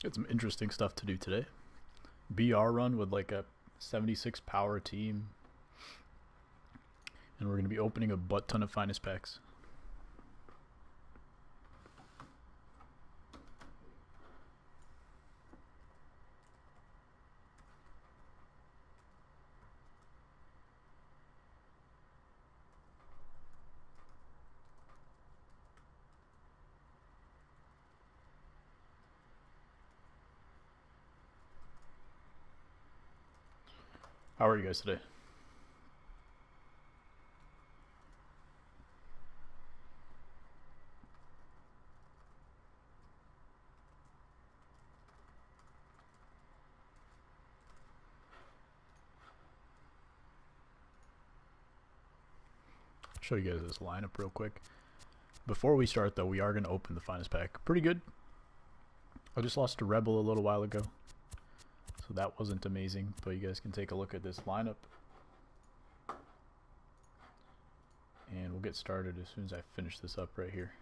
Got some interesting stuff to do today. BR run with like a 76 power team. And we're going to be opening a butt ton of finest packs. How are you guys today? Show you guys this lineup real quick. Before we start though, we are going to open the finest pack. Pretty good. I just lost to Rebel a little while ago, so that wasn't amazing, but you guys can take a look at this lineup. And we'll get started as soon as I finish this up right here.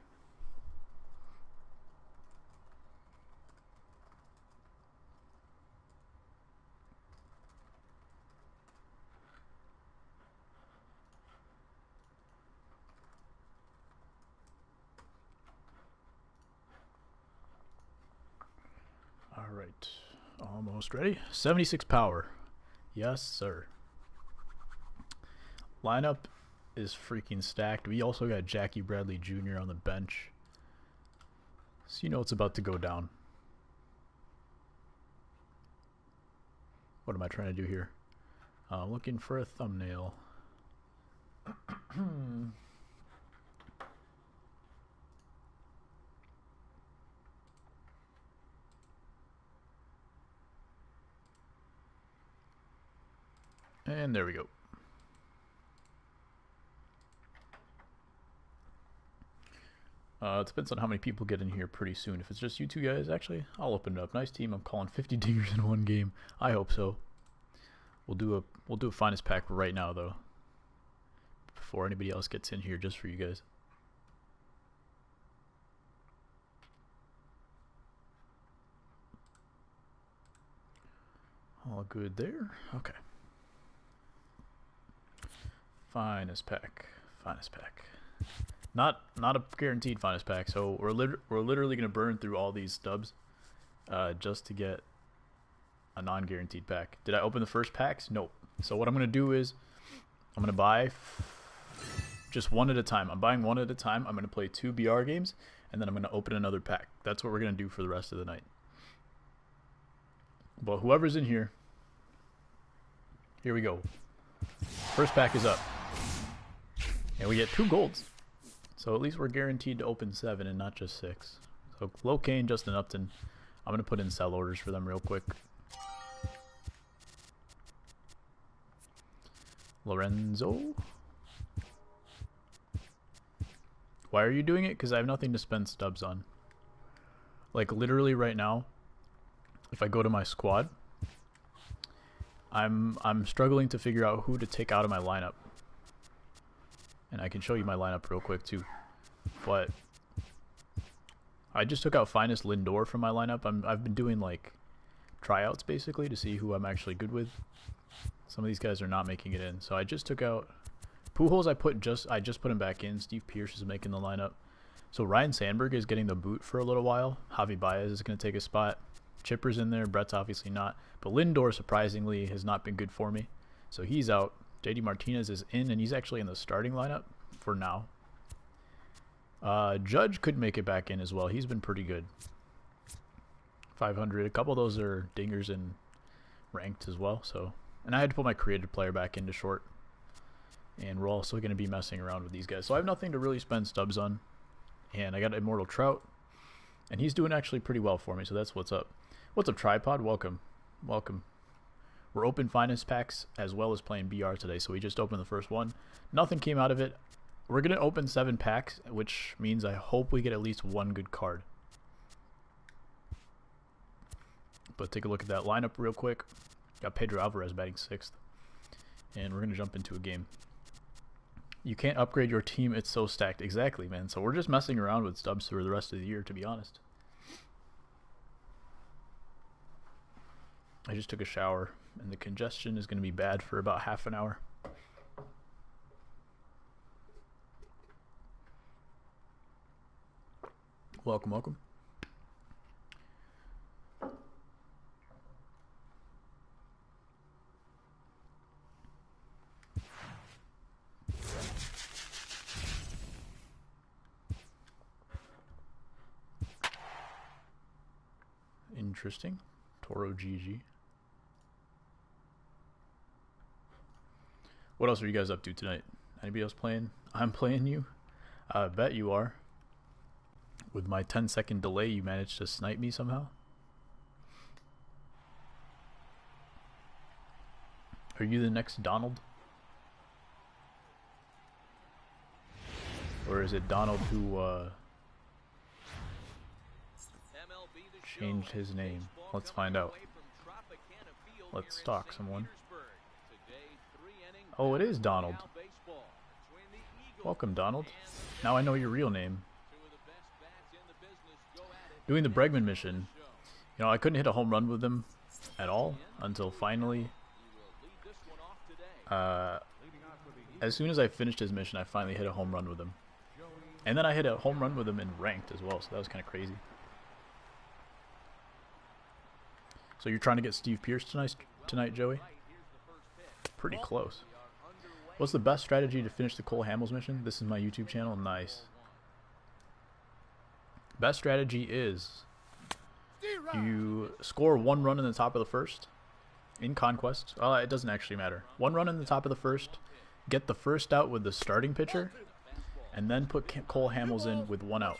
Alright, almost ready. 76 power. Yes, sir. Lineup is freaking stacked. We also got Jackie Bradley Jr. on the bench. So you know it's about to go down. What am I trying to do here? Looking for a thumbnail. And there we go. It depends on how many people get in here pretty soon. If it's just you two guys, actually, I'll open it up. Nice team. I'm calling 50 dingers in one game. I hope so. We'll do a finest pack right now though, before anybody else gets in here, just for you guys. All good there. Okay. Finest pack. Finest pack. Not a guaranteed finest pack, so we're literally gonna burn through all these stubs just to get a non-guaranteed pack. Did I open the first packs? Nope. So what I'm gonna do is I'm gonna buy just one at a time. I'm buying one at a time. I'm gonna play 2 BR games, and then I'm gonna open another pack. That's what we're gonna do for the rest of the night. But whoever's in here, here we go. First pack is up, and we get 2 golds. So at least we're guaranteed to open 7 and not just 6. So Locane, Justin Upton. I'm gonna put in sell orders for them real quick. Lorenzo. Why are you doing it? Because I have nothing to spend stubs on. Like literally right now, if I go to my squad, I'm struggling to figure out who to take out of my lineup. And I can show you my lineup real quick too. But I just took out Finest Lindor from my lineup. I've been doing like tryouts basically to see who I'm actually good with. Some of these guys are not making it in. So I just took out Pujols. I just put him back in. Steve Pearce is making the lineup. So Ryan Sandberg is getting the boot for a little while. Javi Baez is going to take a spot. Chipper's in there. Brett's obviously not. But Lindor surprisingly has not been good for me. So he's out. JD Martinez is in, and he's actually in the starting lineup for now. Judge could make it back in as well. He's been pretty good. 500. A couple of those are dingers and ranked as well. So, and I had to put my creative player back into short. And we're also going to be messing around with these guys. So I have nothing to really spend stubs on. And I got Immortal Trout. And he's doing actually pretty well for me. So that's what's up. What's up, Tripod? Welcome. Welcome. We're open finest packs as well as playing BR today, so we just opened the first one. Nothing came out of it. We're going to open 7 packs, which means I hope we get at least one good card. But take a look at that lineup real quick. Got Pedro Alvarez batting 6th. And we're going to jump into a game. You can't upgrade your team, it's so stacked. Exactly, man. So we're just messing around with stubs for the rest of the year, to be honest. I just took a shower, and the congestion is going to be bad for about half an hour. Welcome, welcome. Interesting. Toro GG. What else are you guys up to tonight? Anybody else playing? I'm playing you. I bet you are. With my 10-second delay, you managed to snipe me somehow. Are you the next Donald? Or is it Donald who changed his name? Let's find out. Let's stalk someone. Oh, it is Donald. Welcome, Donald. Now I know your real name. Doing the Bregman mission. You know, I couldn't hit a home run with him at all until finally. As soon as I finished his mission, I finally hit a home run with him. And then I hit a home run with him in ranked as well, so that was kind of crazy. So you're trying to get Steve Pearce tonight, Joey? Pretty close. What's the best strategy to finish the Cole Hamels mission? This is my YouTube channel. Nice. Best strategy is you score 1 run in the top of the first in Conquest. Well, it doesn't actually matter. 1 run in the top of the first, get the first out with the starting pitcher, and then put Cole Hamels in with 1 out.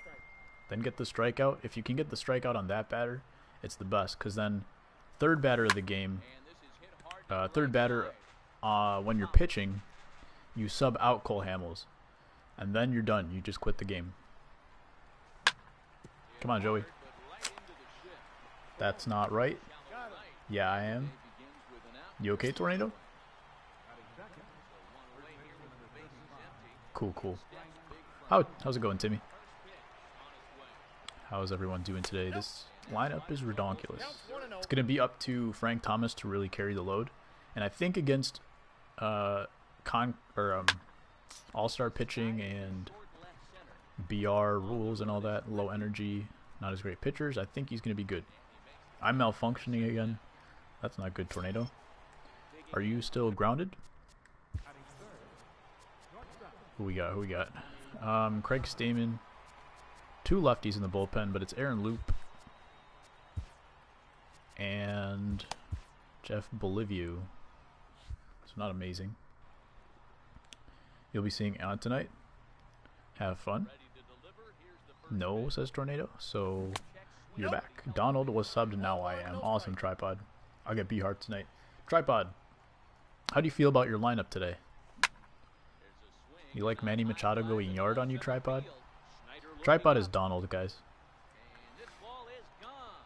Then get the strikeout. If you can get the strikeout on that batter, it's the best, because then third batter of the game, when you're pitching, you sub out Cole Hamels, and then you're done. You just quit the game. Come on, Joey. That's not right. Yeah, I am. You okay, Tornado? Cool, cool. How's it going, Timmy? How's everyone doing today? This lineup is redonkulous. It's going to be up to Frank Thomas to really carry the load. And I think against all-star pitching and BR rules and all that, low energy, not as great pitchers, I think he's going to be good. I'm malfunctioning again. That's not good, Tornado. Are you still grounded? Who we got? Craig Stamen. 2 lefties in the bullpen, but it's Aaron Loop and Jeff Bolivio. So not amazing. You'll be seeing Ann tonight. Have fun. No, says Tornado. So you're back. Donald was subbed, now I am. Awesome, Tripod. I'll get B-Heart tonight. Tripod, how do you feel about your lineup today? You like Manny Machado going yard on you, Tripod? Tripod is Donald, guys.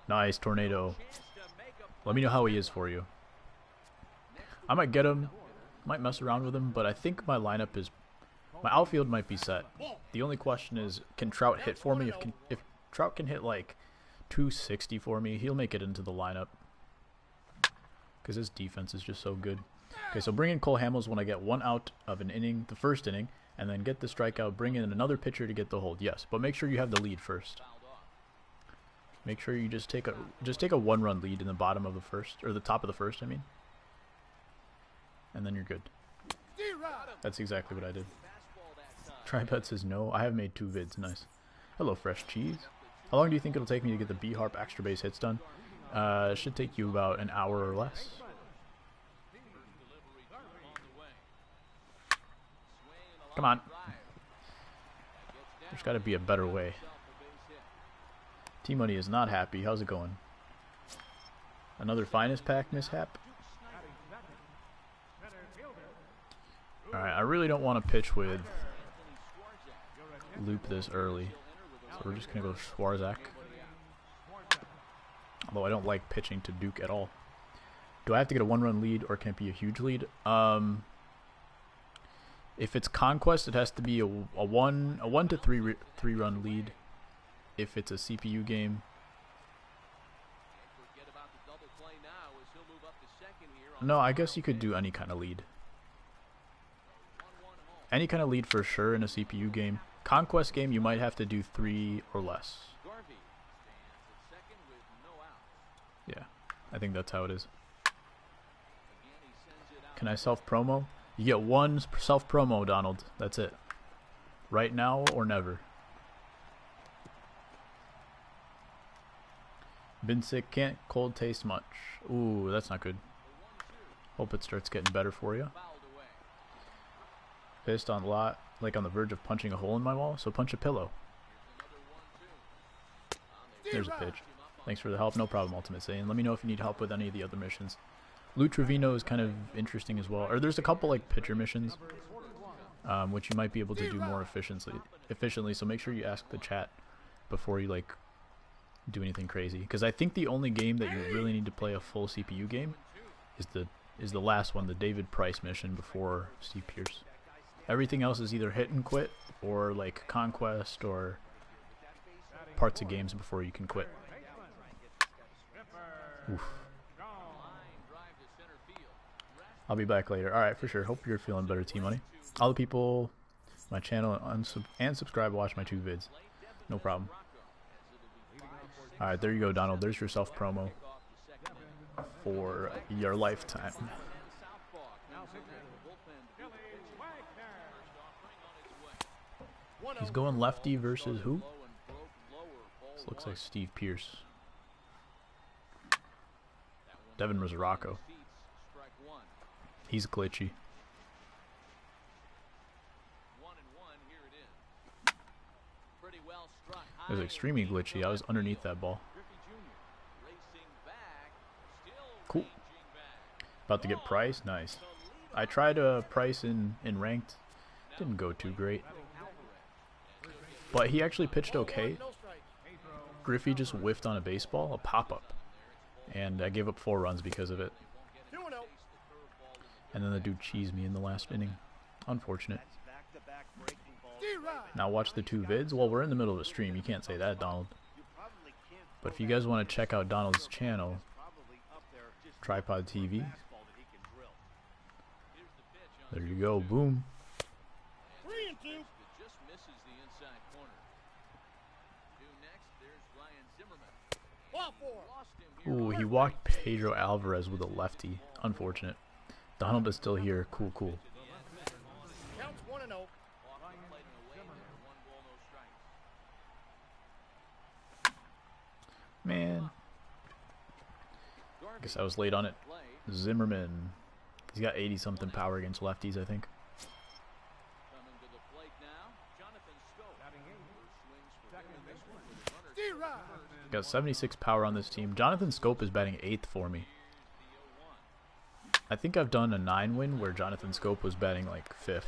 Nice, Tornado. Let me know how he is for you. I might get him, might mess around with him, but I think my lineup is... My outfield might be set. The only question is, can Trout hit for me? If Trout can hit like 260 for me, he'll make it into the lineup. Because his defense is just so good. Okay, so bring in Cole Hamels when I get 1 out of an inning, the first inning, and then get the strikeout, bring in another pitcher to get the hold. Yes, but make sure you have the lead first. Make sure you just take a 1-run lead in the bottom of the first, or the top of the first, I mean. And then you're good. That's exactly what I did. Tripod says no. I have made 2 vids. Nice. Hello, Fresh Cheese. How long do you think it'll take me to get the B-Harp extra base hits done? It should take you about an hour or less. Come on. There's got to be a better way. T-Money is not happy. How's it going? Another finest pack mishap? Alright, I really don't want to pitch with Loop this early. So we're just going to go Schwarzak. Although I don't like pitching to Duke at all. Do I have to get a 1-run lead or can it be a huge lead? If it's Conquest, it has to be a 1 to 3-run lead. If it's a CPU game, No, I guess you could do any kind of lead. Any kind of lead for sure in a CPU game. Conquest game, you might have to do 3 or less. Yeah, I think that's how it is. Can I self-promo? You get 1 self-promo, Donald. That's it. Right now or never. Been sick, can't cold taste much. Ooh, that's not good. Hope it starts getting better for you. Pissed on a lot, like on the verge of punching a hole in my wall, so punch a pillow. There's a pitch. Thanks for the help. No problem, Ultimate Saiyan. Let me know if you need help with any of the other missions. Lou Trevino is kind of interesting as well. Or there's a couple like pitcher missions, which you might be able to do more efficiently. So make sure you ask the chat before you like do anything crazy. Because I think the only game that you really need to play a full CPU game is the last one, the David Price mission before Steve Pierce. Everything else is either hit and quit or like conquest or parts of games before you can quit. Oof. I'll be back later. Alright, for sure. Hope you're feeling better, T-Money. All the people, my channel, and subscribe, watch my 2 vids. No problem. Alright, there you go, Donald. There's your self-promo for your lifetime. He's going lefty versus who? This looks like Steve Pierce. Devin Rosarocco. He's glitchy. It was extremely glitchy. I was underneath that ball. Cool. About to get Price. Nice. I tried Price in ranked. Didn't go too great. But he actually pitched okay. Griffey just whiffed on a baseball, a pop-up. And I gave up 4 runs because of it. And then the dude cheesed me in the last inning. Unfortunate. Now watch the 2 vids. Well, we're in the middle of a stream. You can't say that, Donald. But if you guys want to check out Donald's channel, Tripod TV. There you go. Boom. Ooh, he walked Pedro Alvarez with a lefty. Unfortunate. Donald is still here. Cool, cool. Man. Guess I was late on it. Zimmerman. He's got 80-something power against lefties, I think. Got 76 power on this team. Jonathan Scope is batting 8th for me. I think I've done a 9-win where Jonathan Scope was batting like 5th.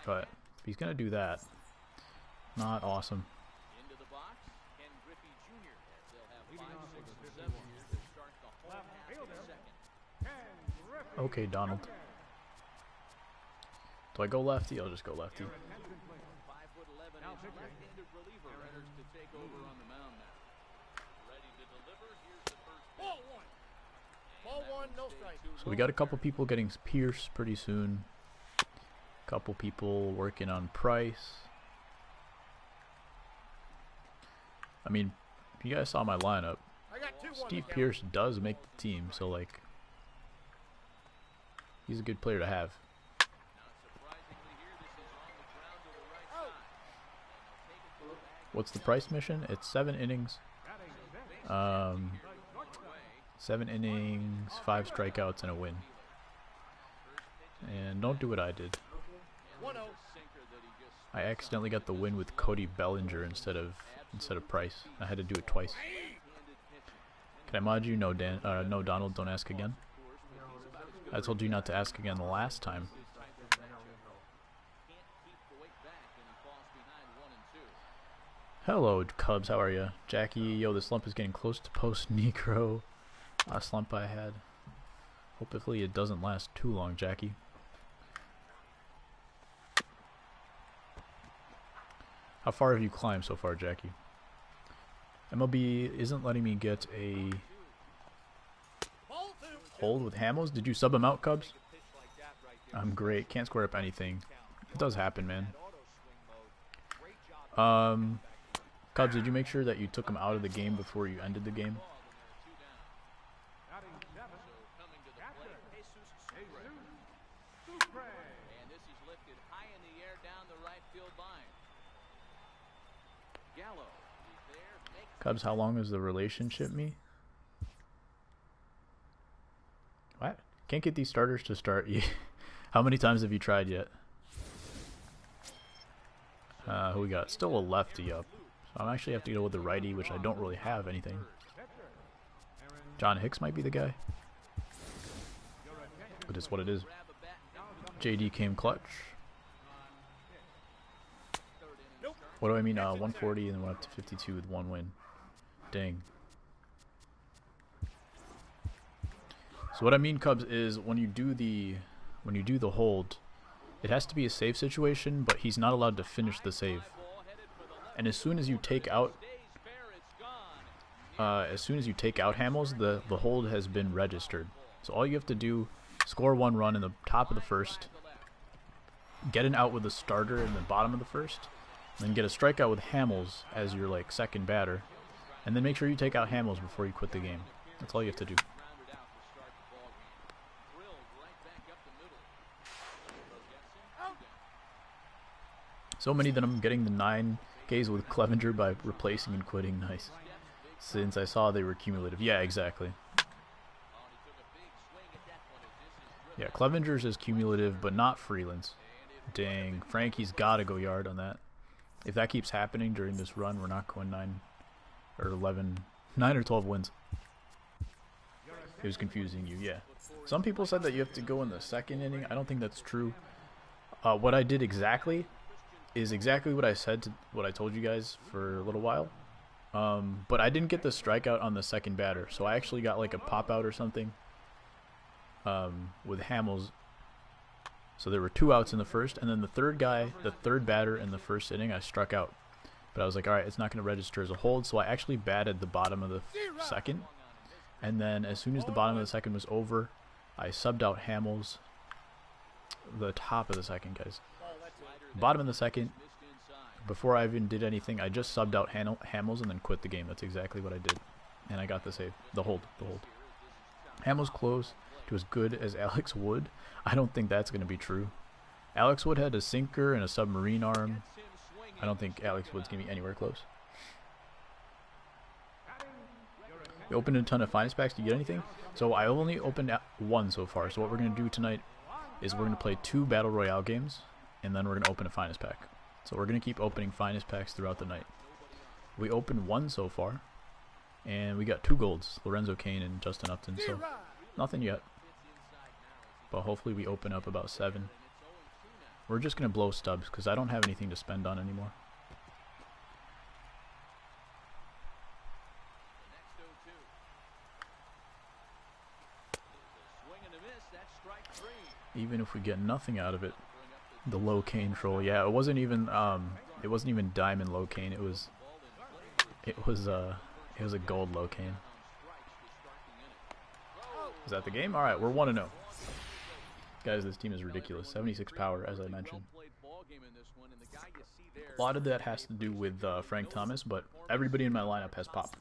But if he's going to do that, not awesome. Okay, Donald. Do I go lefty? I'll just go lefty. So we got a couple people getting Pierce pretty soon. A couple people working on Price. I mean, if you guys saw my lineup, Steve Pierce does make the team, so like, he's a good player to have. What's the Price mission? It's 7 innings. 7 innings, 5 strikeouts, and a win. And don't do what I did. I accidentally got the win with Cody Bellinger instead of Price. I had to do it twice. Can I mod you? No, no, Donald. Don't ask again. I told you not to ask again the last time. Hello, Cubs. How are you, Jackie? Yo, the slump is getting close to post-Negro. A slump I had. Hopefully it doesn't last too long, Jackie. How far have you climbed so far, Jackie? MLB isn't letting me get a hold with Hamels. Did you sub him out, Cubs? I'm great. Can't square up anything. It does happen, man. Cubs, did you make sure that you took him out of the game before you ended the game? Cubs, how long is the relationship me? What? Can't get these starters to start. How many times have you tried yet? Who we got? Still a lefty up. So I actually have to go with the righty, which I don't really have anything. John Hicks might be the guy. But it's what it is. JD came clutch. What do I mean? 140 and then went up to 52 with 1 win. Dang. So what I mean, Cubs, is when you do the hold, it has to be a save situation, but he's not allowed to finish the save. And as soon as you take out Hamels, the hold has been registered. So all you have to do, score 1 run in the top of the first, get an out with the starter in the bottom of the first, and then get a strikeout with Hamels as your like second batter, and then make sure you take out Hamels before you quit the game. That's all you have to do. So many that I'm getting the 9 Ks with Clevenger by replacing and quitting. Nice. Since I saw they were cumulative. Yeah, exactly. Yeah, Clevenger's is cumulative, but not Freeland's. Dang, Frankie's got to go yard on that. If that keeps happening during this run, we're not going 9 or 12 wins. It was confusing you, yeah. Some people said that you have to go in the second inning. I don't think that's true. What I did exactly is exactly what I said, what I told you guys for a little while. But I didn't get the strikeout on the second batter, so I actually got like a pop out or something with Hamels. So there were 2 outs in the first, and then the third batter in the first inning, I struck out. But I was like, all right, it's not going to register as a hold, so I actually batted the bottom of the second. And then as soon as the bottom of the second was over, I subbed out Hamels. The top of the second, guys. Bottom of the second, before I even did anything, I just subbed out Hamels and then quit the game. That's exactly what I did. And I got the save. The hold. Hamels close to as good as Alex Wood. I don't think that's going to be true. Alex Wood had a sinker and a submarine arm. I don't think Alex Wood's going to be anywhere close. You opened a ton of finest packs. Did you get anything? So I only opened 1 so far. So what we're going to do tonight is we're going to play 2 Battle Royale games, and then we're going to open a finest pack. So we're going to keep opening finest packs throughout the night. We opened 1 so far, and we got 2 golds, Lorenzo Cain and Justin Upton, so nothing yet. But hopefully we open up about 7. We're just going to blow stubs, because I don't have anything to spend on anymore. Even if we get nothing out of it. The low cane troll, yeah, it wasn't even diamond low cane. It was a gold low cane. Is that the game? All right, we're 1-0. Guys, this team is ridiculous. 76 power, as I mentioned. A lot of that has to do with Frank Thomas, but everybody in my lineup has pop.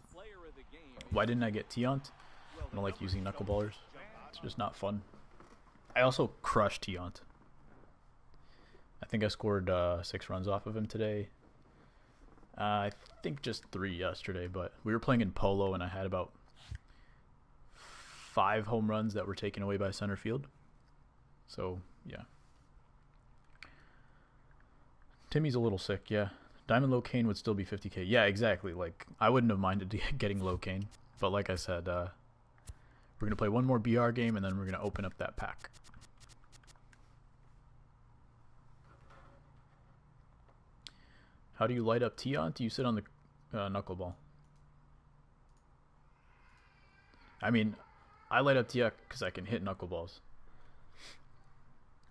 Why didn't I get Tiant? I don't like using knuckleballers. It's just not fun. I also crushed Tiant. I think I scored 6 runs off of him today. I think just 3 yesterday, but we were playing in polo and I had about 5 home runs that were taken away by center field. So, yeah. Timmy's a little sick, yeah. Diamond low cane would still be 50k. Yeah, exactly. Like, I wouldn't have minded getting low cane. But like I said, we're going to play 1 more BR game and then we're going to open up that pack. How do you light up Tiant? Do you sit on the knuckleball? I mean, I light up Tiant because I can hit knuckleballs.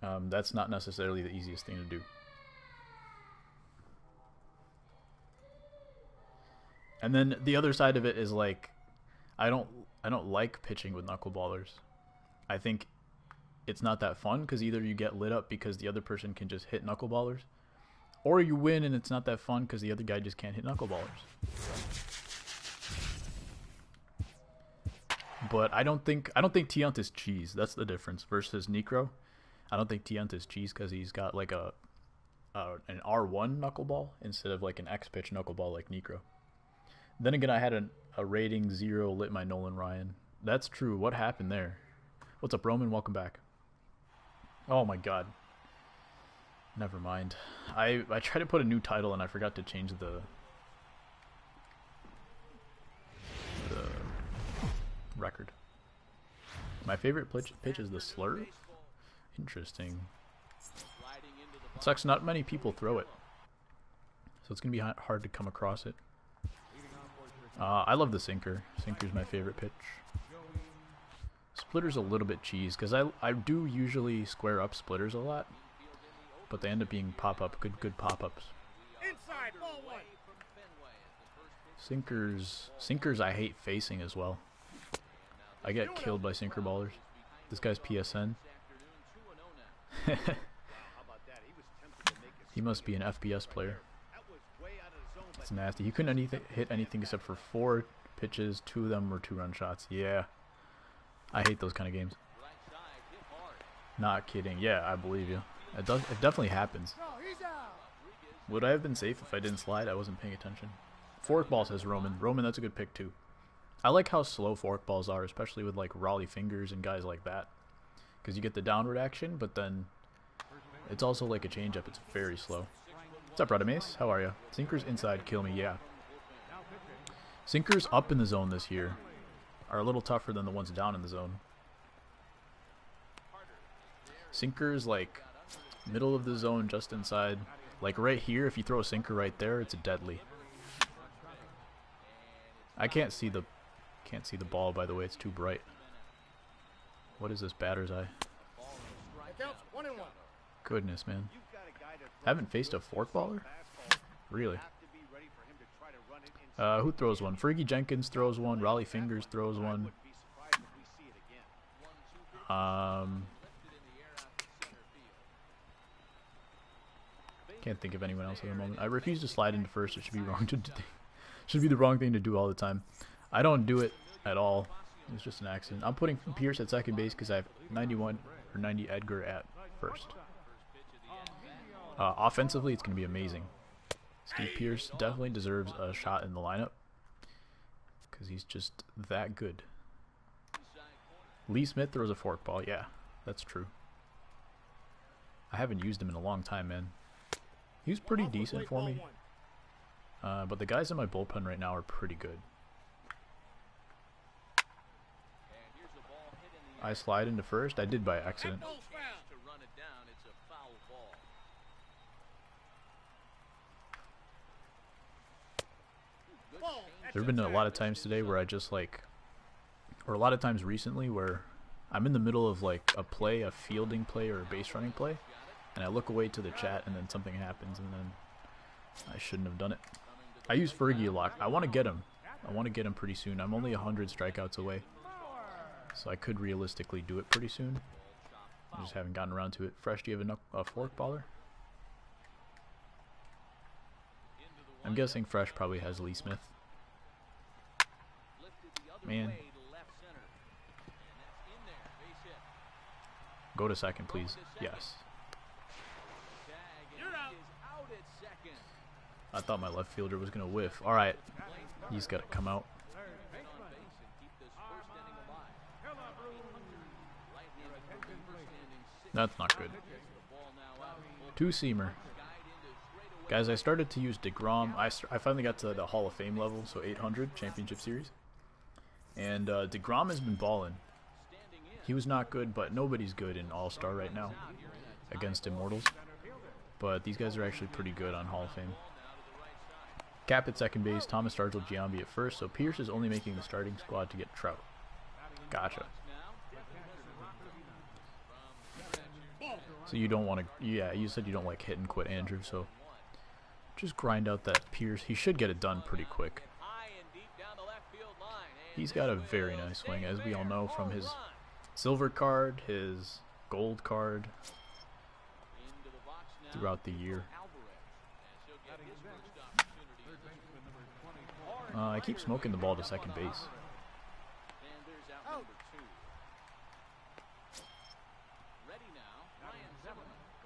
That's not necessarily the easiest thing to do. And then the other side of it is like, I don't like pitching with knuckleballers I think it's not that fun because either you get lit up because the other person can just hit knuckleballers, or you win and it's not that fun because the other guy just can't hit knuckleballers. But I don't think Tiant is cheese. That's the difference versus Necro. I don't think Tiant is cheese because he's got like an R1 knuckleball instead of like an X pitch knuckleball like Necro. Then again, I had a rating 0 lit my Nolan Ryan. That's true. What happened there? What's up, Roman? Welcome back. Oh my god. Never mind. I tried to put a new title and I forgot to change the record. My favorite pitch is the slur. Interesting. It sucks not many people throw it, so it's gonna be hard to come across it. I love the sinker. Sinker's my favorite pitch. Splitter's a little bit cheese because I do usually square up splitters a lot, but they end up being pop-up, good pop-ups. Sinkers I hate facing as well. I get killed by sinker ballers. This guy's PSN. He must be an FPS player. It's nasty. He couldn't hit anything except for 4 pitches. 2 of them were 2-run shots. Yeah. I hate those kind of games. Not kidding. Yeah, I believe you. It definitely happens. Would I have been safe if I didn't slide? I wasn't paying attention. Forkball says Roman. Roman, that's a good pick too. I like how slow forkballs are, especially with like Raleigh fingers and guys like that. Because you get the downward action, but then it's also like a changeup. It's very slow. What's up, Radamace? How are you? Sinkers inside, kill me, yeah. Sinkers up in the zone this year are a little tougher than the ones down in the zone. Sinkers like middle of the zone, just inside. Like right here, if you throw a sinker right there, it's deadly. I can't see the ball, by the way, it's too bright. What is this batter's eye? Goodness, man. Haven't faced a forkballer? Really? Who throws one? Fergie Jenkins throws one. Raleigh Fingers throws one. Can't think of anyone else at the moment. I refuse to slide into first. It should be wrong to do. Should be the wrong thing to do all the time. I don't do it at all. It's just an accident. I'm putting Pierce at second base because I have 91 or 90 Edgar at first. Offensively, it's going to be amazing. Steve Pierce definitely deserves a shot in the lineup because he's just that good. Lee Smith throws a forkball. Yeah, that's true. I haven't used him in a long time, man. He was pretty decent for me. But the guys in my bullpen right now are pretty good. I slide into first. I did by accident. There have been a lot of times today where I just like, or a lot of times recently where I'm in the middle of like a play, a fielding play or a base running play, and I look away to the chat and then something happens and then I shouldn't have done it. I use Fergie a lot. I want to get him. I want to get him pretty soon. I'm only 100 strikeouts away, so I could realistically do it pretty soon. I just haven't gotten around to it. Fresh, do you have a fork baller? I'm guessing Fresh probably has Lee Smith. Man. Go to second, please. Yes. I thought my left fielder was going to whiff. Alright. He's got to come out. That's not good. Two-seamer. Guys, I started to use DeGrom. I finally got to the Hall of Fame level, so 800 Championship Series. And DeGrom has been balling. He was not good, but nobody's good in All-Star right now against Immortals. But these guys are actually pretty good on Hall of Fame. Cap at second base, Thomas Stargell, Giambi at first, so Pierce is only making the starting squad to get Trout. Gotcha. So you don't want to, yeah, you said you don't like hit and quit Andrew, so just grind out that Pierce. He should get it done pretty quick. He's got a very nice swing, as we all know from his silver card, his gold card throughout the year. I keep smoking the ball to second base.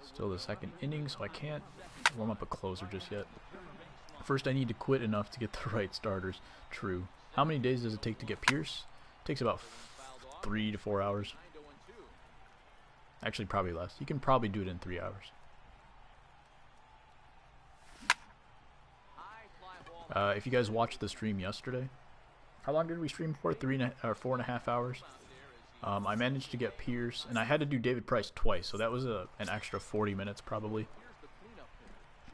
Still the second inning, so I can't warm up a closer just yet. First, I need to quit enough to get the right starters. True. How many days does it take to get Pierce? It takes about 3 to 4 hours. Actually, probably less. You can probably do it in 3 hours. If you guys watched the stream yesterday, how long did we stream for? 4.5 hours. I managed to get Pierce, and I had to do David Price twice, so that was an extra 40 minutes probably.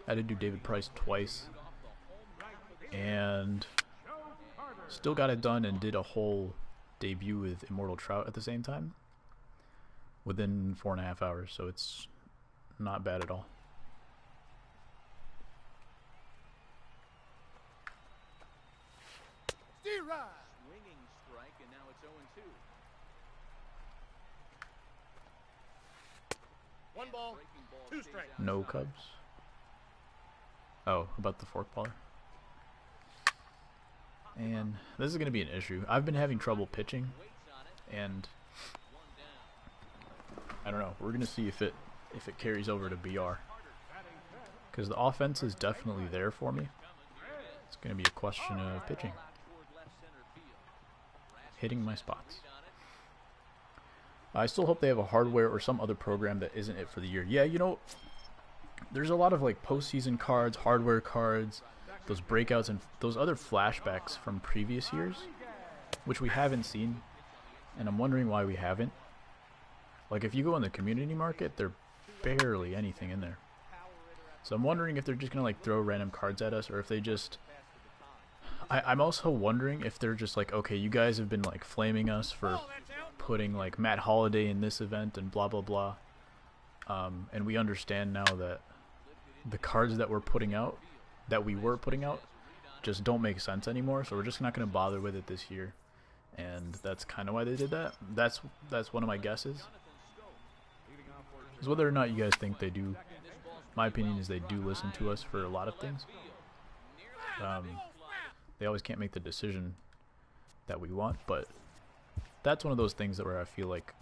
I had to do David Price twice, and still got it done and did a whole debut with Immortal Trout at the same time within 4.5 hours, so it's not bad at all. Swinging strike, and now it's 0-2. 1 ball, 2 strikes. No Cubs. Oh, about the fork baller. And this is going to be an issue. I've been having trouble pitching, and I don't know. We're going to see if it carries over to BR, because the offense is definitely there for me. It's going to be a question of pitching, hitting my spots. I still hope they have a hardware or some other program that isn't it for the year. Yeah, you know, there's a lot of like postseason cards, hardware cards, those breakouts, and those other flashbacks from previous years, which we haven't seen, and I'm wondering why we haven't. Like, if you go in the community market, there's barely anything in there. So I'm wondering if they're just gonna like throw random cards at us, or if they just... I'm also wondering if they're just like, okay, you guys have been like flaming us for putting like Matt Holliday in this event and blah blah blah, and we understand now that the cards that we were putting out just don't make sense anymore, so we're just not going to bother with it this year, and that's kind of why they did that. That's one of my guesses. Is whether or not you guys think they do. My opinion is they do listen to us for a lot of things. They always can't make the decision that we want, but that's one of those things that where I feel like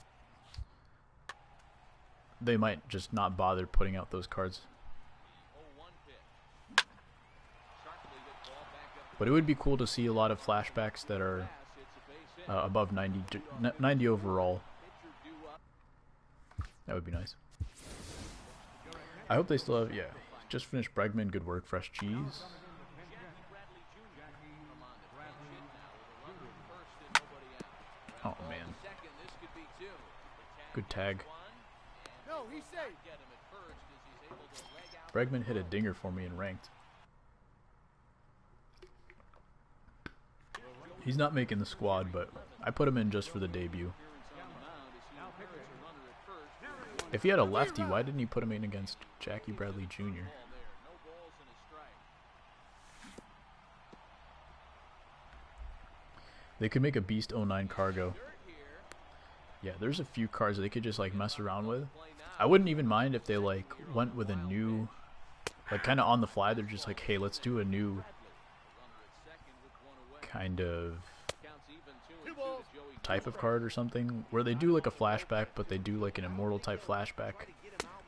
they might just not bother putting out those cards. But it would be cool to see a lot of flashbacks that are above 90 overall. That would be nice. I hope they still have, yeah, just finished Bregman, good work, fresh cheese. Oh man. Good tag. Bregman hit a dinger for me in ranked. He's not making the squad, but I put him in just for the debut. If he had a lefty, why didn't he put him in against Jackie Bradley Jr.? They could make a Beast 09 Cargo. Yeah, there's a few cards that they could just like mess around with. I wouldn't even mind if they like went with a new, like kind of on the fly, they're just like, hey, let's do a new kind of type of card or something, where they do like a flashback, but they do like an immortal type flashback,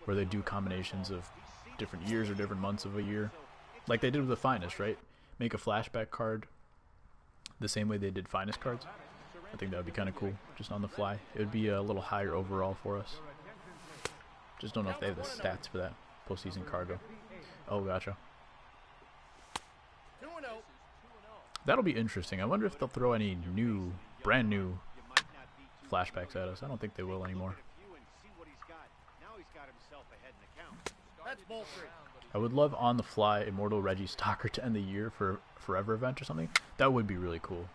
where they do combinations of different years or different months of a year, like they did with the Finest, right? Make a flashback card the same way they did Finest cards. I think that would be kind of cool, just on the fly. It would be a little higher overall for us. Just don't know if they have the stats for that postseason Cargo. Oh, gotcha. That'll be interesting. I wonder if they'll throw any new, brand new flashbacks at us. I don't think they will anymore. I would love on the fly Immortal Reggie Stalker to end the year for Forever event or something. That would be really cool.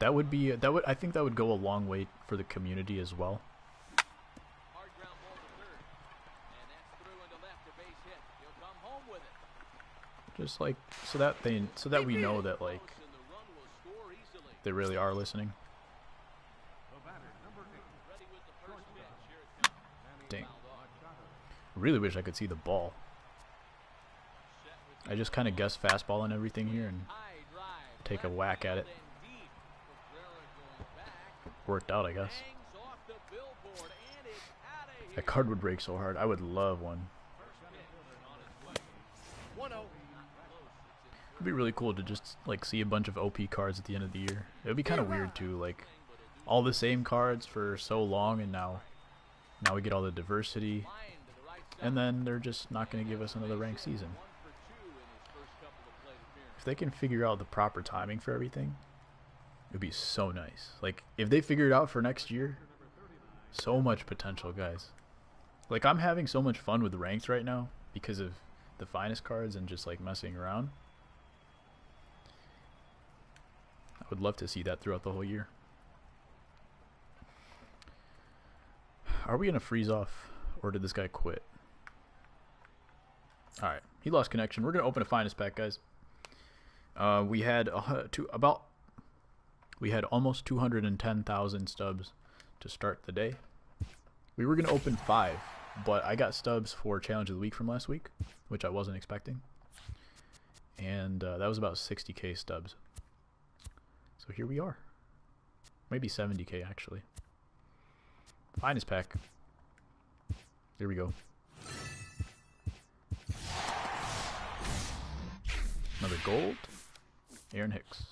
That would be I think that would go a long way for the community as well. Just like so that we know that like they really are listening. Really wish I could see the ball. I just kind of guess fastball and everything here and take a whack at it. Worked out, I guess. That card would break so hard. I would love one. It'd be really cool to just like see a bunch of OP cards at the end of the year. It would be kind of weird too, like all the same cards for so long, and now we get all the diversity, and then they're just not going to give us another ranked season. If they can figure out the proper timing for everything, it would be so nice. Like if they figure it out for next year, so much potential, guys. Like I'm having so much fun with the ranked right now because of the finest cards and just like messing around. I would love to see that throughout the whole year. Are we going to freeze off, or did this guy quit? Alright, he lost connection. We're going to open a finest pack, guys. We had almost 210,000 stubs to start the day. We were going to open 5, but I got stubs for Challenge of the Week from last week, which I wasn't expecting. And that was about 60k stubs. So here we are. Maybe 70k actually. Finest pack. There we go. Another gold. Aaron Hicks.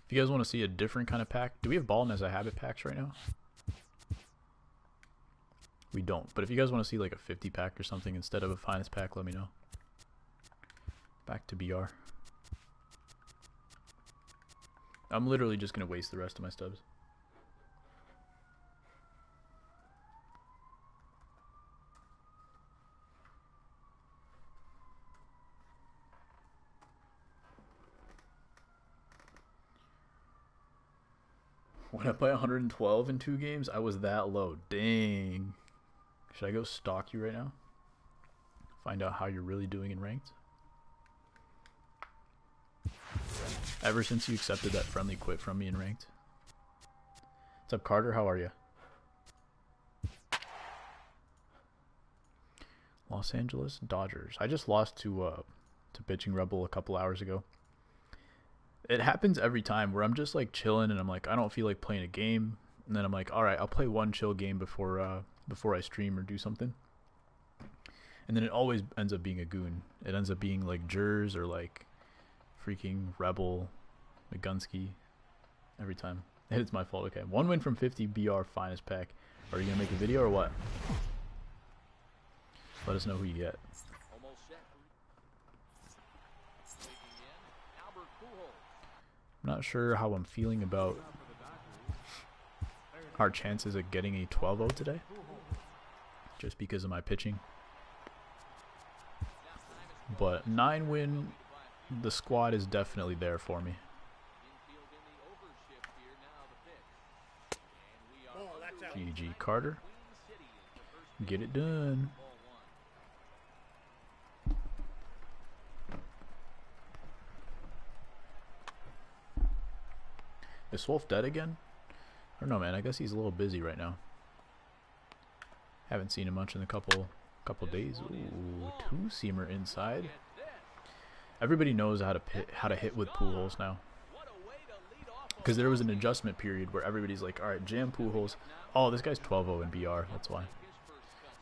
If you guys want to see a different kind of pack, do we have Ball as a habit packs right now? We don't, but if you guys want to see like a 50 pack or something instead of a finest pack, let me know. Back to BR. I'm literally just going to waste the rest of my stubs. When I play 112 in 2 games, I was that low. Dang. Should I go stalk you right now? Find out how you're really doing in ranked? Ever since you accepted that friendly quit from me in ranked? What's up, Carter? How are you? Los Angeles Dodgers. I just lost to Pitching Rebel a couple hours ago. It happens every time where I'm just like chilling and I'm like, I don't feel like playing a game, and then I'm like, all right, I'll play one chill game before I stream or do something, and then it always ends up being a goon. It ends up being like Jers or like freaking Rebel, McGunsky, every time. And it's my fault. Okay, 1 win from 50 BR finest pack. Are you gonna make a video or what? Let us know who you get. I'm not sure how I'm feeling about our chances of getting a 12-0 today, just because of my pitching. But 9 win, the squad is definitely there for me. GG Carter. Get it done. Is Wolf dead again? I don't know, man. I guess he's a little busy right now. Haven't seen him much in a couple days. Ooh, 2-seamer inside. Everybody knows how to hit with Pujols now. Because there was an adjustment period where everybody's like, all right, jam Pujols. Oh, this guy's 12-0 in BR. That's why.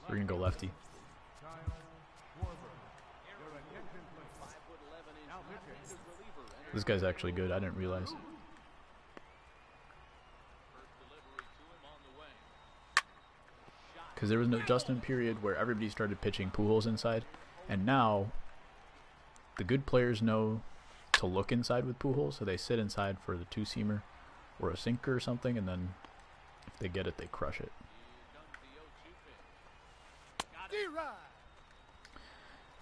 We're gonna go lefty. This guy's actually good. I didn't realize. Because there was an adjustment period where everybody started pitching Pujols inside, and now the good players know to look inside with Pujols, so they sit inside for the 2-seamer or a sinker or something, and then if they get it, they crush it.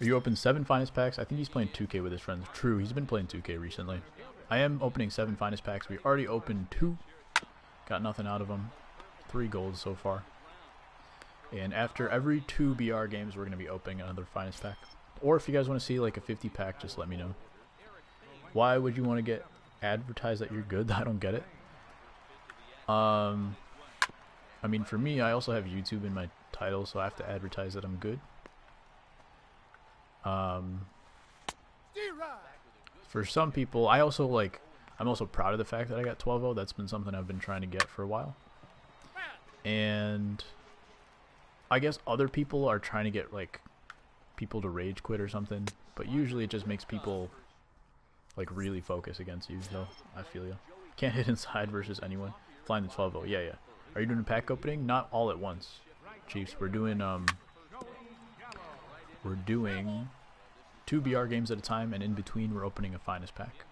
Are you open 7 finest packs? I think he's playing 2K with his friends. True, he's been playing 2K recently. I am opening 7 finest packs. We already opened 2. Got nothing out of them. 3 golds so far. And after every 2 BR games, we're going to be opening another finest pack. Or if you guys want to see like a 50 pack, just let me know. Why would you want to get advertised that you're good? I don't get it. I mean, for me, I also have YouTube in my title, so I have to advertise that I'm good. For some people, I'm also proud of the fact that I got 12-0. That's been something I've been trying to get for a while. And I guess other people are trying to get like people to rage quit or something, but usually it just makes people like really focus against you. So I feel you. Can't hit inside versus anyone. Flying the 12-0. Yeah. Are you doing a pack opening? Not all at once, Chiefs. We're doing 2 BR games at a time, and in between we're opening a finest pack.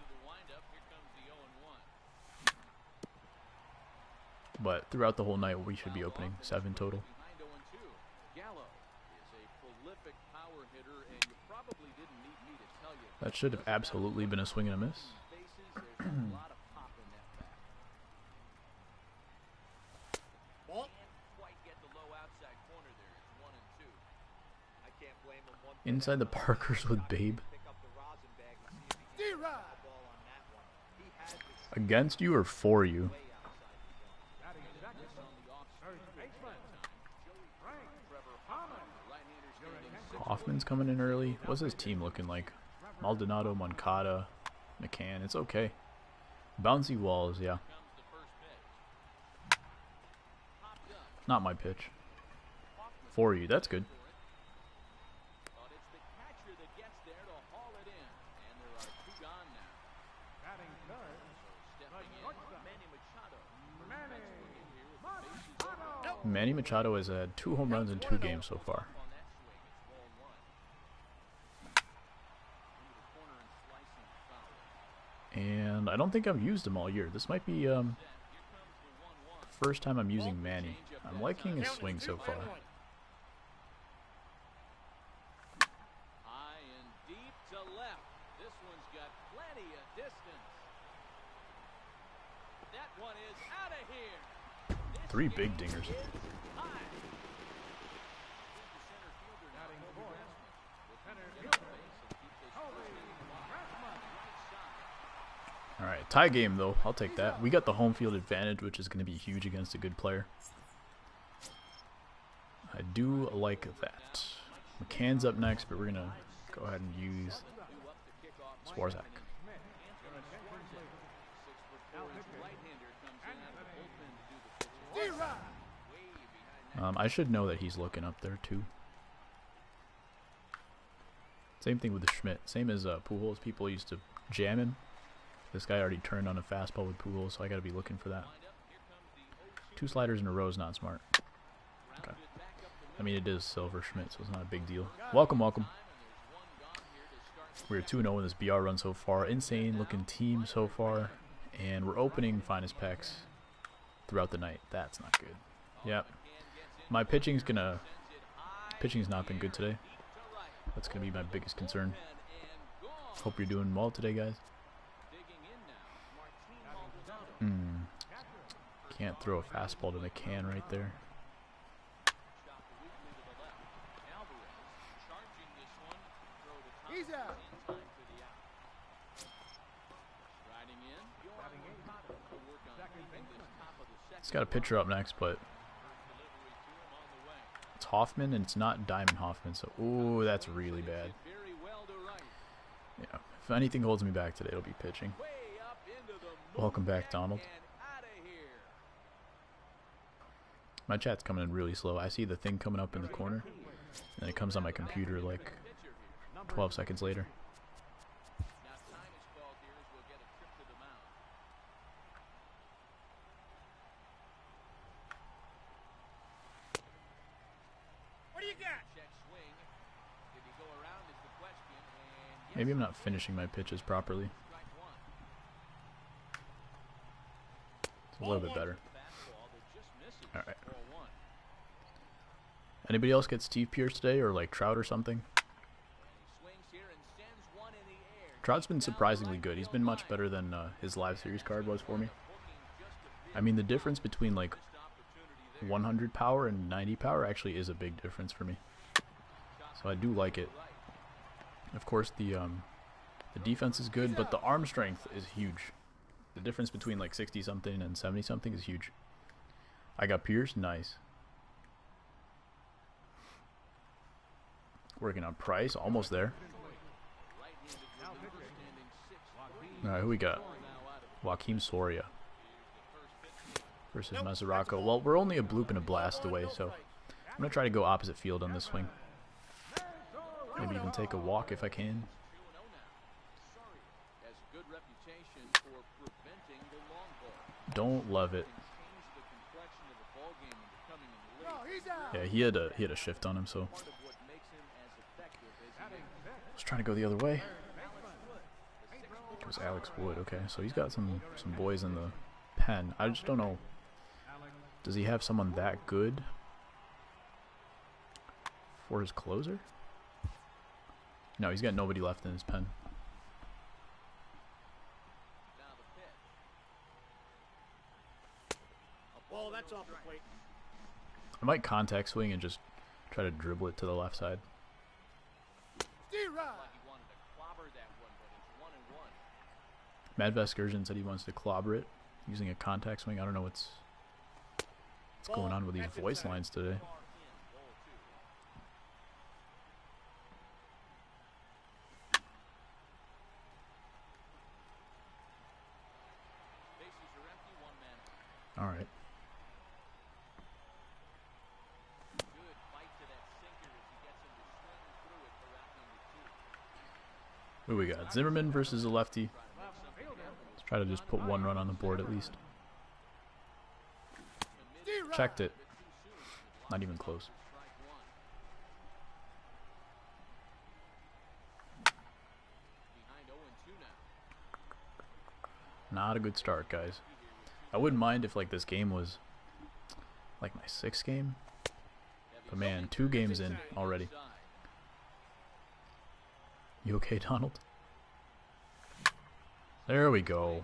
But throughout the whole night we should be opening 7 total. That should have absolutely been a swing and a miss. Inside the Parkers with Babe. Against you or for you? Hoffman's coming in early. What's his team looking like? Maldonado, Moncada, McCann. It's okay. Bouncy walls, yeah. Not my pitch. For you, that's good. Manny Machado has had 2 home runs in 2 games so far. And I don't think I've used him all year. This might be the first time I'm using Manny. I'm liking his swing so far. High and deep to left. This one's got plenty of distance. That one is out of here. 3 big dingers. Alright, tie game though. I'll take that. We got the home field advantage, which is going to be huge against a good player. I do like that. McCann's up next, but we're going to go ahead and use Swarzak. I should know that he's looking up there too. Same thing with the Schmidt. Same as Pujols. People used to jam him. This guy already turned on a fastball with Pujols, so I got to be looking for that. 2 sliders in a row is not smart. Okay. I mean, it is Silver Schmidt, so it's not a big deal. Welcome. We're 2-0 in this BR run so far. Insane looking team so far. And we're opening finest packs throughout the night. That's not good. Yep. My pitching's not been good today. That's gonna be my biggest concern. Hope you're doing well today, guys. Can't throw a fastball to McCann right there. He's out. He's got a pitcher up next, but it's Hoffman, and it's not Diamond Hoffman, so ooh, that's really bad. Yeah, if anything holds me back today, it'll be pitching. Welcome back, Donald. My chat's coming in really slow. I see the thing coming up in the corner, and it comes on my computer like 12 seconds later. What do you got? Maybe I'm not finishing my pitches properly. It's a little bit better. Alright. Anybody else get Steve Pierce today, or like Trout or something? Trout's been surprisingly good. He's been much better than his live series card was for me. I mean, the difference between like 100 power and 90 power actually is a big difference for me. So I do like it. Of course, the defense is good, but the arm strength is huge. The difference between like 60 something and 70 something is huge. I got Pierce, nice. Working on Price, almost there. All right, who we got? Joaquim Soria versus Mesoraco. Well, we're only a bloop and a blast away, so I'm gonna try to go opposite field on this swing. Maybe even take a walk if I can. Don't love it. Yeah, he had a shift on him, so I was trying to go the other way. It was Alex Wood. Okay, so he's got some boys in the pen. I just don't know. Does he have someone that good for his closer? No, he's got nobody left in his pen. Ball, that's off the plate. I might contact swing and just try to dribble it to the left side. Mad Vescursion said he wants to clobber it using a contact swing. I don't know what's going on with these voice lines today. All right. Who we got? Zimmerman versus a lefty. Let's try to just put one run on the board at least. Checked it. Not even close. Not a good start, guys. I wouldn't mind if like this game was like my 6th game. But man, 2 games in already. You okay, Donald? There we go.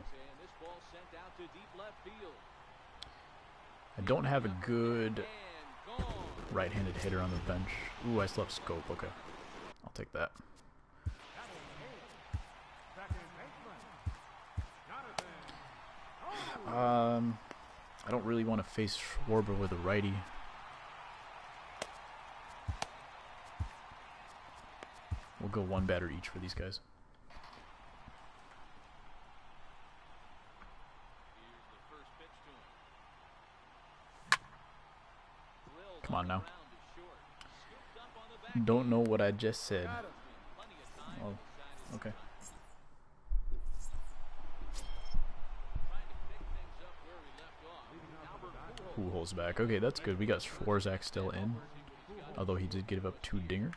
I don't have a good right-handed hitter on the bench. Ooh, I still have scope. Okay. I'll take that. I don't really want to face Schwarber with a righty. We'll go 1 batter each for these guys. Come on now. Don't know what I just said. Oh, okay. Who holds back? Okay, that's good. We got Schwarzak still in, although he did give up 2 dingers.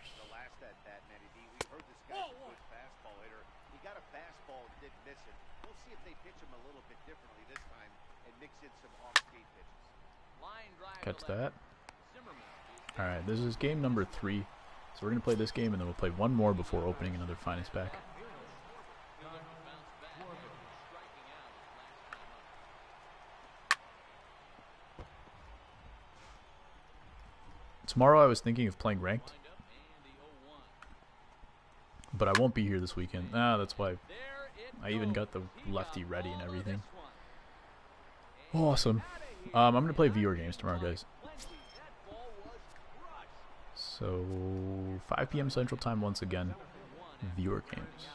Catch that. Alright, this is game number 3. So we're going to play this game and then we'll play 1 more before opening another finest pack. Tomorrow I was thinking of playing ranked, but I won't be here this weekend. That's why I even got the lefty ready and everything. Awesome. I'm going to play VR games tomorrow, guys. So, 5 p.m. Central Time once again. VR games.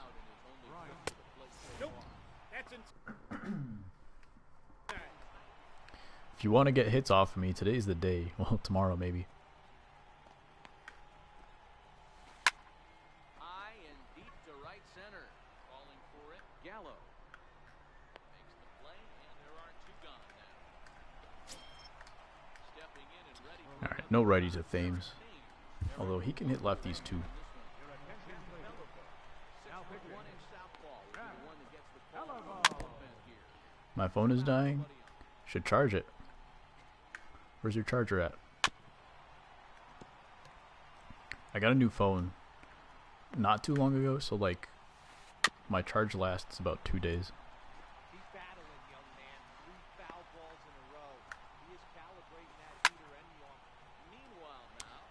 If you want to get hits off of me, today's the day. Well, tomorrow maybe. Alright, no righties at Thames. Although he can hit lefties too. My phone is dying. Should charge it. Where's your charger at? I got a new phone not too long ago, so like my charge lasts about 2 days.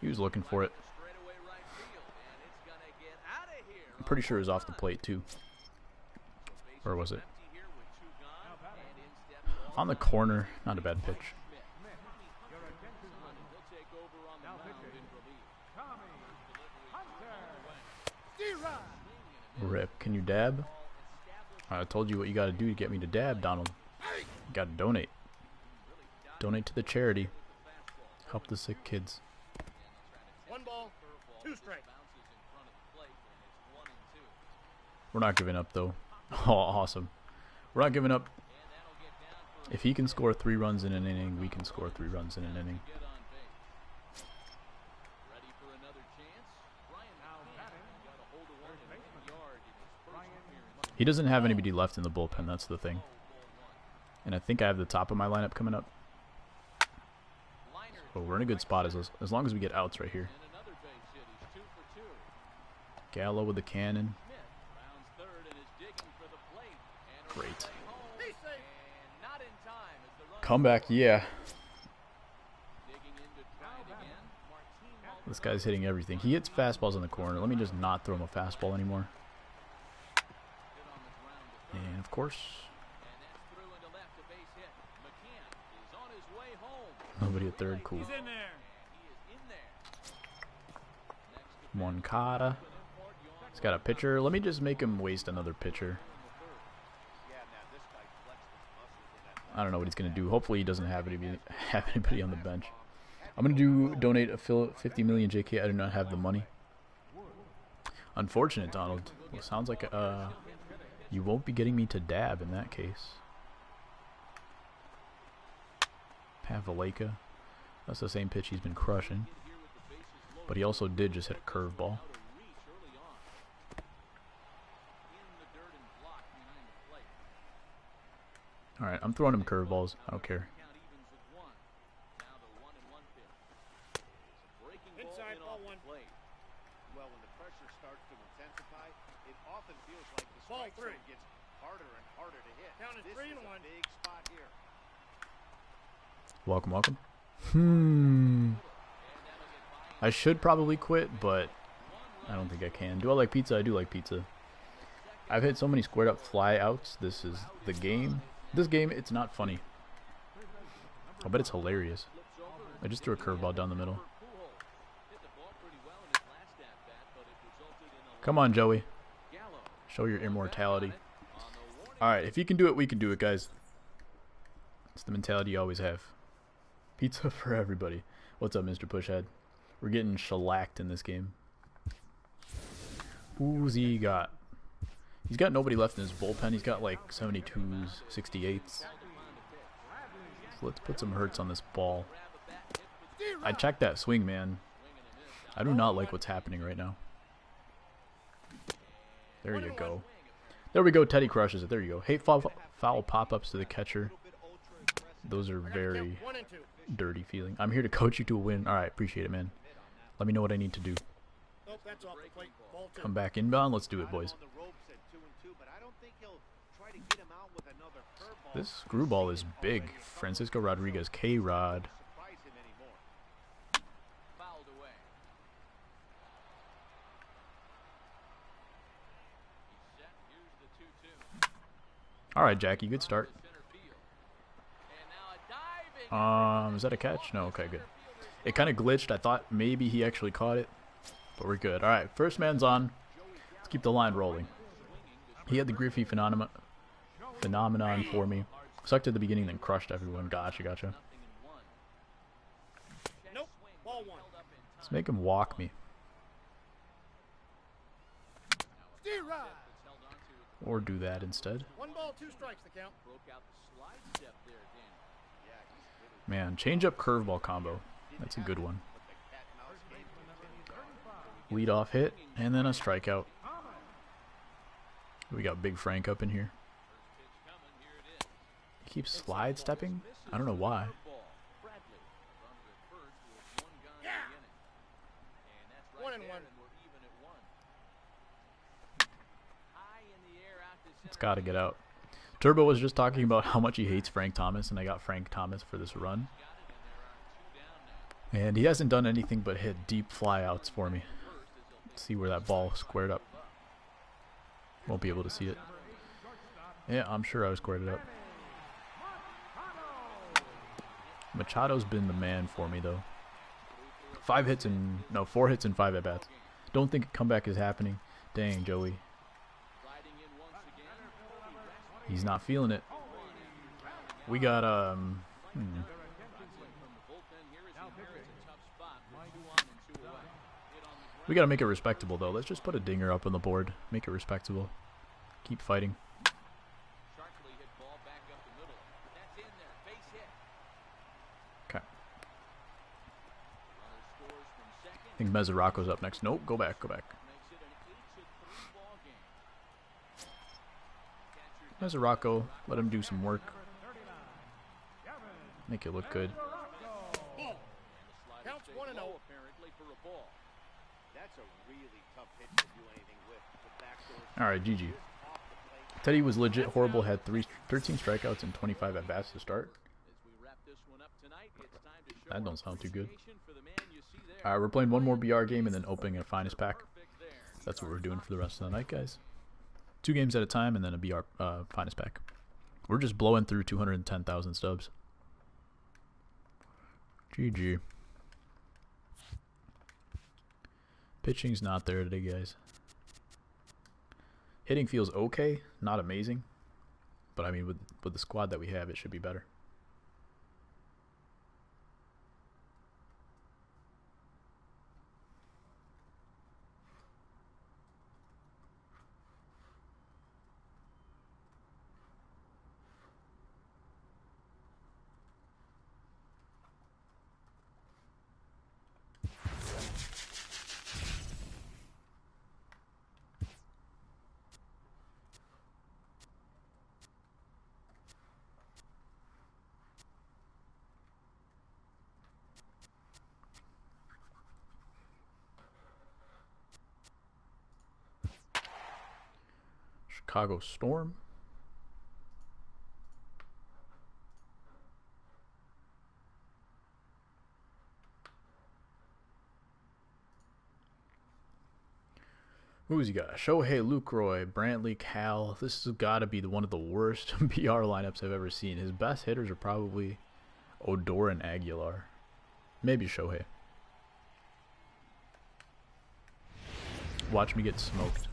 He was looking for it. I'm pretty sure it was off the plate too. Or was it? On the corner. Not a bad pitch. Rip. Can you dab? I told you what you got to do to get me to dab, Donald. You got to donate. Donate to the charity. Help the sick kids. 1 ball, 2 strikes. We're not giving up, though. Oh, awesome. We're not giving up. If he can score 3 runs in an inning, we can score 3 runs in an inning. He doesn't have anybody left in the bullpen, that's the thing. And I think I have the top of my lineup coming up. So we're in a good spot as long as we get outs right here. Gallo with the cannon. Great. Comeback, yeah. This guy's hitting everything. He hits fastballs in the corner. Let me just not throw him a fastball anymore. And of course, nobody at third. Cool. Moncada. He's got a pitcher. Let me just make him waste another pitcher. I don't know what he's gonna do. Hopefully he doesn't have anybody on the bench. I'm gonna donate a 50 million JK. I do not have the money. Unfortunate, Donald. Well, sounds like you won't be getting me to dab in that case. Paveleka. That's the same pitch he's been crushing. But he also did just hit a curveball. Alright, I'm throwing him curveballs. I don't care. Inside ball 1. Well, when the pressure starts to intensify, it often feels like the strike zone gets harder and harder to hit. Count is 3 and 1. Big spot here. Welcome, welcome. I should probably quit, but I don't think I can. Do I like pizza? I do like pizza. I've hit so many squared up fly outs. This is the game. This game, it's not funny. I bet it's hilarious. I just threw a curveball down the middle. Come on, Joey. Show your immortality. Alright, if you can do it, we can do it, guys. It's the mentality you always have. Pizza for everybody. What's up, Mr. Pushhead? We're getting shellacked in this game. Who's he got? He's got nobody left in his bullpen. He's got like 72s, 68s. So let's put some hurts on this ball. I checked that swing, man. I do not like what's happening right now. There you go. There we go. Teddy crushes it. There you go. Hate foul pop-ups to the catcher. Those are very dirty feeling. I'm here to coach you to a win. All right, appreciate it, man. Let me know what I need to do. Come back inbound. Let's do it, boys. This screwball is big. Francisco Rodriguez, K-Rod. All right, Jackie, good start. Is that a catch? No, okay, good. It kind of glitched. I thought maybe he actually caught it, but we're good. All right, first man's on. Let's keep the line rolling. He had the Griffey phenomenon for me. Sucked at the beginning, then crushed everyone. Gotcha. Nope. Ball 1. Let's make him walk me. Or do that instead. 1 ball, 2 strikes the count. Man, change up curveball combo. That's a good one. Lead off hit, and then a strikeout. We got Big Frank up in here. He keeps slide stepping? I don't know why. Yeah. 1 and 1. It's got to get out. Turbo was just talking about how much he hates Frank Thomas, and I got Frank Thomas for this run. And he hasn't done anything but hit deep flyouts for me. Let's see where that ball squared up. Won't be able to see it. Yeah, I'm sure I squared it up. Machado's been the man for me, though. 4 hits and 5 at-bats. Don't think a comeback is happening. Dang, Joey. He's not feeling it. We got, we gotta make it respectable, though. Let's just put a dinger up on the board. Make it respectable. Keep fighting. Okay. I think Mesoraco's up next. Nope, go back, go back. Mesoraco, let him do some work. Make it look good. Counts 1-0 apparently for a ball. That's a really tough hit to do anything with. The backdoor. All right, GG. Teddy was legit horrible. Had 13 strikeouts and 25 at bats to start. That don't sound too good. All right, we're playing one more BR game and then opening a finest pack. That's what we're doing for the rest of the night, guys. 2 games at a time and then a BR finest pack. We're just blowing through 210,000 stubs. GG. Pitching's not there today, guys. Hitting feels okay, not amazing. But I mean, with the squad that we have, it should be better. Chicago Storm. Who's he got? Shohei, Lucroy, Brantley, Cal. This has got to be one of the worst BR lineups I've ever seen. His best hitters are probably Odor and Aguilar. Maybe Shohei. Watch me get smoked.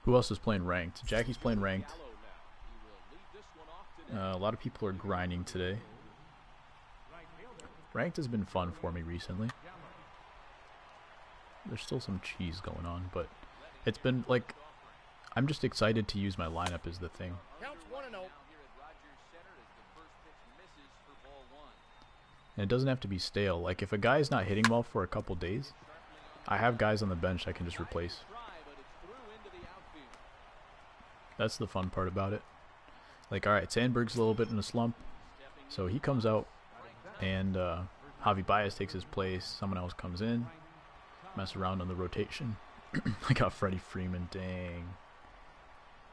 Who else is playing ranked? Jackie's playing ranked. A lot of people are grinding today. Ranked has been fun for me recently. There's still some cheese going on, but it's been like, I'm just excited to use my lineup is the thing. And it doesn't have to be stale. Like if a guy is not hitting well for a couple days, I have guys on the bench I can just replace. That's the fun part about it. Like, alright, Sandberg's a little bit in a slump, so he comes out, and Javi Baez takes his place. Someone else comes in, mess around on the rotation. I got Freddie Freeman, dang.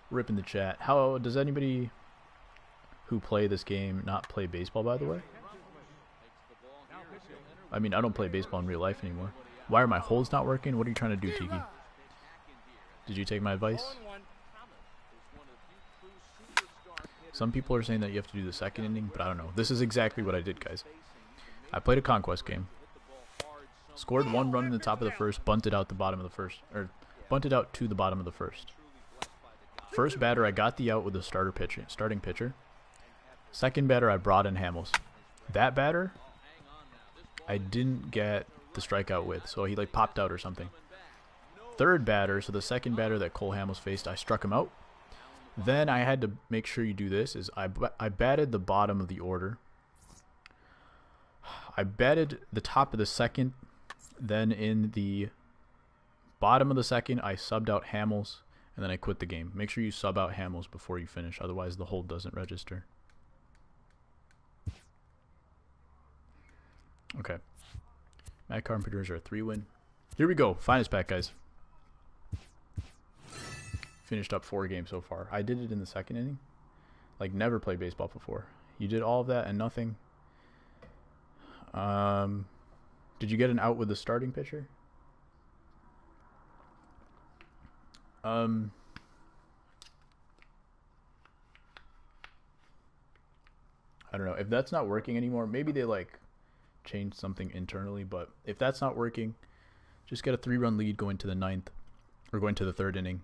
Ripping the chat. How does anybody who play this game not play baseball, by the way? I mean, I don't play baseball in real life anymore. Why are my holds not working? What are you trying to do, Tiki? Did you take my advice? Some people are saying that you have to do the second inning, but I don't know. This is exactly what I did, guys. I played a conquest game. Scored 1 run in the top of the first, bunted out the bottom of the first, or bunted out to the bottom of the first. First batter, I got the out with the starting pitcher. Second batter, I brought in Hamels. That batter, I didn't get the strikeout with, so he like popped out or something. Third batter, so the second batter that Cole Hamels faced, I struck him out. Then I had to make sure you do this, is I batted the bottom of the order. I batted the top of the second. Then in the bottom of the second, I subbed out Hamels. And then I quit the game. Make sure you sub out Hamels before you finish. Otherwise, the hold doesn't register. Okay. Matt Carpenters are a 3-win. Here we go. Finest pack, guys. Finished up 4 games so far. I did it in the second inning. Like, never played baseball before. You did all of that and nothing. Did you get an out with the starting pitcher? I don't know. If that's not working anymore, maybe they like changed something internally, but if that's not working, just get a 3-run lead going to the 9th or going to the 3rd inning.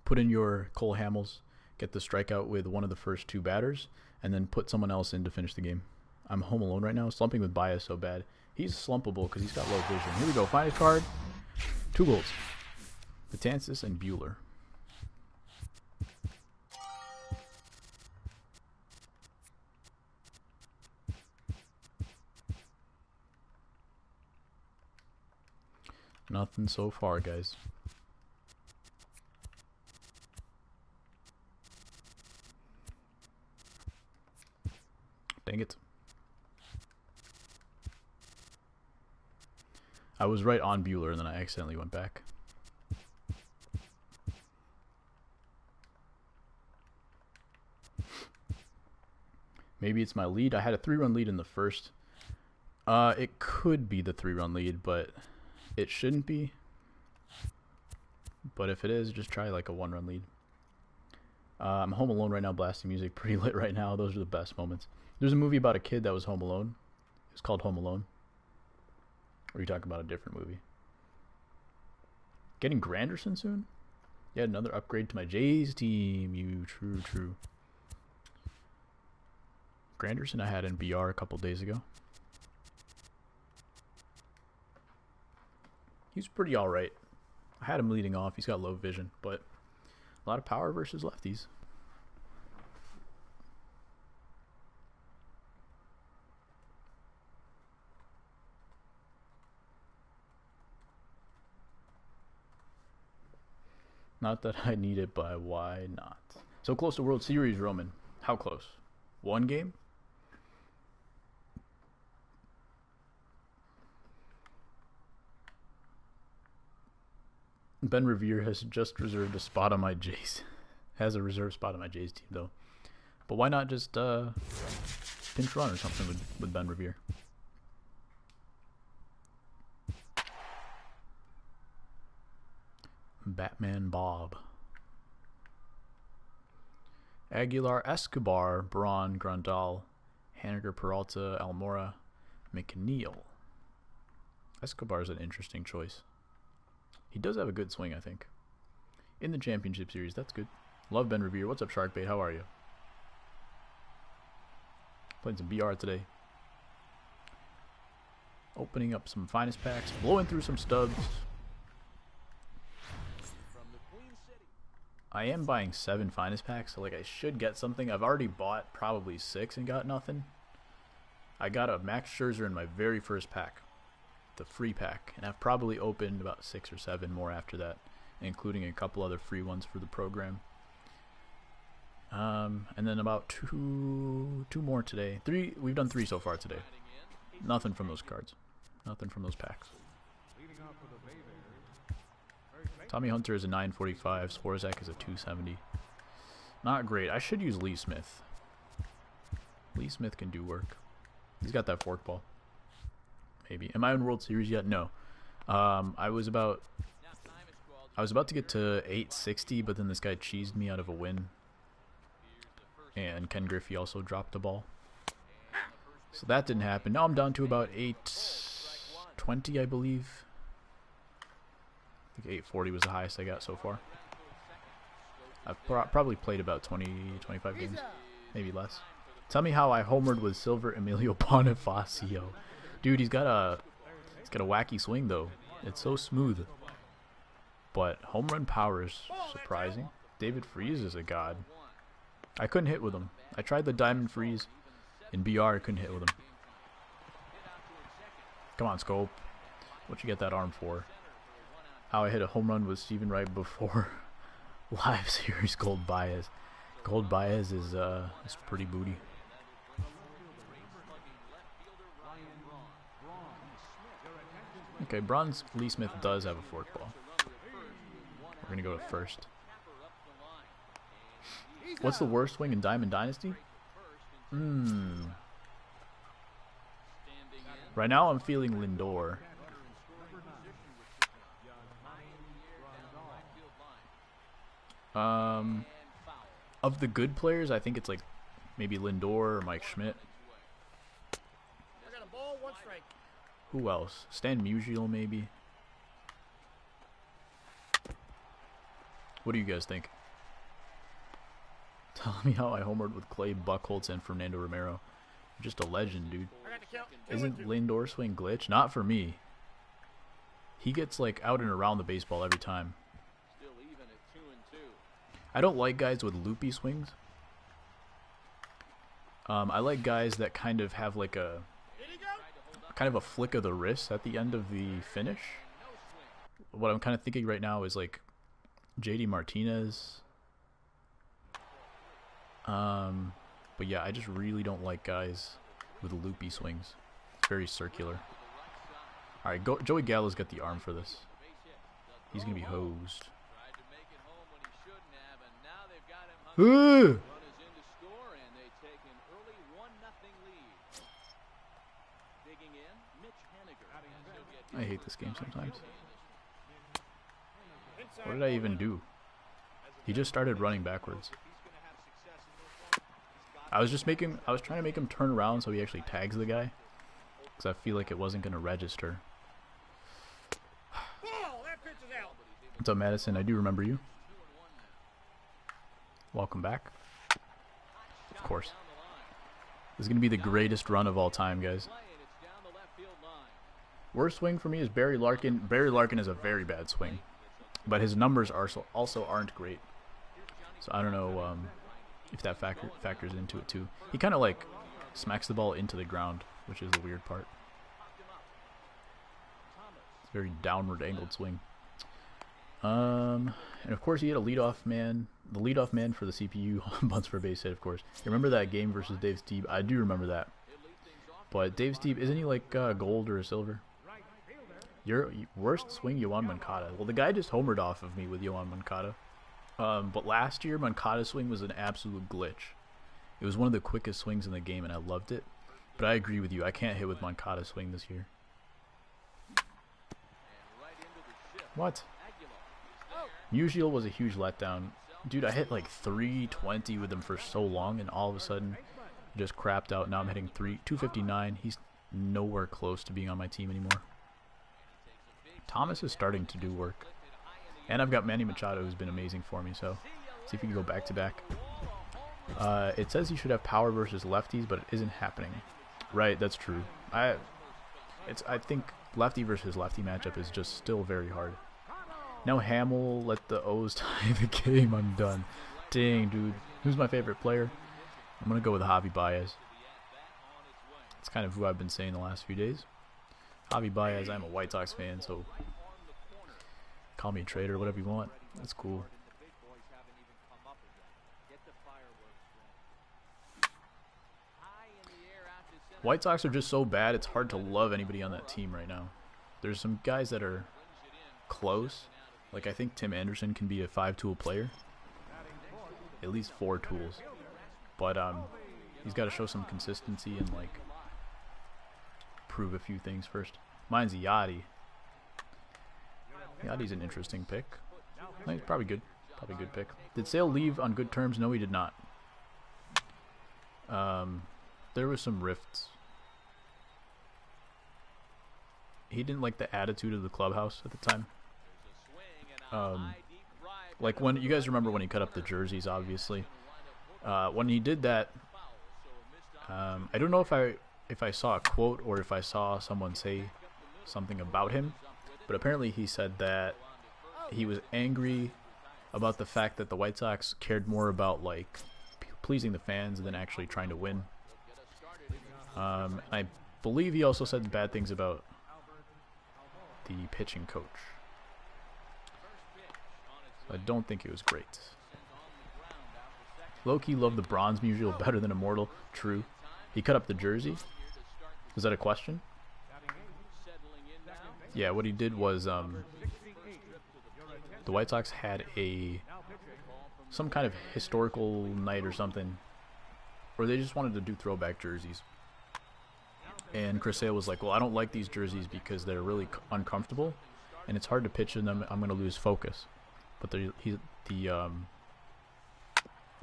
Put in your Cole Hamels, get the strikeout with one of the first 2 batters, and then put someone else in to finish the game. I'm home alone right now, slumping with Baez so bad. He's slumpable because he's got low vision. Here we go, finest card. 2 goals. Betances and Bueller. Nothing so far, guys. Dang it. I was right on Bueller and then I accidentally went back. Maybe it's my lead. I had a 3-run lead in the first. It could be the 3-run lead, but it shouldn't be. But if it is, just try like a 1-run lead. I'm home alone right now, blasting music. Pretty lit right now. Those are the best moments. There's a movie about a kid that was home alone. It's called Home Alone. Or are you talking about a different movie? Getting Granderson soon? Yet another upgrade to my Jays team. You true. Granderson I had in BR a couple days ago. He's pretty alright. I had him leading off. He's got low vision, but a lot of power versus lefties. Not that I need it, but why not? So close to World Series, Roman. How close? 1 game? Ben Revere has just reserved a spot on my Jays. Has a reserve spot on my Jays team, though. But why not just pinch run or something with Ben Revere? Batman Bob. Aguilar, Escobar, Braun, Grandal, Haniger, Peralta, Almora, McNeil. Escobar's an interesting choice. He does have a good swing, I think. In the championship series, that's good. Love Ben Revere. What's up, Sharkbait? How are you? Playing some BR today. Opening up some finest packs. Blowing through some stubs. I am buying 7 finest packs, so like I should get something. I've already bought probably 6 and got nothing. I got a Max Scherzer in my very first pack. The free pack, and I've probably opened about 6 or 7 more after that, including a couple other free ones for the program. And then about two more today. 3. We've done 3 so far today. Nothing from those cards. Nothing from those packs. Tommy Hunter is a 945. Swarzak is a 270. Not great. I should use Lee Smith. Lee Smith can do work. He's got that forkball. Maybe. Am I in World Series yet? No. I was about to get to 860, but then this guy cheesed me out of a win. And Ken Griffey also dropped the ball. So that didn't happen. Now I'm down to about 820, I believe. I think 840 was the highest I got so far. I've probably played about 25 games. Maybe less. Tell me how I homered with Silver Emilio Bonifacio. Dude, he's got a wacky swing though. It's so smooth. But home run power is surprising. David Freese is a god. I couldn't hit with him. I tried the Diamond Freeze in BR. I couldn't hit with him. Come on, Scope. What you get that arm for? How I hit a home run with Steven Wright before live series Gold Baez. Gold Baez is pretty booty. Okay, Bronze Lee Smith does have a forkball. We're going to go to first. What's the worst swing in Diamond Dynasty? Right now I'm feeling Lindor. Of the good players, I think it's like maybe Lindor or Mike Schmidt. I got a ball, 1 strike. Who else? Stan Musial maybe. What do you guys think? Tell me how I homered with Clay Buchholz and Fernando Romero. Just a legend, dude. I got the count. Isn't Lindor swing glitch? Not for me. He gets like out and around the baseball every time. Still even at 2-2. I don't like guys with loopy swings. I like guys that kind of have like a kind of a flick of the wrist at the end of the finish. What I'm kind of thinking right now is like JD Martinez. But yeah, I just really don't like guys with loopy swings. It's very circular. All right, Joey Gallo's got the arm for this. He's gonna be hosed. Tried to make it home when he shouldn't have, and now they've got him hung. Runners in to score, and they take an early 1-0 lead. Digging in, Mitch Haniger. I hate this game sometimes. What did I even do? He just started running backwards. I was trying to make him turn around so he actually tags the guy, because I feel like it wasn't going to register. What's up, Madison? I do remember you. Welcome back. Of course. This is going to be the greatest run of all time, guys. Worst swing for me is Barry Larkin. Barry Larkin is a very bad swing, but his numbers also aren't great. So I don't know if that factors into it too. He kind of like smacks the ball into the ground, which is the weird part. It's a very downward angled swing. And of course he had a leadoff man. The leadoff man for the CPU bunts for a base hit, of course. You remember that game versus Dave Steeb? I do remember that. But Dave Steeb, isn't he like gold or a silver? Your worst swing, Yoan Moncada. Well, the guy just homered off of me with Yoan Moncada. But last year, Moncada's swing was an absolute glitch. It was one of the quickest swings in the game, and I loved it. But I agree with you. I can't hit with Moncada's swing this year. What? Musial was a huge letdown. Dude, I hit like 320 with him for so long, and all of a sudden, just crapped out. Now I'm hitting 259. He's nowhere close to being on my team anymore. Thomas is starting to do work. And I've got Manny Machado, who's been amazing for me, so see if we can go back-to-back. It says you should have power versus lefties, but it isn't happening. Right, that's true. I think lefty versus lefty matchup is just still very hard. Now Hamill, let the O's tie the game. I'm done. Dang, dude. Who's my favorite player? I'm going to go with Javi Baez. It's kind of who I've been saying the last few days. Javi Baez, I'm a White Sox fan, so call me a traitor, whatever you want. That's cool. White Sox are just so bad, it's hard to love anybody on that team right now. There's some guys that are close. Like, I think Tim Anderson can be a 5-tool player. At least 4 tools. But he's got to show some consistency and, like, prove a few things first. Mine's Yachty. Yachty's an interesting pick. No, he's probably good. Probably a good pick. Did Sale leave on good terms? No, he did not. There was some rifts. He didn't like the attitude of the clubhouse at the time. Like when you guys remember when he cut up the jerseys, obviously. When he did that, I don't know if I saw a quote or if I saw someone say something about him, but apparently he said that he was angry about the fact that the White Sox cared more about like pleasing the fans than actually trying to win. I believe he also said bad things about the pitching coach. I don't think it was great. Low-key loved the bronze Musial better than Immortal. True. He cut up the jersey. Was that a question? Yeah, what he did was the White Sox had some kind of historical night or something, or they just wanted to do throwback jerseys. And Chris Sale was like, well, I don't like these jerseys because they're really uncomfortable, and it's hard to pitch in them. I'm going to lose focus. But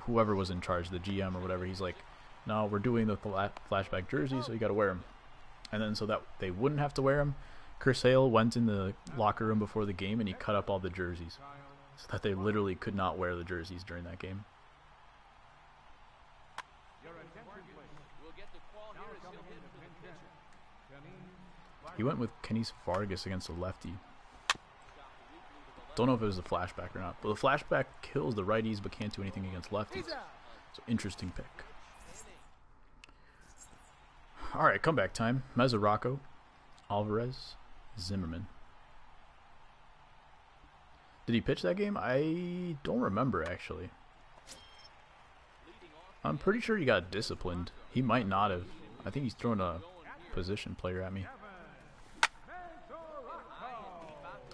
whoever was in charge, the GM or whatever, he's like, no, we're doing the flashback jerseys, so you got to wear them. And then so that they wouldn't have to wear them, Chris Sale went in the locker room before the game and he cut up all the jerseys so that they literally could not wear the jerseys during that game. He went with Kenys Vargas against a lefty. Don't know if it was a flashback or not, but the flashback kills the righties but can't do anything against lefties. So interesting pick. Alright, comeback time. Mesoraco, Alvarez, Zimmerman. Did he pitch that game? I don't remember, actually. I'm pretty sure he got disciplined. He might not have. I think he's throwing a position player at me.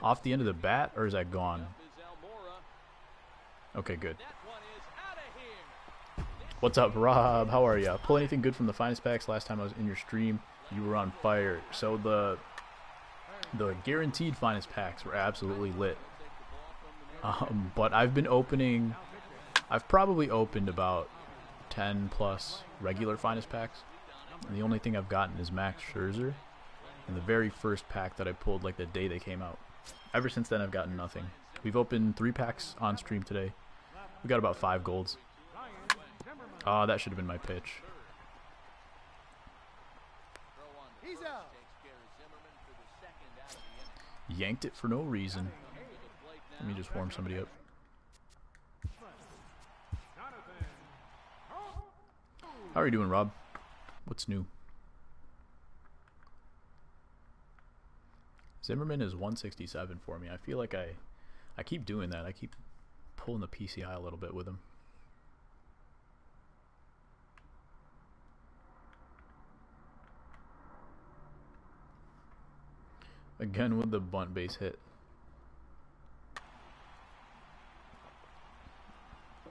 Off the end of the bat, or is that gone? Okay, good. What's up, Rob? How are ya? Pull anything good from the finest packs? Last time I was in your stream, you were on fire. So the guaranteed finest packs were absolutely lit. But I've probably opened about 10 plus regular finest packs, and the only thing I've gotten is Max Scherzer, and the very first pack that I pulled like the day they came out. Ever since then, I've gotten nothing. We've opened 3 packs on stream today. We got about 5 golds. That should have been my pitch. Yanked it for no reason. Let me just warm somebody up. How are you doing, Rob? What's new? Zimmerman is 167 for me. I feel like I keep doing that. I keep pulling the PCI a little bit with him. Again with the bunt base hit.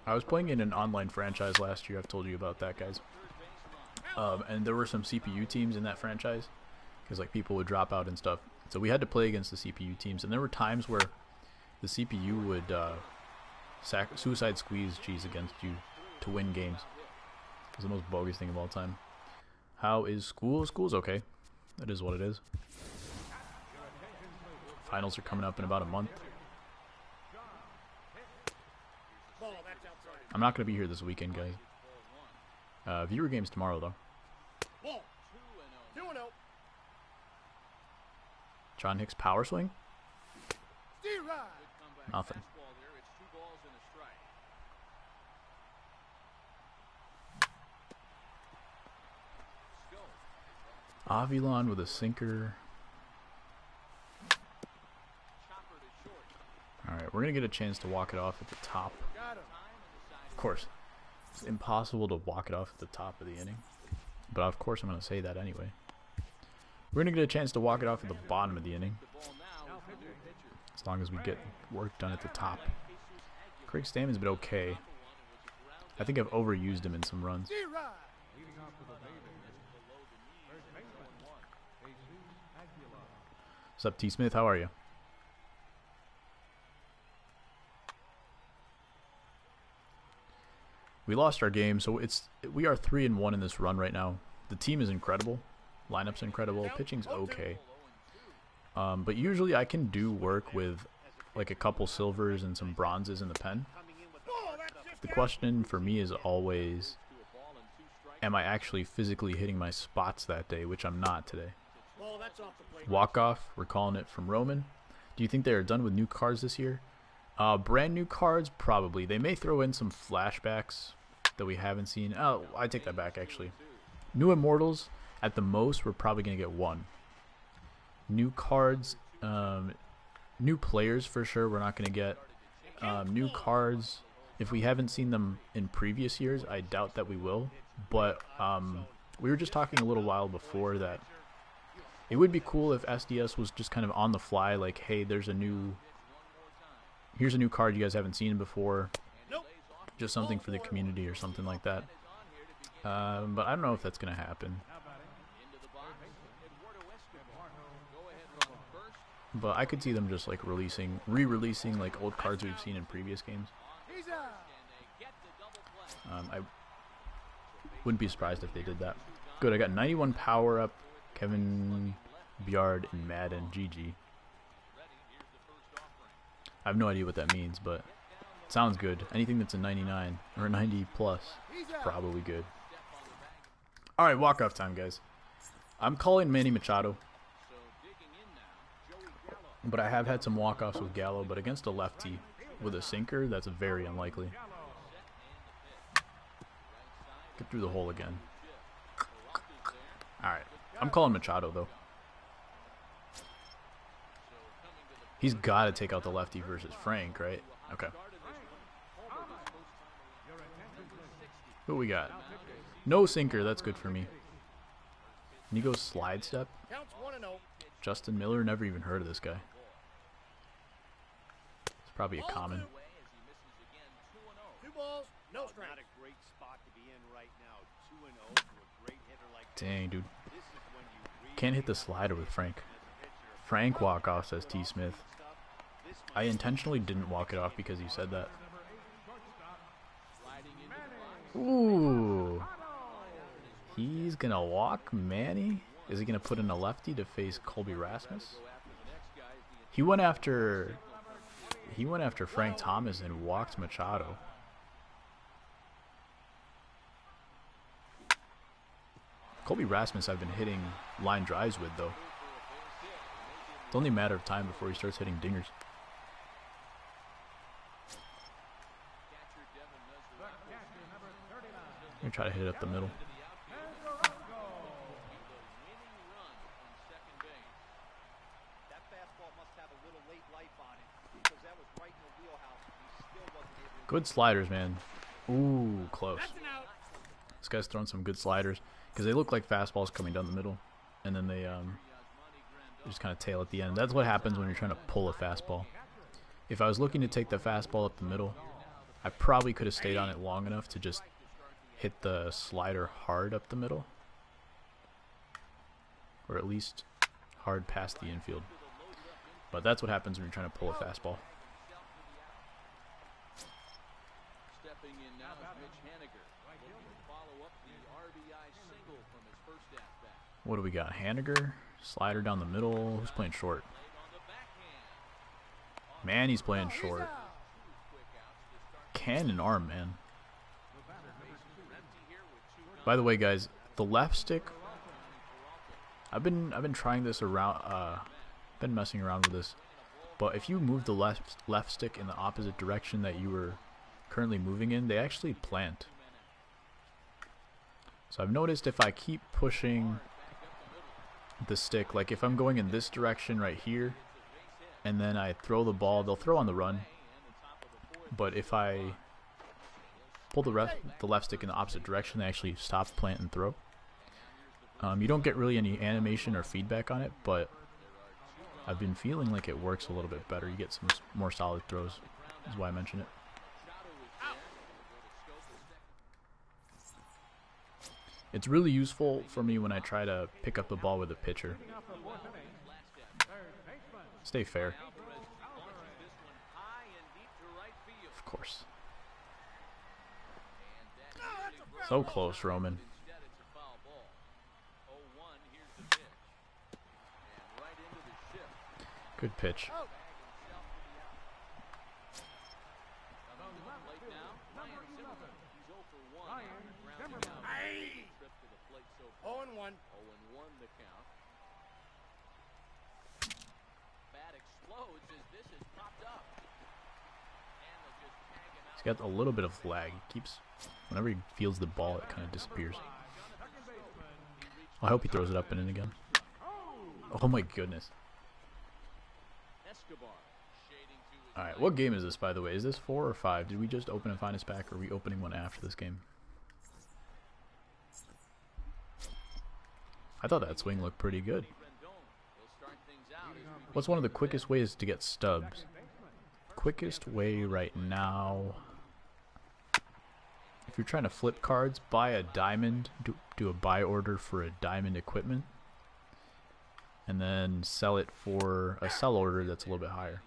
I was playing in an online franchise last year. I've told you about that, guys. And there were some CPU teams in that franchise because like people would drop out and stuff. So we had to play against the CPU teams, and there were times where the CPU would suicide squeeze cheese against you to win games. It was the most bogus thing of all time. How is school? School's okay. That is what it is. Finals are coming up in about a month. I'm not going to be here this weekend, guys. Viewer games tomorrow, though. John Hicks power swing? Nothing. Avilon with a sinker. Alright, we're going to get a chance to walk it off at the top. Of course, it's impossible to walk it off at the top of the inning. But of course I'm going to say that anyway. We're going to get a chance to walk it off at the bottom of the inning. As long as we get work done at the top. Craig Stammen's been okay. I think I've overused him in some runs. What's up, T. Smith? How are you? We lost our game, so we are 3-1 in this run right now. The team is incredible. Lineup's incredible. Pitching's okay. But usually I can do work with like a couple silvers and some bronzes in the pen. The question for me is always, am I actually physically hitting my spots that day, which I'm not today. Walk-off, we're calling it from Roman. Do you think they are done with new cards this year? Brand new cards, probably. They may throw in some flashbacks that we haven't seen. Oh, I take that back, actually. New Immortals, at the most, we're probably going to get 1. New cards, new players for sure, we're not going to get. New cards, if we haven't seen them in previous years, I doubt that we will. But we were just talking a little while before that it would be cool if SDS was just kind of on the fly, like, hey, here's a new card you guys haven't seen before. Just something for the community or something like that. But I don't know if that's going to happen. but I could see them just like re-releasing like old cards we've seen in previous games. I wouldn't be surprised if they did that. Good, I got 91 power up. Kevin Byard in Madden, GG. I have no idea what that means, but it sounds good. Anything that's a 99 or 90 plus is probably good. Alright, walk-off time, guys. I'm calling Manny Machado, but I have had some walk-offs with Gallo, but against a lefty with a sinker, that's very unlikely. Get through the hole again. Alright, I'm calling Machado, though. He's got to take out the lefty versus Frank, right? Okay. Who we got? No sinker, that's good for me. And he goes slide step. Justin Miller, never even heard of this guy. It's probably a common. Dang, dude. Can't hit the slider with Frank. Frank walk off, says T. Smith. I intentionally didn't walk it off because you said that. Ooh. He's gonna walk Manny? Is he gonna put in a lefty to face Colby Rasmus? He went after Frank Thomas and walked Machado. Colby Rasmus I've been hitting line drives with, though. It's only a matter of time before he starts hitting dingers. I'm gonna try to hit it up the middle. Good sliders, man. Ooh, close. This guy's throwing some good sliders because they look like fastballs coming down the middle, and then they just kind of tail at the end. That's what happens when you're trying to pull a fastball. If I was looking to take the fastball up the middle, I probably could have stayed on it long enough to just hit the slider hard up the middle, or at least hard past the infield. But that's what happens when you're trying to pull a fastball. Stepping in now is Mitch Haniger, looking to follow up the RBI single from his first at-bat. What do we got? Haniger, slider down the middle. Who's playing short? Man, he's playing short. Cannon arm, man. By the way, guys, the left stick. I've been trying this around. Been messing around with this, but if you move the left stick in the opposite direction that you were currently moving in, they actually plant. So I've noticed if I keep pushing the stick, like if I'm going in this direction right here, and then I throw the ball, they'll throw on the run. But if I pull the left stick in the opposite direction, they actually stop, plant, and throw. You don't get really any animation or feedback on it, but I've been feeling like it works a little bit better. You get some more solid throws, is why I mention it. It's really useful for me when I try to pick up the ball with a pitcher. Stay fair. Of course. So close, Roman. Good pitch. He's got a little bit of lag. He keeps, whenever he feels the ball, it kind of disappears. I hope he throws it up and in again. Oh my goodness. Alright, what game is this, by the way? Is this 4 or 5? Did we just open a finest pack, or are we opening one after this game? I thought that swing looked pretty good. What's one of the quickest ways to get stubs? Quickest way right now. If you're trying to flip cards, buy a diamond. Do a buy order for a diamond equipment. and then sell it for a sell order that's a little bit higher.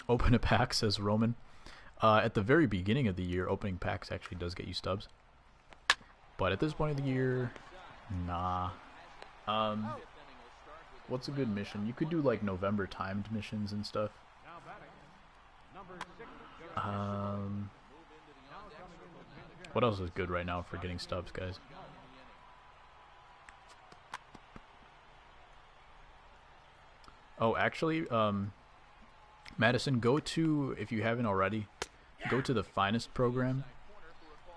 Open a pack, says Roman. At the very beginning of the year, opening packs actually does get you stubs. But at this point of the year, nah. What's a good mission? You could do like November timed missions and stuff. What else is good right now for getting stubs, guys? Oh, actually, Madison, go to, if you haven't already, go to the Finest program.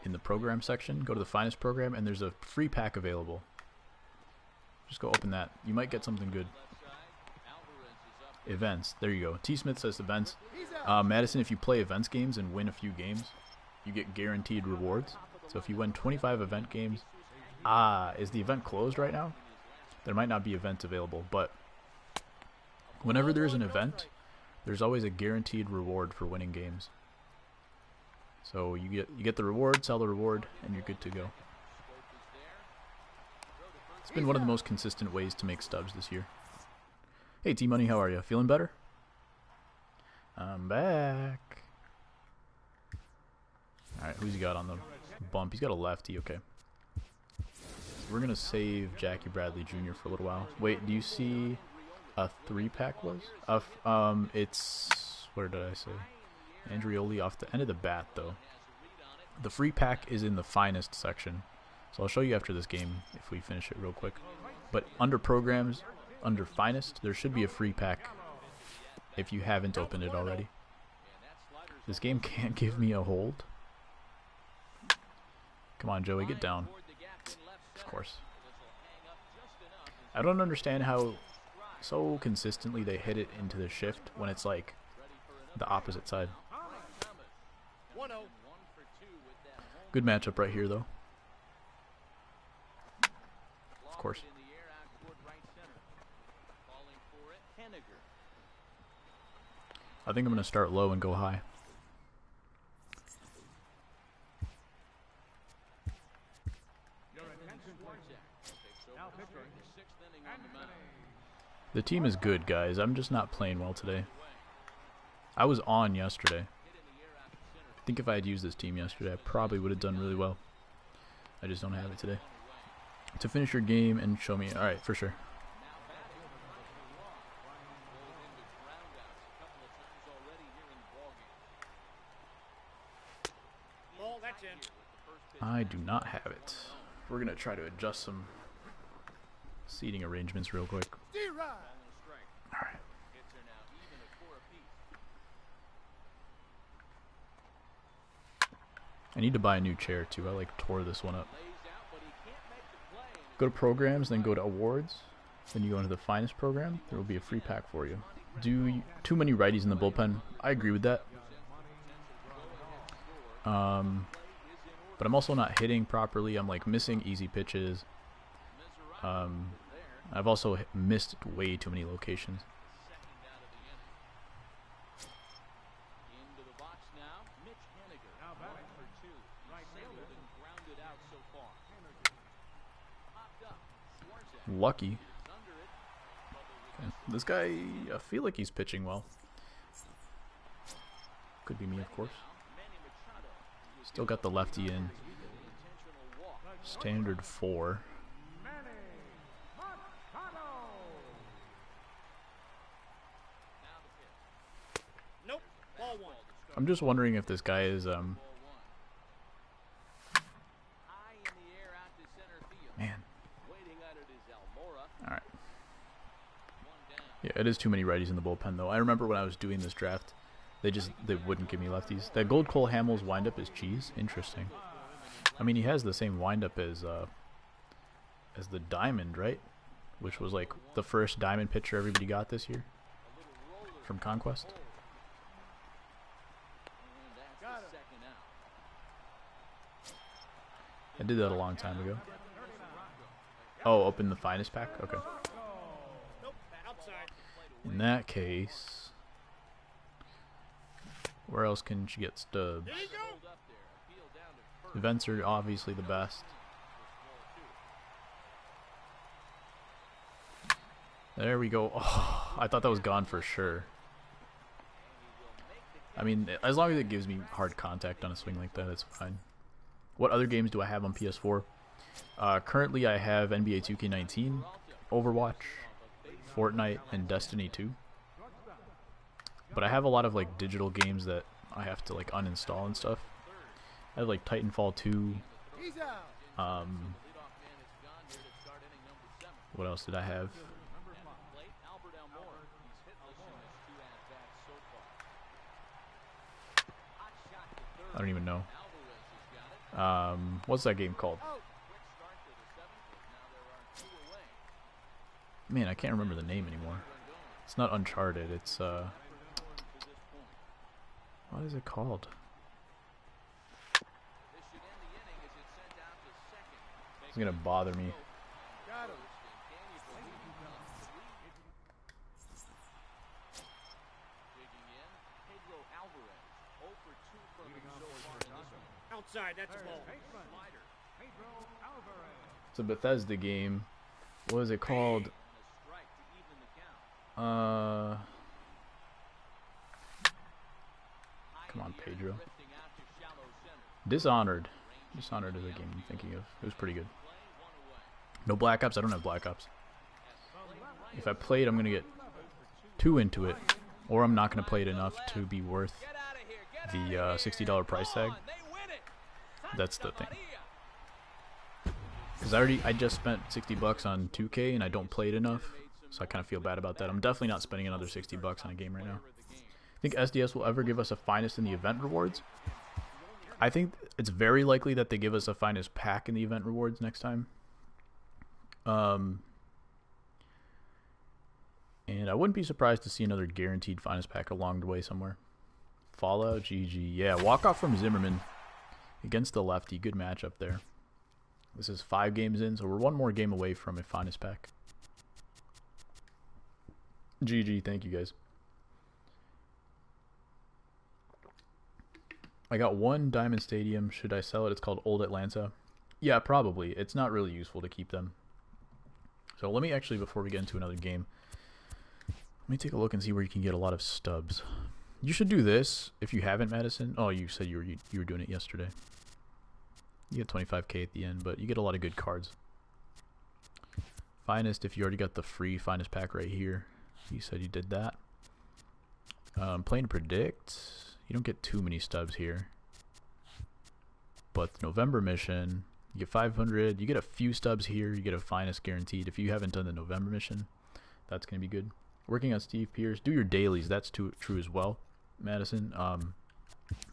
In the program section, go to the Finest program, and there's a free pack available. Just go open that. You might get something good. Events. There you go. T. Smith says events. Madison, if you play events games and win a few games, you get guaranteed rewards. So if you win 25 event games... is the event closed right now? There might not be events available, but whenever there's an event, there's always a guaranteed reward for winning games. So you get the reward, sell the reward, and you're good to go. It's been one of the most consistent ways to make stubs this year. Hey T-Money, how are you? Feeling better? I'm back. Alright, who's he got on the bump? He's got a lefty, okay. So we're going to save Jackie Bradley Jr. for a little while. Wait, do you see a 3-pack was? It's... Where did I say? Andreoli off the end of the bat, though. The free pack is in the Finest section. So I'll show you after this game if we finish it real quick. But under programs, under Finest, there should be a free pack if you haven't opened it already. This game can't give me a hold. Come on, Joey, get down. Of course. I don't understand how so consistently they hit it into the shift when it's like the opposite side. Good matchup right here, though. Of course. I think I'm going to start low and go high. The team is good, guys. I'm just not playing well today. I was on yesterday. I think if I had used this team yesterday, I probably would have done really well. I just don't have it today. To finish your game and show me. Alright, for sure. I do not have it. We're going to try to adjust some seating arrangements real quick. Alright. I need to buy a new chair too. I like tore this one up. Go to programs, then go to awards. Then you go into the Finest program. There will be a free pack for you. Do too many righties in the bullpen. I agree with that. But I'm also not hitting properly. I'm like missing easy pitches. I've also missed way too many locations. Lucky. Okay. This guy, I feel like he's pitching well. Could be me, of course. Still got the lefty in. Standard 4. Nope. Ball one. I'm just wondering if this guy is man. Alright. Yeah, it is too many righties in the bullpen though. I remember when I was doing this draft, they wouldn't give me lefties. That Gold Cole Hamels windup is cheese. Interesting. I mean, he has the same windup as the Diamond, right? Which was like the first Diamond pitcher everybody got this year from Conquest. I did that a long time ago. Oh, open the Finest pack? Okay. In that case, where else can she get stubs? Events are obviously the best. There we go. Oh, I thought that was gone for sure. I mean, as long as it gives me hard contact on a swing like that, it's fine. What other games do I have on PS4? Currently, I have NBA 2K19, Overwatch, Fortnite, and Destiny 2. But I have a lot of like digital games that I have to like uninstall and stuff. I have like Titanfall 2. What else did I have? I don't even know. What's that game called? Man, I can't remember the name anymore. It's not Uncharted, it's what is it called? It's gonna bother me. Outside, that's a ball. It's a Bethesda game. What is it called? Come on, Pedro. Dishonored. Dishonored is a game I'm thinking of. It was pretty good. No Black Ops. I don't have Black Ops. If I play it, I'm gonna get too into it, or I'm not gonna play it enough to be worth the $60 price tag. That's the thing. Because I just spent $60 on 2K and I don't play it enough, so I kind of feel bad about that. I'm definitely not spending another $60 on a game right now. Think SDS will ever give us a finest in the event rewards? I think it's very likely that they give us a finest pack in the event rewards next time. And I wouldn't be surprised to see another guaranteed finest pack along the way somewhere. Fallout, GG. Yeah, walk off from Zimmerman against the lefty. Good matchup there. This is 5 games in, so we're one more game away from a finest pack. GG, thank you guys. I got 1 Diamond Stadium. Should I sell it? It's called Old Atlanta. Yeah, probably. It's not really useful to keep them. So let me actually, before we get into another game, let me take a look and see where you can get a lot of stubs. You should do this if you haven't, Madison. Oh, you said you were doing it yesterday. You get 25k at the end, but you get a lot of good cards. Finest, if you already got the free finest pack right here. You said you did that. Playing Predict. You don't get too many stubs here. But the November mission, you get 500. You get a few stubs here. You get a finest guaranteed. If you haven't done the November mission, that's going to be good. Working on Steve Pierce. Do your dailies. That's true as well, Madison.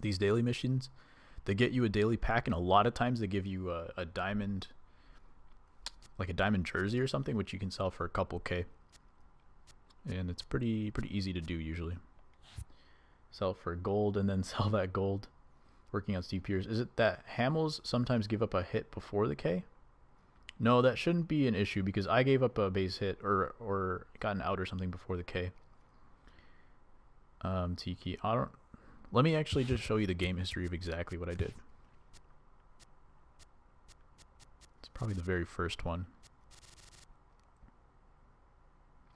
These daily missions, they get you a daily pack, and a lot of times they give you a diamond, like a diamond jersey or something, which you can sell for a couple K. And it's pretty easy to do usually. Sell for gold and then sell that gold. Working on Steve Pierce. Is it that Hamels sometimes give up a hit before the K? No, that shouldn't be an issue because I gave up a base hit or got an out or something before the K. Tiki. Let me actually just show you the game history of exactly what I did. It's probably the very first one.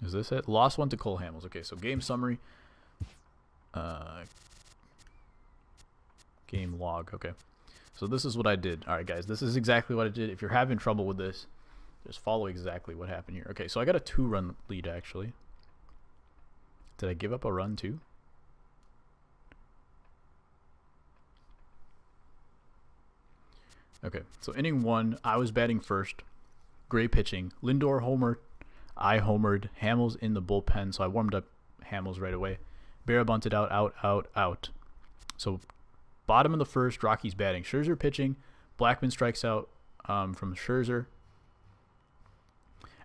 Is this it? Lost 1 to Cole Hamels. Okay, so game summary. Game log. Okay. So this is what I did. Alright guys, this is exactly what I did. If you're having trouble with this, just follow exactly what happened here. Okay, so I got a 2-run lead actually. Did I give up a run too? Okay, so inning 1, I was batting first. Gray pitching. Lindor homered. I homered. Hamels in the bullpen, so I warmed up Hamels right away. Berra bunted out. So bottom of the first, Rocky's batting. Scherzer pitching. Blackman strikes out from Scherzer.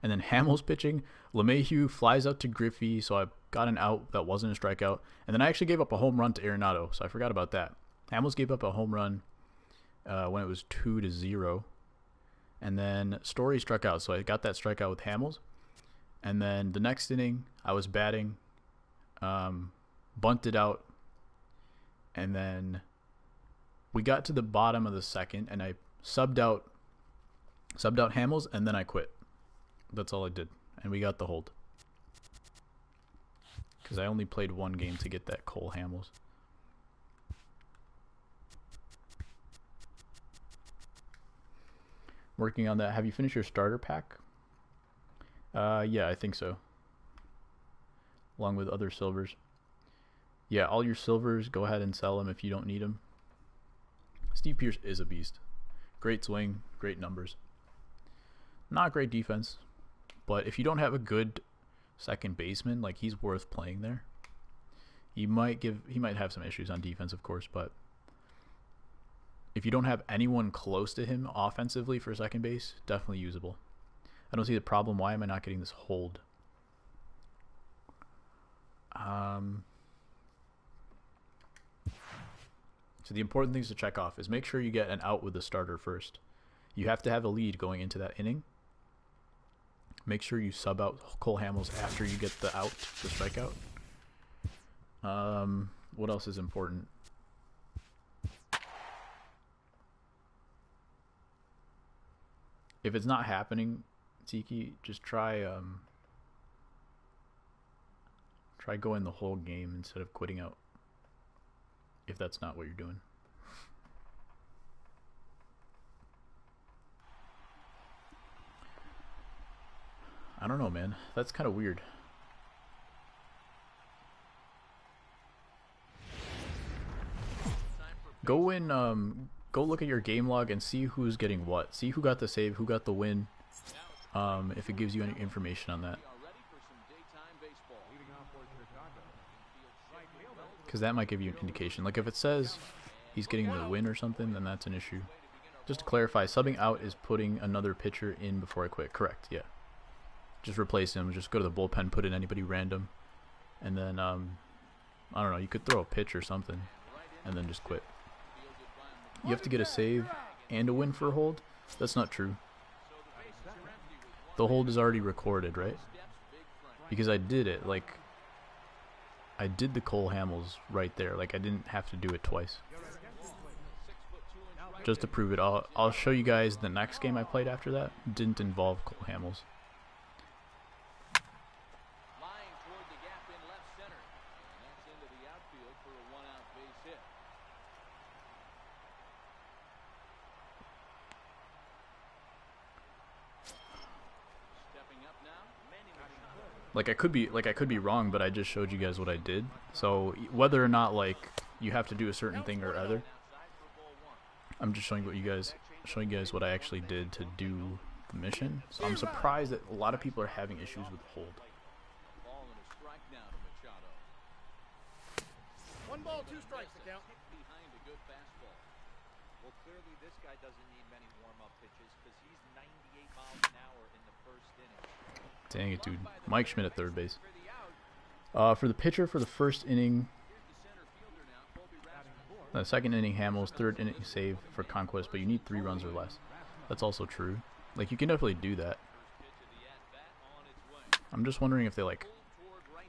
And then Hamels pitching. LeMahieu flies out to Griffey, so I got an out that wasn't a strikeout. And then I actually gave up a home run to Arenado, so I forgot about that. Hamels gave up a home run when it was 2-0. And then Story struck out, so I got that strikeout with Hamels. And then the next inning, I was batting, bunted out, and then we got to the bottom of the second, and I subbed out Hamels, and then I quit. That's all I did, and we got the hold. because I only played one game to get that Cole Hamels. Working on that. Have you finished your starter pack? Yeah, I think so. Along with other silvers. Yeah, all your silvers, go ahead and sell them if you don't need them. Steve Pearce is a beast. Great swing, great numbers. Not great defense, but if you don't have a good second baseman, like, he's worth playing there. He might have some issues on defense, of course, but if you don't have anyone close to him offensively for second base, definitely usable. I don't see the problem. Why am I not getting this hold? So the important things to check off is make sure you get an out with the starter first. You have to have a lead going into that inning. Make sure you sub out Cole Hamels after you get the out, the strikeout. What else is important? If it's not happening, Tiki, just try going the whole game instead of quitting out. If that's not what you're doing. I don't know, man. That's kind of weird. Go in, go look at your game log and see who's getting what. See who got the save, who got the win. If it gives you any information on that. Because that might give you an indication. Like if it says he's getting the win or something, then that's an issue. Just to clarify, subbing out is putting another pitcher in before I quit. Correct, yeah. Just replace him. Just go to the bullpen, put in anybody random. And then, I don't know, you could throw a pitch or something. And then just quit. You have to get a save and a win for a hold? That's not true. The hold is already recorded, right? Because I did it, like... I did the Cole Hamels right there. Like, I didn't have to do it twice. Just to prove it, I'll show you guys the next game I played after that. Didn't involve Cole Hamels. Like I could be wrong, but I just showed you guys what I did. So whether or not like you have to do a certain thing or other, I'm just showing you guys what I actually did to do the mission. So I'm surprised that a lot of people are having issues with hold. 1 ball, 2 strikes to count. Well, clearly this guy doesn't need many warm-up pitches because he's 98 miles an hour in the first inning. Dang it, dude. Mike Schmidt at third base. For the pitcher for the first inning, the second inning Hamels, third inning save for Conquest, but you need 3 runs or less. That's also true. Like, you can definitely do that. I'm just wondering if they, like,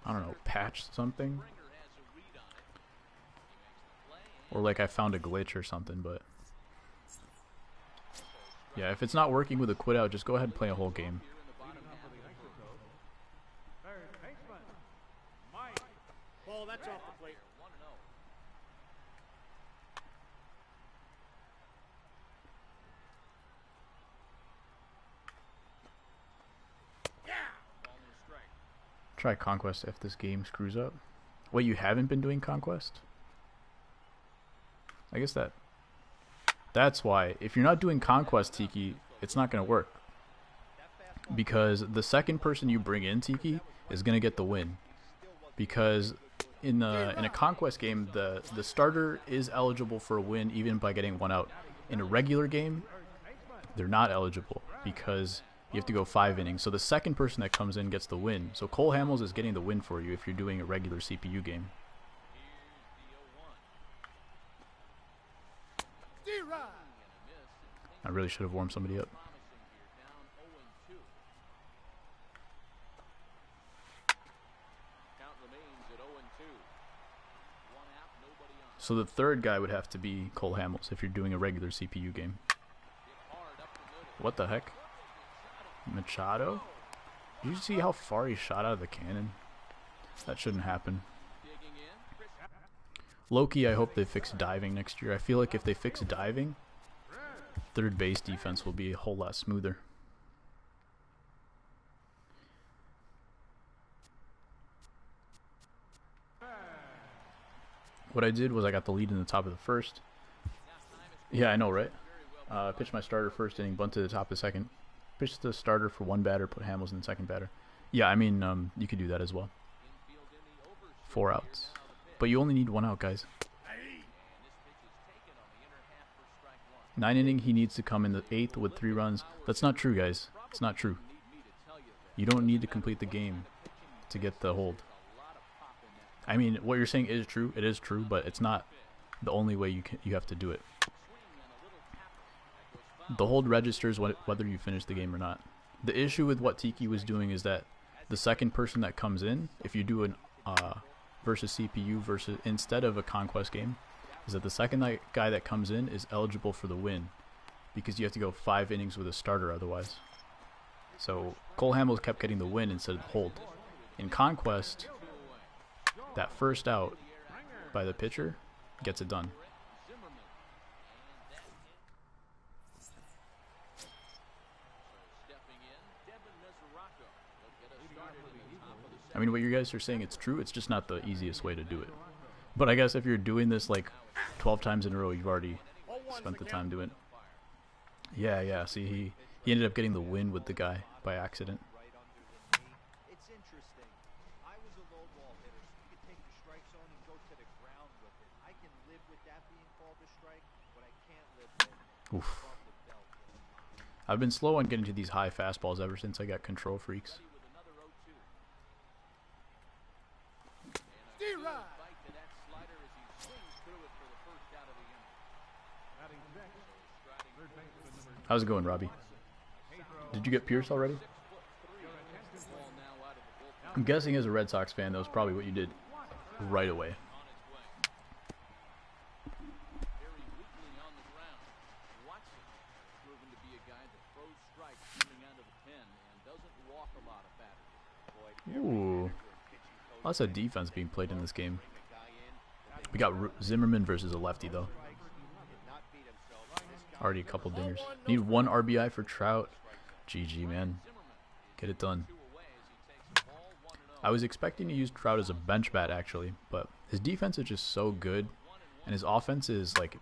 I don't know, patched something. Or, like, I found a glitch or something, but... yeah, if it's not working with a quit out, just go ahead and play a whole game. Ball, that's off the plate. Try Conquest if this game screws up. Wait, you haven't been doing Conquest? I guess that's why. If you're not doing Conquest, Tiki, it's not going to work. Because the second person you bring in, Tiki, is going to get the win. Because in a Conquest game, the starter is eligible for a win even by getting 1 out. In a regular game, they're not eligible because you have to go 5 innings. So the second person that comes in gets the win. So Cole Hamels is getting the win for you if you're doing a regular CPU game. I really should have warmed somebody up. So the third guy would have to be Cole Hamels if you're doing a regular CPU game. What the heck? Machado? Did you see how far he shot out of the cannon? That shouldn't happen. Digging in. Loki, I hope they fix diving next year. I feel like if they fix diving, third base defense will be a whole lot smoother. What I did was I got the lead in the top of the first. Yeah, I know, right? Pitched my starter first inning, bunt to the top of the second. Pitched the starter for one batter, put Hamels in the second batter. Yeah, I mean, you could do that as well. 4 outs. But you only need 1 out, guys. 9 inning, he needs to come in the 8th with 3 runs. That's not true, guys. It's not true. You don't need to complete the game to get the hold. I mean, what you're saying is true. It is true, but it's not the only way you have to do it. The hold registers whether you finish the game or not. The issue with what Tiki was doing is that the second person that comes in, if you do an versus CPU versus instead of a conquest game, is that the second guy that comes in is eligible for the win because you have to go 5 innings with a starter otherwise. So Cole Hamels kept getting the win instead of the hold. In conquest, that first out by the pitcher gets it done. I mean, what you guys are saying, it's true. It's just not the easiest way to do it. But I guess if you're doing this like 12 times in a row, you've already spent the time doing it. Yeah. See, he ended up getting the win with the guy by accident. It's interesting. I was a low ball hitter, so you could take the strike zone and go to the ground with it. I can live with that being called a strike, but I can't live with Oof. I've been slow on getting to these high fastballs ever since I got control freaks. How's it going, Robbie? Did you get Pierce already? I'm guessing as a Red Sox fan, that was probably what you did right away. Ooh. Lots of defense being played in this game. We got Zimmerman versus a lefty, though. Already a couple dingers. Need 1 RBI for Trout. GG, man. Get it done. I was expecting to use Trout as a bench bat, actually, but his defense is just so good, and his offense is, like,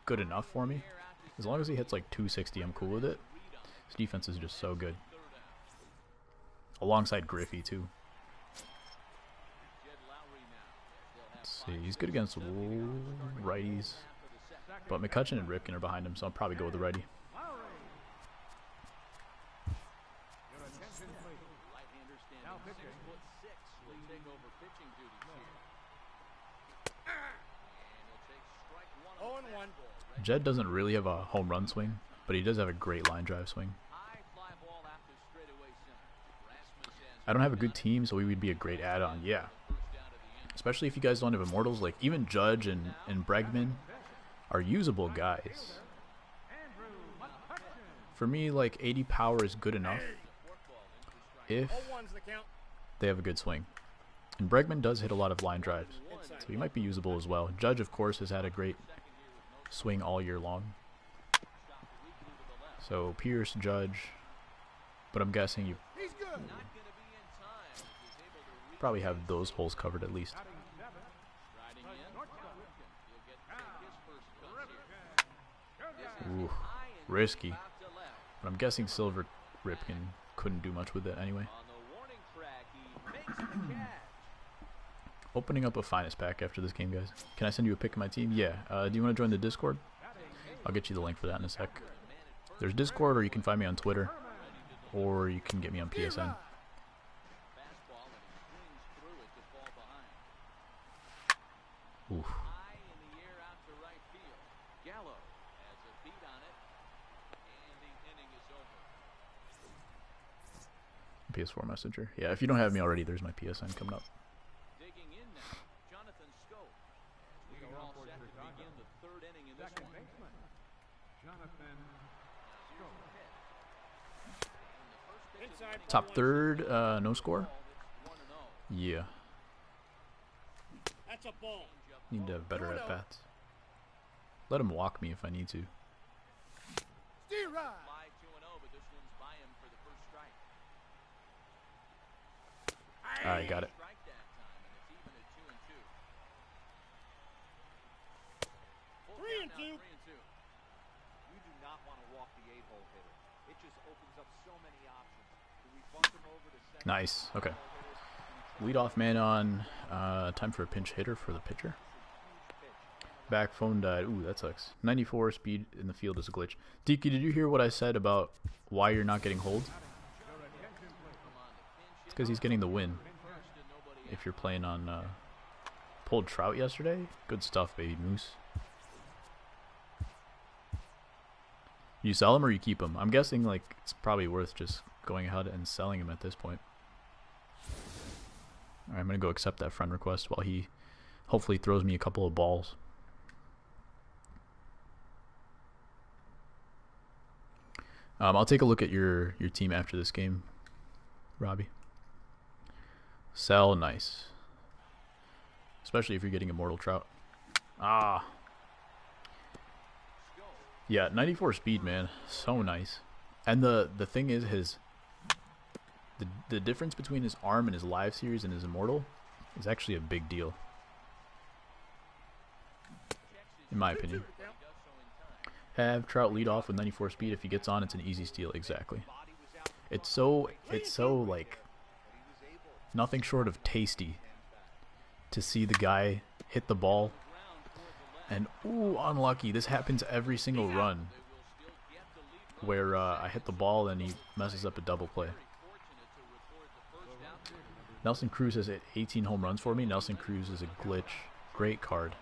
good enough for me. As long as he hits, like, 260, I'm cool with it. His defense is just so good. Alongside Griffey, too. Let's see. He's good against righties. But McCutcheon and Ripken are behind him, so I'll probably go with the righty. Jed doesn't really have a home run swing, but he does have a great line drive swing. I don't have a good team, so we would be a great add-on, yeah. Especially if you guys don't have immortals, like even Judge and Bregman are usable guys. For me, like 80 power is good enough if they have a good swing. And Bregman does hit a lot of line drives, so he might be usable as well. Judge, of course, has had a great swing all year long. So Pierce, Judge, but I'm guessing you probably have those holes covered at least. Ooh, risky. But I'm guessing Silver Ripken couldn't do much with it anyway. Opening up a finest pack after this game, guys. Can I send you a pic of my team? Yeah. Do you want to join the Discord? I'll get you the link for that in a sec. There's Discord, or you can find me on Twitter, or you can get me on PSN. Oof. PS4 Messenger. Yeah, if you don't have me already, there's my PSN coming up. Digging in now, Jonathan Scope. We are all set to begin the 3rd inning in this one. Top 3rd, no score? Yeah. That's a ball. Need to have better at bats. Let him walk me if I need to. Steer right. Fly 2-0, but this one's by him for the first strike. Alright, got it. Strike that time, and it's even at 2-2. 3-2. 3-2. You do not want to walk the 8-hole hitter. It just opens up so many options. Do we bump him over to second? Nice. Okay. Leadoff man on. Time for a pinch hitter for the pitcher. Back phone died. Ooh, that sucks. 94 speed in the field is a glitch. Tiki, did you hear what I said about why you're not getting hold? It's because he's getting the win. If you're playing on pulled trout yesterday, good stuff, baby moose. You sell him or you keep him? I'm guessing like it's probably worth just going ahead and selling him at this point. All right, I'm gonna go accept that friend request while he hopefully throws me a couple of balls. I'll take a look at your team after this game, Robbie. Sell, nice. Especially if you're getting Immortal Trout. Ah. Yeah, 94 speed, man. So nice. And the thing is, the difference between his arm and his live series and his Immortal is actually a big deal. In my opinion. Have Trout lead off with 94 speed. If he gets on, it's an easy steal. Exactly. It's so like nothing short of tasty to see the guy hit the ball and ooh, unlucky. This happens every single run where I hit the ball and he messes up a double play. Nelson Cruz has hit 18 home runs for me. Nelson Cruz is a glitch. Great card.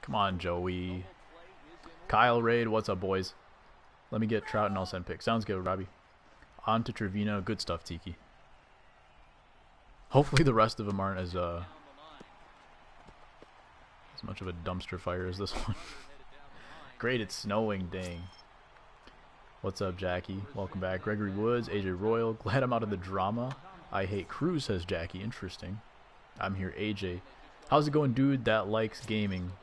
Come on, Joey. Kyle Raid, what's up, boys? Let me get Trout and I'll send picks. Sounds good, Robbie. On to Trevino. Good stuff, Tiki. Hopefully the rest of them aren't as much of a dumpster fire as this one. Great, it's snowing, dang. What's up, Jackie? Welcome back. Gregory Woods, AJ Royal. Glad I'm out of the drama. I hate Cruz, says Jackie. Interesting. I'm here, AJ. How's it going, dude that likes gaming?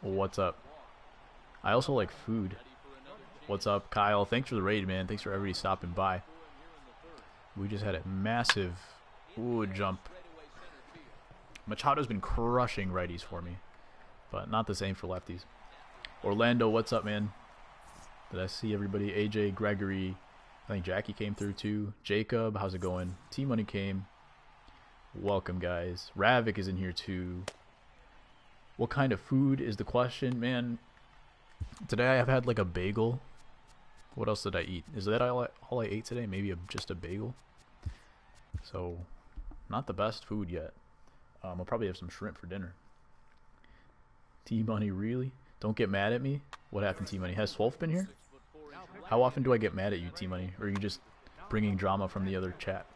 What's up? I also like food. What's up, Kyle? Thanks for the raid, man. Thanks for everybody stopping by. We just had a massive jump. Machado's been crushing righties for me, but not the same for lefties. Orlando, what's up, man? Did I see everybody? AJ, Gregory, I think Jackie came through too. Jacob, how's it going? T-Money came. Welcome, guys. Ravik is in here too. What kind of food is the question? Man, today I have had like a bagel. What else did I eat? Is that all I ate today? Maybe just a bagel. So, not the best food yet. I'll probably have some shrimp for dinner. T-Money, really? Don't get mad at me? What happened, T-Money? Has Swolf been here? How often do I get mad at you, T-Money? Or are you just bringing drama from the other chat?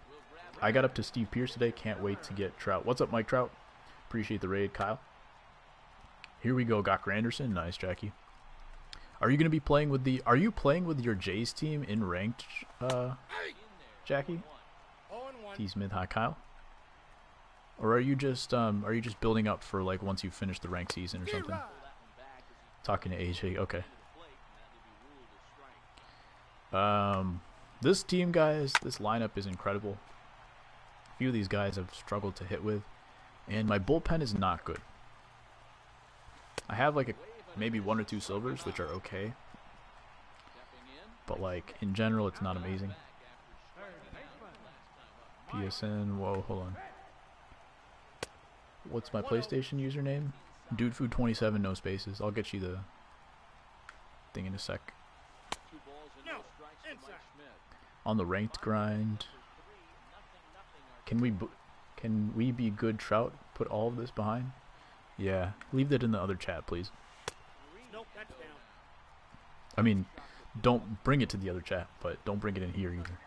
I got up to Steve Pierce today. Can't wait to get Trout. What's up, Mike Trout? Appreciate the raid, Kyle. Here we go, Gok Granderson. Nice, Jackie. Are you going to be playing with the... Are you playing with your Jays team in ranked, Jackie? T. Smith, hi, Kyle. Or are you just building up for like once you finish the ranked season or something? Talking to AJ. Okay. This team, guys, this lineup is incredible. A few of these guys I've struggled to hit with, and my bullpen is not good. I have like maybe 1 or 2 silvers, which are okay, but like in general, it's not amazing. PSN. Whoa, hold on. What's my PlayStation username? DudeFood27, no spaces. I'll get you the thing in a sec. On the ranked grind. Can we be good, Trout? Put all of this behind? Yeah. Leave that in the other chat, please. I mean, don't bring it to the other chat, but don't bring it in here either.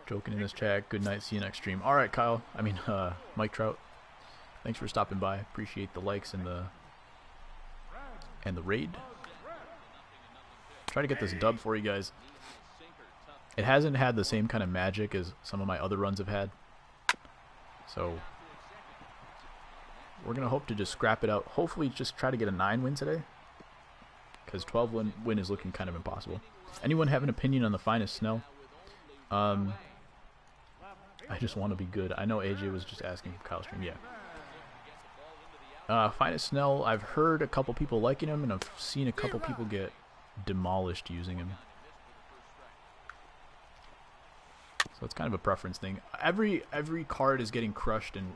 Joking in this chat. Good night. See you next stream. All right, Kyle. I mean, Mike Trout. Thanks for stopping by. Appreciate the likes and the raid. Try to get this dub for you guys. It hasn't had the same kind of magic as some of my other runs have had. So we're going to hope to just scrap it out. Hopefully just try to get a 9 win today. Because 12 win is looking kind of impossible. Anyone have an opinion on the finest Snell? I just want to be good. I know AJ was just asking for Kyle Stream. Yeah. Finest Snell, I've heard a couple people liking him, and I've seen a couple people get demolished using him. So it's kind of a preference thing. Every card is getting crushed in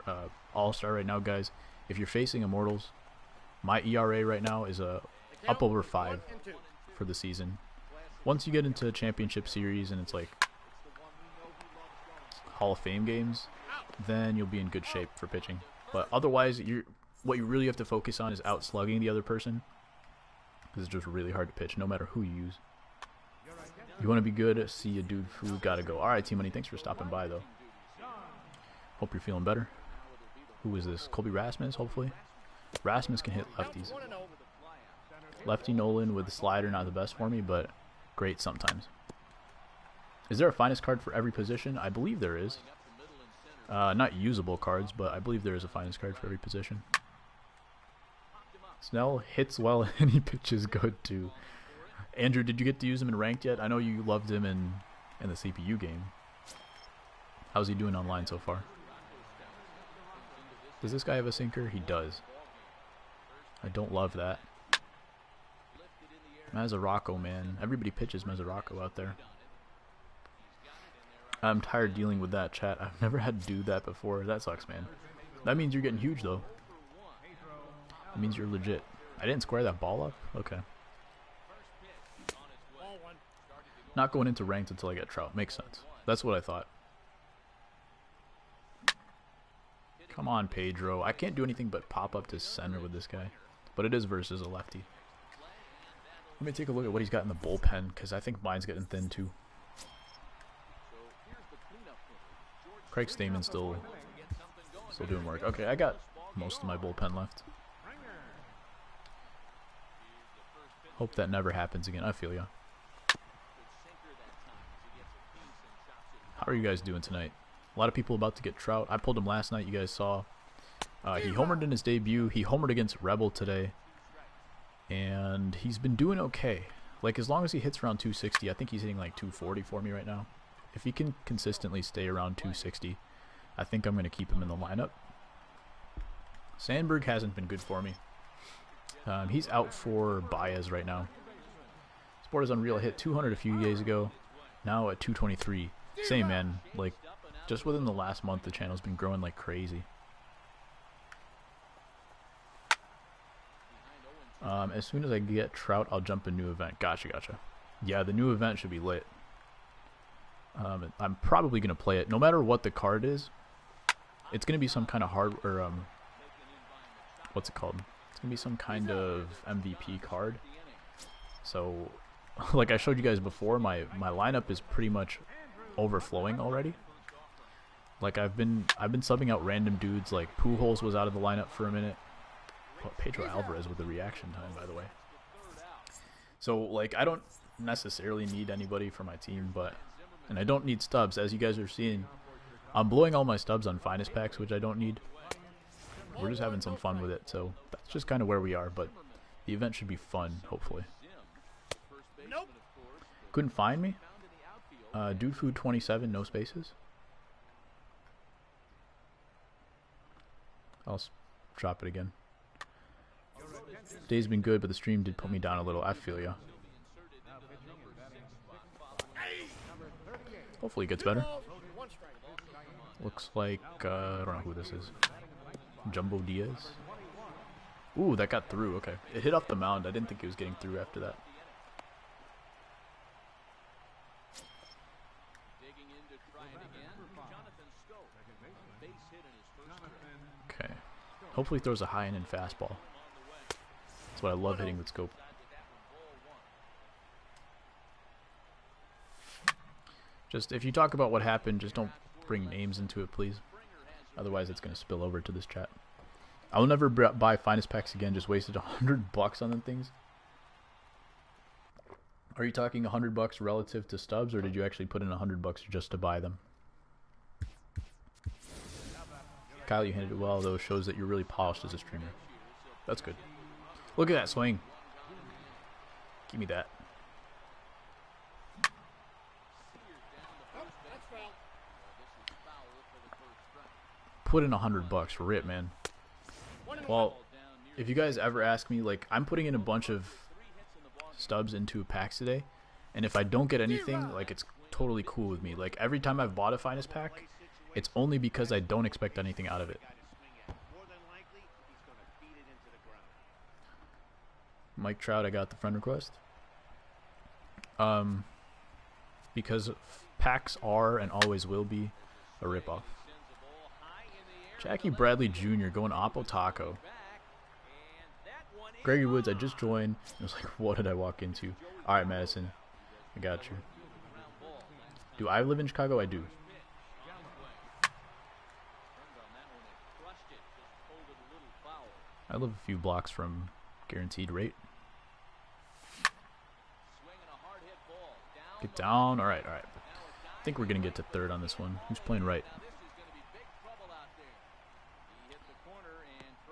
All-Star right now, guys. If you're facing Immortals, my ERA right now is up over 5 for the season. Once you get into Championship Series and it's like Hall of Fame games, then you'll be in good shape for pitching. But otherwise, what you really have to focus on is outslugging the other person, because it's just really hard to pitch, no matter who you use. You want to be good, see a dude who gotta go. Alright, T-Money, thanks for stopping by, though. Hope you're feeling better. Who is this? Colby Rasmus, hopefully? Rasmus can hit lefties. Lefty Nolan with the slider, not the best for me, but great sometimes. Is there a finest card for every position? I believe there is. Not usable cards, but I believe there is a finest card for every position. Snell hits well and he pitches good too. Andrew, did you get to use him in ranked yet? I know you loved him in the CPU game. How's he doing online so far? Does this guy have a sinker? He does. I don't love that. Mazzarocco, man. Everybody pitches Mazzarocco out there. I'm tired dealing with that, chat. I've never had to do that before. That sucks, man. That means you're getting huge, though. That means you're legit. I didn't square that ball up? Okay. Not going into ranked until I get Trout. Makes sense. That's what I thought. Come on, Pedro. I can't do anything but pop up to center with this guy. But it is versus a lefty. Let me take a look at what he's got in the bullpen, because I think mine's getting thin, too. Craig Stamen still doing work. Okay, I got most of my bullpen left. Hope that never happens again. I feel ya. How are you guys doing tonight? A lot of people about to get Trout. I pulled him last night, you guys saw. He homered in his debut. He homered against Rebel today. And he's been doing okay. Like, as long as he hits around 260, I think he's hitting like 240 for me right now. If he can consistently stay around 260, I think I'm going to keep him in the lineup. Sandberg hasn't been good for me. He's out for Baez right now. Sport is unreal. I hit 200 a few days ago. Now at 223. Same, man. Like, just within the last month, the channel's been growing like crazy. As soon as I get Trout, I'll jump a new event. Gotcha. Yeah, the new event should be lit. I'm probably going to play it. No matter what the card is, it's going to be some kind of hard, or, what's it called? It's going to be some kind of MVP card. So, like I showed you guys before, my lineup is pretty much overflowing already. Like, I've been subbing out random dudes, like Pujols was out of the lineup for a minute. Oh, Pedro Alvarez with the reaction time, by the way. So, like, I don't necessarily need anybody for my team, and I don't need stubs, as you guys are seeing. I'm blowing all my stubs on finest packs, which I don't need. We're just having some fun with it, so that's just kind of where we are, but the event should be fun, hopefully. Nope. Couldn't find me? DudeFood 27, no spaces. I'll drop it again. Day's been good, but the stream did put me down a little. I feel ya. Hopefully it gets better. Looks like, I don't know who this is. Jumbo Diaz. Ooh, that got through. Okay. It hit off the mound. I didn't think it was getting through after that. Okay. Hopefully he throws a high end and fastball. That's what I love hitting with scope. Just, if you talk about what happened, just don't bring names into it, please. Otherwise, it's going to spill over to this chat. I will never buy finest packs again. Just wasted $100 on them things. Are you talking $100 relative to stubs, or did you actually put in $100 just to buy them? Kyle, you handled it well, though. Shows that you're really polished as a streamer. That's good. Look at that swing. Give me that. Put in $100 for it, man. Well, if you guys ever ask me, like, I'm putting in a bunch of stubs into packs today, and if I don't get anything, like, it's totally cool with me. Like, every time I've bought a finest pack, it's only because I don't expect anything out of it. Mike Trout, I got the friend request. Because packs are and always will be a ripoff. Jackie Bradley Jr. going Oppo Taco. Gregory Woods, I just joined. I was like, what did I walk into? Alright, Madison. I got you. Do I live in Chicago? I do. I live a few blocks from Guaranteed Rate. Get down. Alright, alright. I think we're going to get to third on this one. Who's playing right?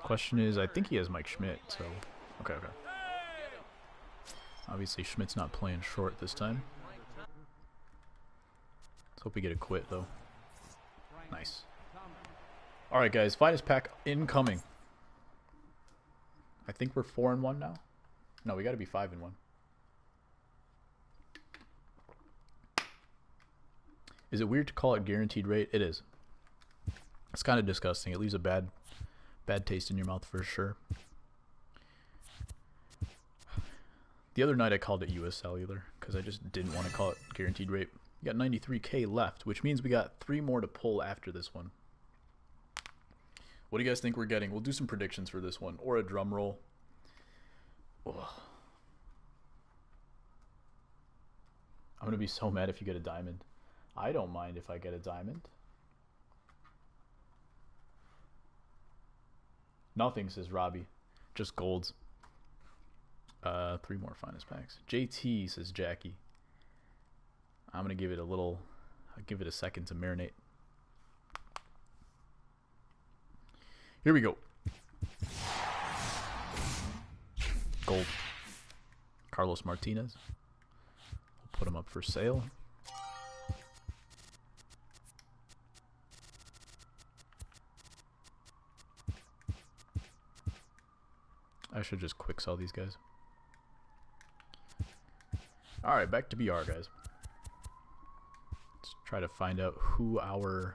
Question is, I think he has Mike Schmidt, so... Okay, okay. Obviously, Schmidt's not playing short this time. Let's hope we get a quit, though. Nice. Alright, guys. Finest pack incoming. I think we're 4-1 now. No, we got to be 5-1. Is it weird to call it Guaranteed Rate? It is. It's kind of disgusting. It leaves a bad taste in your mouth for sure. The other night I called it US Cellular because I just didn't want to call it Guaranteed Rate. We got 93K left, which means we got 3 more to pull after this one. What do you guys think we're getting? We'll do some predictions for this one, or a drum roll. Ugh. I'm going to be so mad if you get a diamond. I don't mind if I get a diamond. Nothing, says Robbie. Just golds. 3 more finest packs. JT, says Jackie. I'm going to give it a little... I'll give it a second to marinate. Here we go. Gold. Carlos Martinez. We'll put him up for sale. I should just quick sell these guys. Alright, back to BR, guys. Let's try to find out who our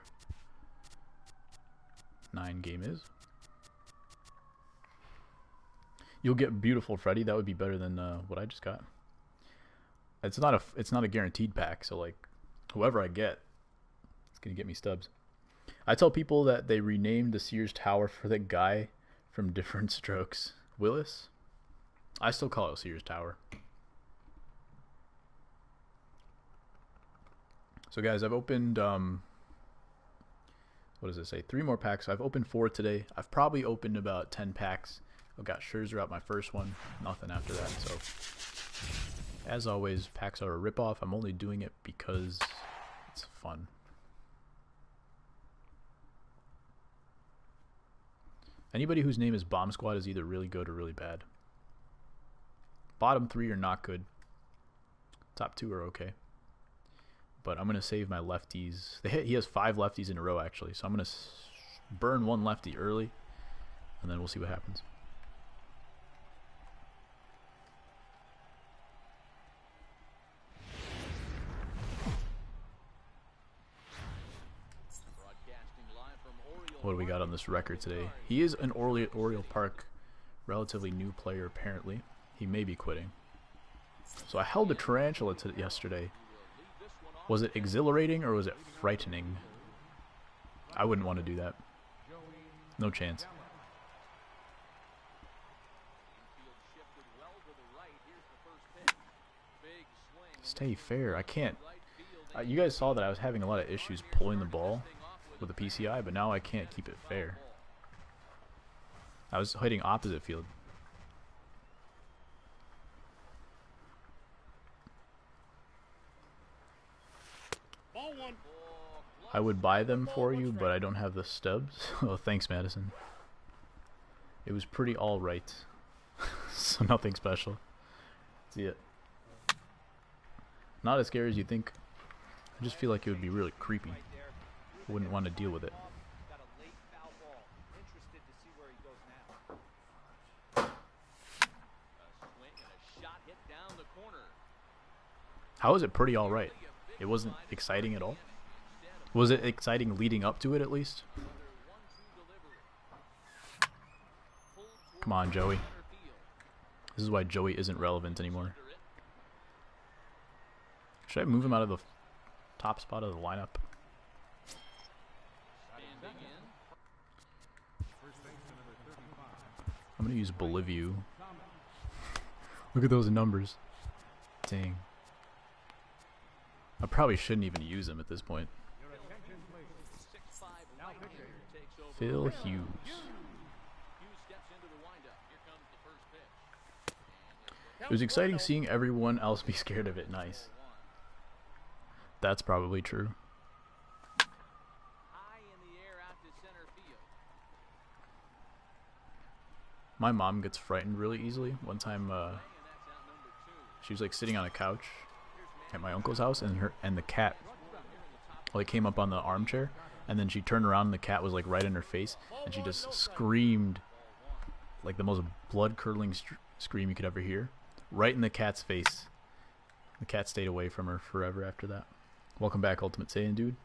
9 game is. You'll get Beautiful Freddy. That would be better than what I just got. It's not a guaranteed pack, so like whoever I get, it's gonna get me stubs. I tell people that they renamed the Sears Tower for the guy from Different Strokes. Willis? I still call it Sears Tower. So guys, I've opened what does it say? 3 more packs. I've opened 4 today. I've probably opened about 10 packs. I've got Scherzer out my first one. Nothing after that. So as always, packs are a ripoff. I'm only doing it because it's fun. Anybody whose name is Bomb Squad is either really good or really bad. Bottom 3 are not good. Top 2 are okay. But I'm going to save my lefties. He has 5 lefties in a row, actually. So I'm going to burn 1 lefty early, and then we'll see what happens. What do we got on this record today? He is an Oriole Park relatively new player, apparently. He may be quitting. So I held a tarantula yesterday. Was it exhilarating or was it frightening? I wouldn't want to do that. No chance. Stay fair. I can't. You guys saw that I was having a lot of issues pulling the ball with the PCI, but now I can't keep it fair. I was hitting opposite field. I would buy them for you, but I don't have the stubs. Oh, thanks, Madison. It was pretty alright. So nothing special. See it. Not as scary as you think. I just feel like it would be really creepy. I wouldn't want to deal with it. How is it pretty alright? It wasn't exciting at all? Was it exciting leading up to it at least? Come on, Joey. This is why Joey isn't relevant anymore. Should I move him out of the top spot of the lineup? I'm gonna use Bolivia. Look at those numbers. Dang. I probably shouldn't even use him at this point. Phil Hughes. It was exciting seeing everyone else be scared of it. Nice. That's probably true. My mom gets frightened really easily. One time, she was like sitting on a couch at my uncle's house, and the cat like came up on the armchair, and then she turned around and the cat was like right in her face, and she just screamed like the most blood-curdling scream you could ever hear, right in the cat's face. The cat stayed away from her forever after that. Welcome back, Ultimate Saiyan dude.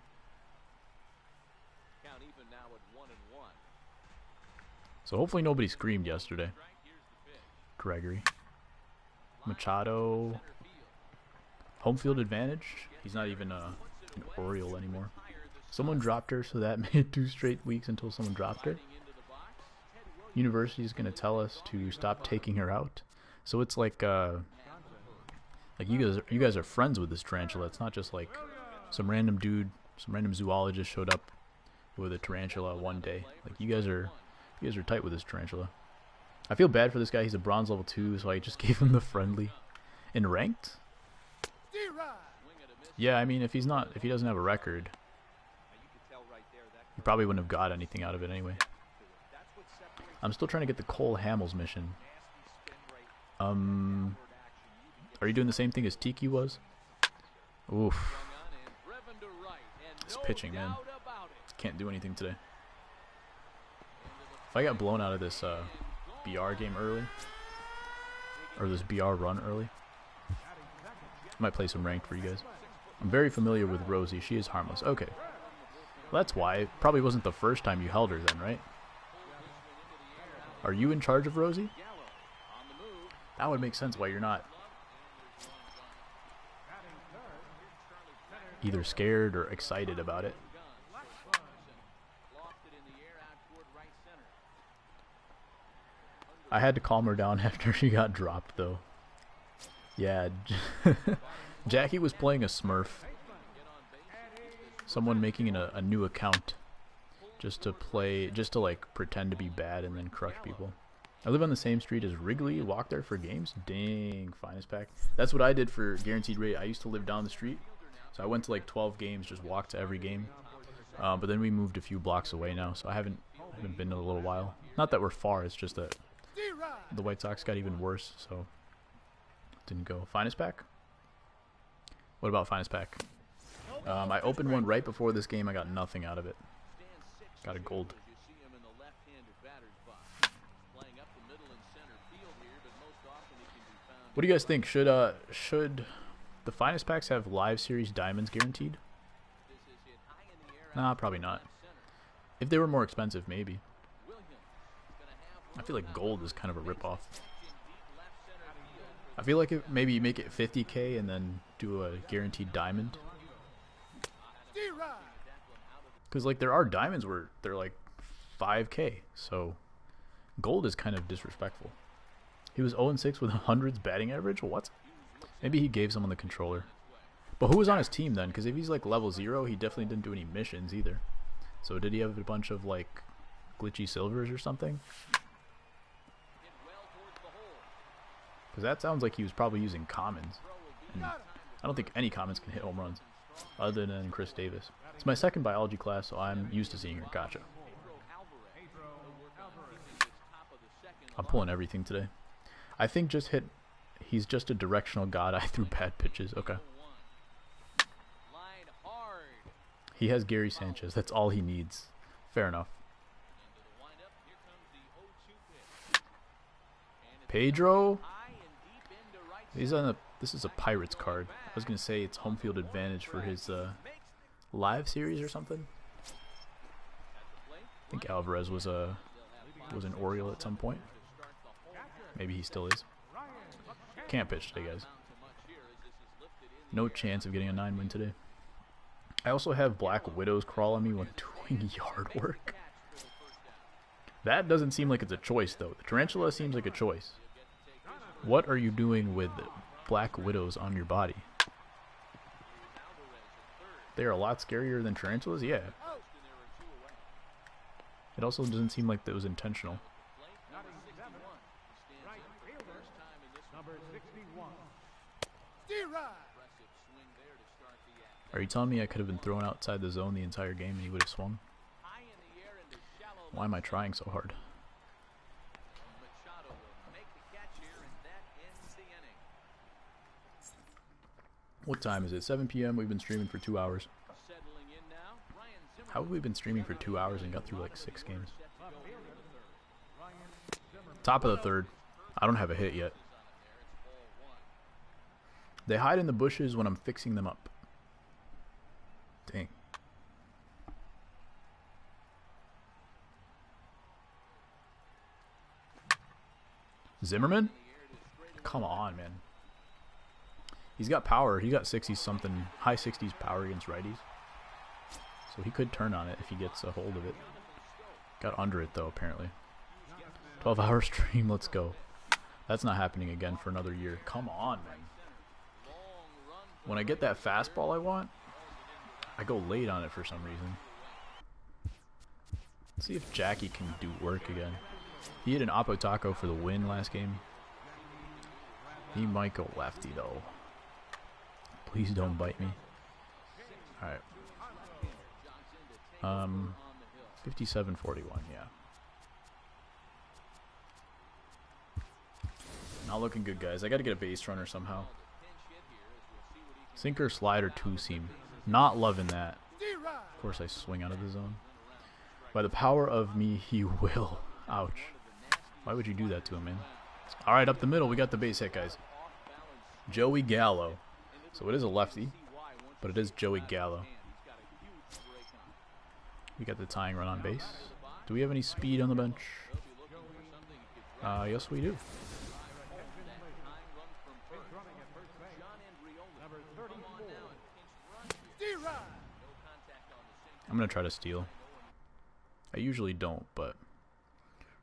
So hopefully nobody screamed yesterday. Gregory. Machado. Home field advantage. He's not even an Oriole anymore. Someone dropped her, so that made 2 straight weeks until someone dropped her. University is going to tell us to stop taking her out. So it's like you guys are friends with this tarantula. It's not just like some random dude, some random zoologist showed up with a tarantula one day. Like you guys are tight with this tarantula. I feel bad for this guy. He's a bronze level 2, so I just gave him the friendly. In ranked? Yeah, I mean if he doesn't have a record, he probably wouldn't have got anything out of it anyway. I'm still trying to get the Cole Hamels mission. Are you doing the same thing as Tiki was? Oof. This pitching, man. Can't do anything today. If I got blown out of this BR game early, or this BR run early, I might play some ranked for you guys. I'm very familiar with Rosie. She is harmless. Okay. Well, that's why. It probably wasn't the first time you held her then, right? Are you in charge of Rosie? That would make sense why you're not either scared or excited about it. I had to calm her down after she got dropped, though. Yeah, Jackie was playing a Smurf. Someone making a new account just to like pretend to be bad and then crush people. I live on the same street as Wrigley. Walk there for games. Dang, finest pack. That's what I did for guaranteed rate. I used to live down the street, so I went to like 12 games, just walked to every game. But then we moved a few blocks away now, so I haven't been in a little while. Not that we're far. It's just that the White Sox got even worse, so didn't go. Finest pack? What about finest pack? I opened one right before this game. I got nothing out of it. Got a gold. What do you guys think? Should the finest packs have live series diamonds guaranteed? Nah, probably not. If they were more expensive, maybe. I feel like gold is kind of a ripoff. I feel like maybe you make it 50K and then do a guaranteed diamond. Because like there are diamonds where they're like 5K, so gold is kind of disrespectful. He was 0-6 with 100s batting average? What? Maybe he gave someone the controller. But who was on his team then? Because if he's like level 0, he definitely didn't do any missions either. So did he have a bunch of like glitchy silvers or something? Because that sounds like he was probably using commons. And I don't think any commons can hit home runs. other than Chris Davis. It's my second biology class, so I'm used to seeing her. Gotcha. I'm pulling everything today. I think just hit. He's just a directional god. I threw bad pitches. Okay. He has Gary Sanchez. That's all he needs. Fair enough. Pedro. He's on a. This is a Pirates card. I was gonna say it's home field advantage for his live series or something. I think Alvarez was an Oriole at some point. Maybe he still is. Can't pitch today, guys. No chance of getting a 9-win today. I also have Black Widows crawl on me when doing yard work. That doesn't seem like it's a choice, though. The tarantula seems like a choice. What are you doing with Black Widows on your body? They're a lot scarier than tarantulas? Yeah. It also doesn't seem like that was intentional. Are you telling me I could have been thrown outside the zone the entire game and he would have swung? Why am I trying so hard? What time is it? 7 p.m. We've been streaming for 2 hours. How have we been streaming for 2 hours and got through like 6 games? Top of the third. I don't have a hit yet. They hide in the bushes when I'm fixing them up. Dang. Zimmerman? Come on, man. He's got power. He got 60 something, high 60s power against righties. So he could turn on it if he gets a hold of it. Got under it though, apparently. 12-hour stream, let's go. That's not happening again for another year. Come on, man. When I get that fastball I want, I go late on it for some reason. Let's see if Jackie can do work again. He hit an Oppo Taco for the win last game. He might go lefty though. Please don't bite me. Alright. 57-41, yeah. Not looking good, guys. I gotta get a base runner somehow. Sinker, slider, two-seam. Not loving that. Of course I swing out of the zone. By the power of me, he will. Ouch. Why would you do that to him, man? Alright, up the middle. We got the base hit, guys. Joey Gallo. So it is a lefty, but it is Joey Gallo. We got the tying run on base. Do we have any speed on the bench? Yes, we do. I'm going to try to steal. I usually don't, but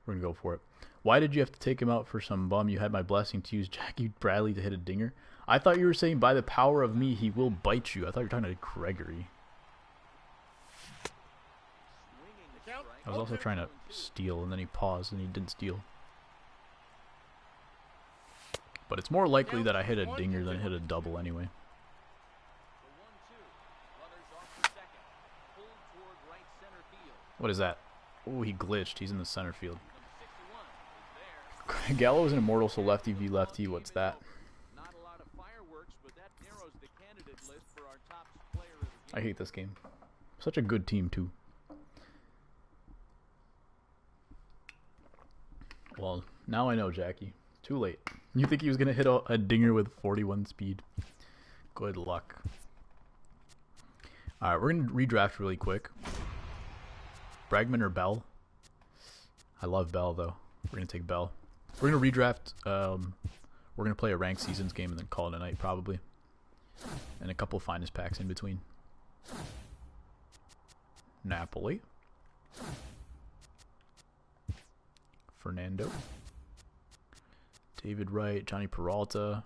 we're going to go for it. Why did you have to take him out for some bum? You had my blessing to use Jackie Bradley to hit a dinger. I thought you were saying by the power of me, he will bite you. I thought you were talking to Gregory. I was also trying to steal, and then he paused, and he didn't steal. But it's more likely that I hit a dinger than hit a double anyway. What is that? Oh, he glitched. He's in the center field. Gallo is an immortal, so lefty v lefty. What's that? I hate this game. Such a good team, too. Well, now I know, Jackie. Too late. You think he was going to hit a dinger with 41 speed? Good luck. Alright, we're going to redraft really quick. Bregman or Bell? I love Bell, though. We're going to take Bell. We're going to redraft. We're going to play a ranked seasons game and then call it a night, probably. And a couple finest packs in between. Napoli. Fernando. David Wright. Johnny Peralta.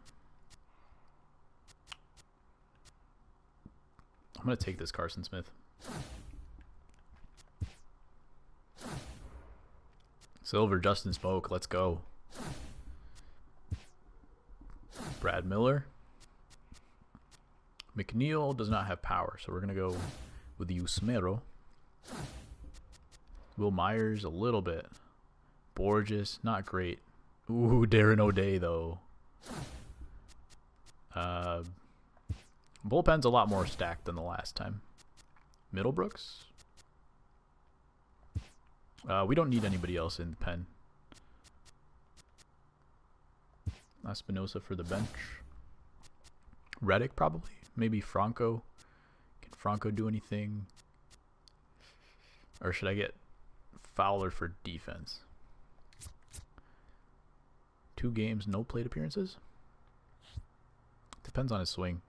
I'm going to take this Carson Smith. Silver, Justin Smoke. Let's go. Brad Miller. McNeil does not have power, so we're going to go with Yusmero. Will Myers, a little bit. Borges, not great. Ooh, Darren O'Day, though. Bullpen's a lot more stacked than the last time. Middlebrooks? We don't need anybody else in the pen. Espinosa for the bench. Reddick, probably. Maybe Franco. Can Franco do anything? Or should I get Fowler for defense? 2 games, no plate appearances? Depends on his swing.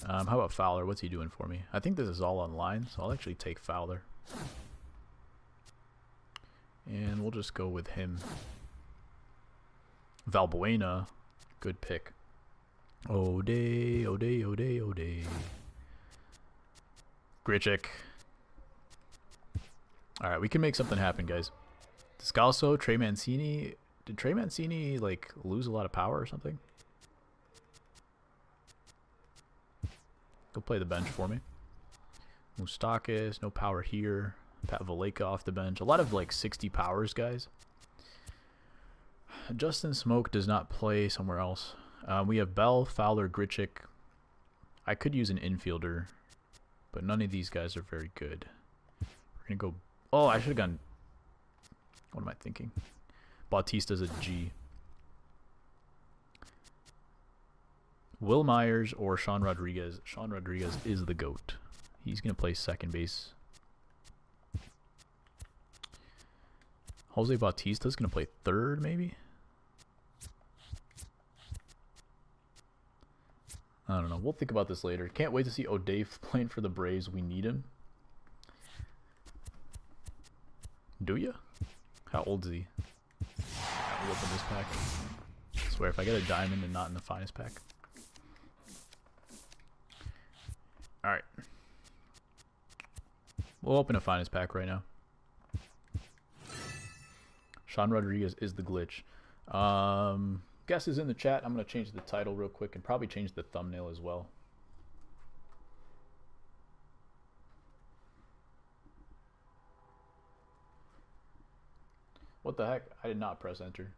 How about Fowler? What's he doing for me? I think this is all online, so I'll actually take Fowler. And we'll just go with him. Valbuena, good pick. O'Day, O'Day, O'Day, O'Day. Grichuk. Alright, we can make something happen, guys. Descalso, Trey Mancini. Did Trey Mancini, like, lose a lot of power or something? Go play the bench for me. Moustakis, no power here. Pat Valeka off the bench. A lot of, like, 60 powers, guys. Justin Smoke does not play somewhere else. We have Bell, Fowler, Grichuk. I could use an infielder, but none of these guys are very good. We're going to go... Oh, I should have gone... What am I thinking? Bautista's a G. Will Myers or Sean Rodriguez. Sean Rodriguez is the GOAT. He's going to play second base. Jose Bautista's going to play third, maybe? I don't know. We'll think about this later. Can't wait to see O'Day playing for the Braves. We need him. Do you? How old is he? We'll open this pack. I swear, if I get a diamond and not in the finest pack. Alright. We'll open a finest pack right now. Sean Rodriguez is the glitch. Guess is in the chat. I'm going to change the title real quick and probably change the thumbnail as well. What the heck? I did not press enter.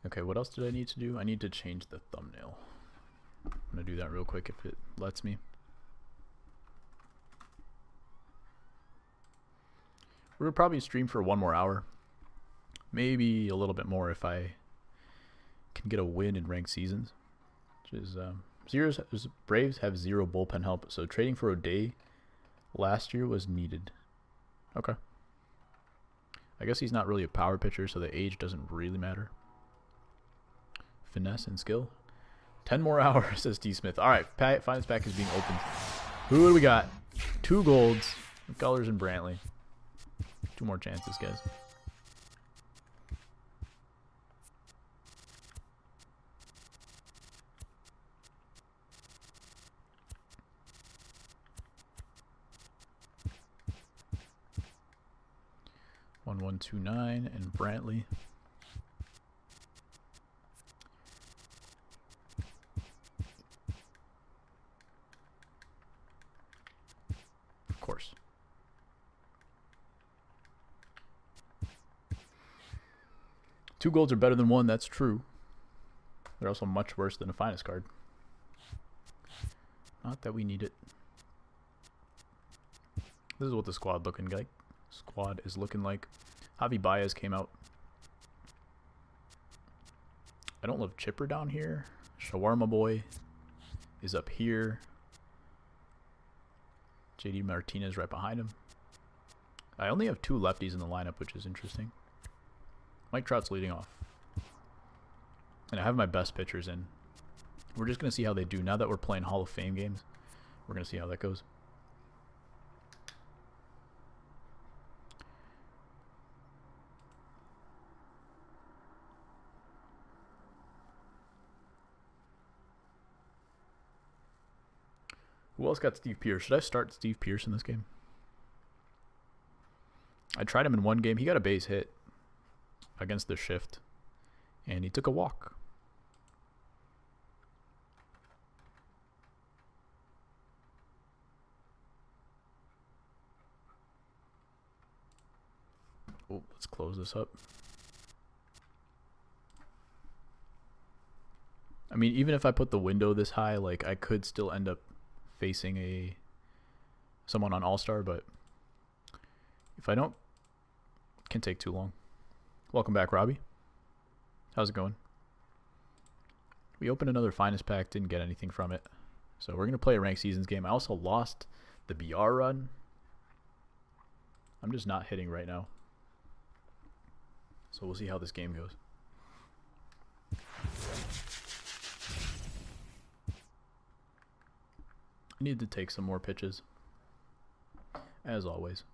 Okay, what else did I need to do? I need to change the thumbnail. I'm going to do that real quick if it lets me. We'll probably stream for 1 more hour. Maybe a little bit more if I can get a win in ranked seasons. Which is, Braves have 0 bullpen help, so trading for O'Day last year was needed. Okay. I guess he's not really a power pitcher, so the age doesn't really matter. Finesse and skill. 10 more hours, says D. Smith. Alright, finest pack is being opened. Who do we got? 2 golds. McCullers and Brantley. 2 more chances, guys. One, 1, 2, 9 and Brantley. Of course. Two golds are better than 1, that's true. They're also much worse than a finest card. Not that we need it. This is what the squad is looking like. Javi Baez came out. I don't love Chipper down here. Shawarma Boy is up here. JD Martinez right behind him. I only have 2 lefties in the lineup, which is interesting. Mike Trout's leading off. And I have my best pitchers in. We're just going to see how they do. Now that we're playing Hall of Fame games, we're going to see how that goes. Who else got Steve Pearce? Should I start Steve Pearce in this game? I tried him in one game. He got a base hit against the shift, and he took a walk. Oh, let's close this up. I mean, even if I put the window this high, like I could still end up facing someone on All-Star, but if I don't, it can take too long. Welcome back, Robbie. How's it going? We opened another Finest pack, didn't get anything from it. So we're going to play a Ranked Seasons game. I also lost the BR run. I'm just not hitting right now. So we'll see how this game goes. I need to take some more pitches, as always.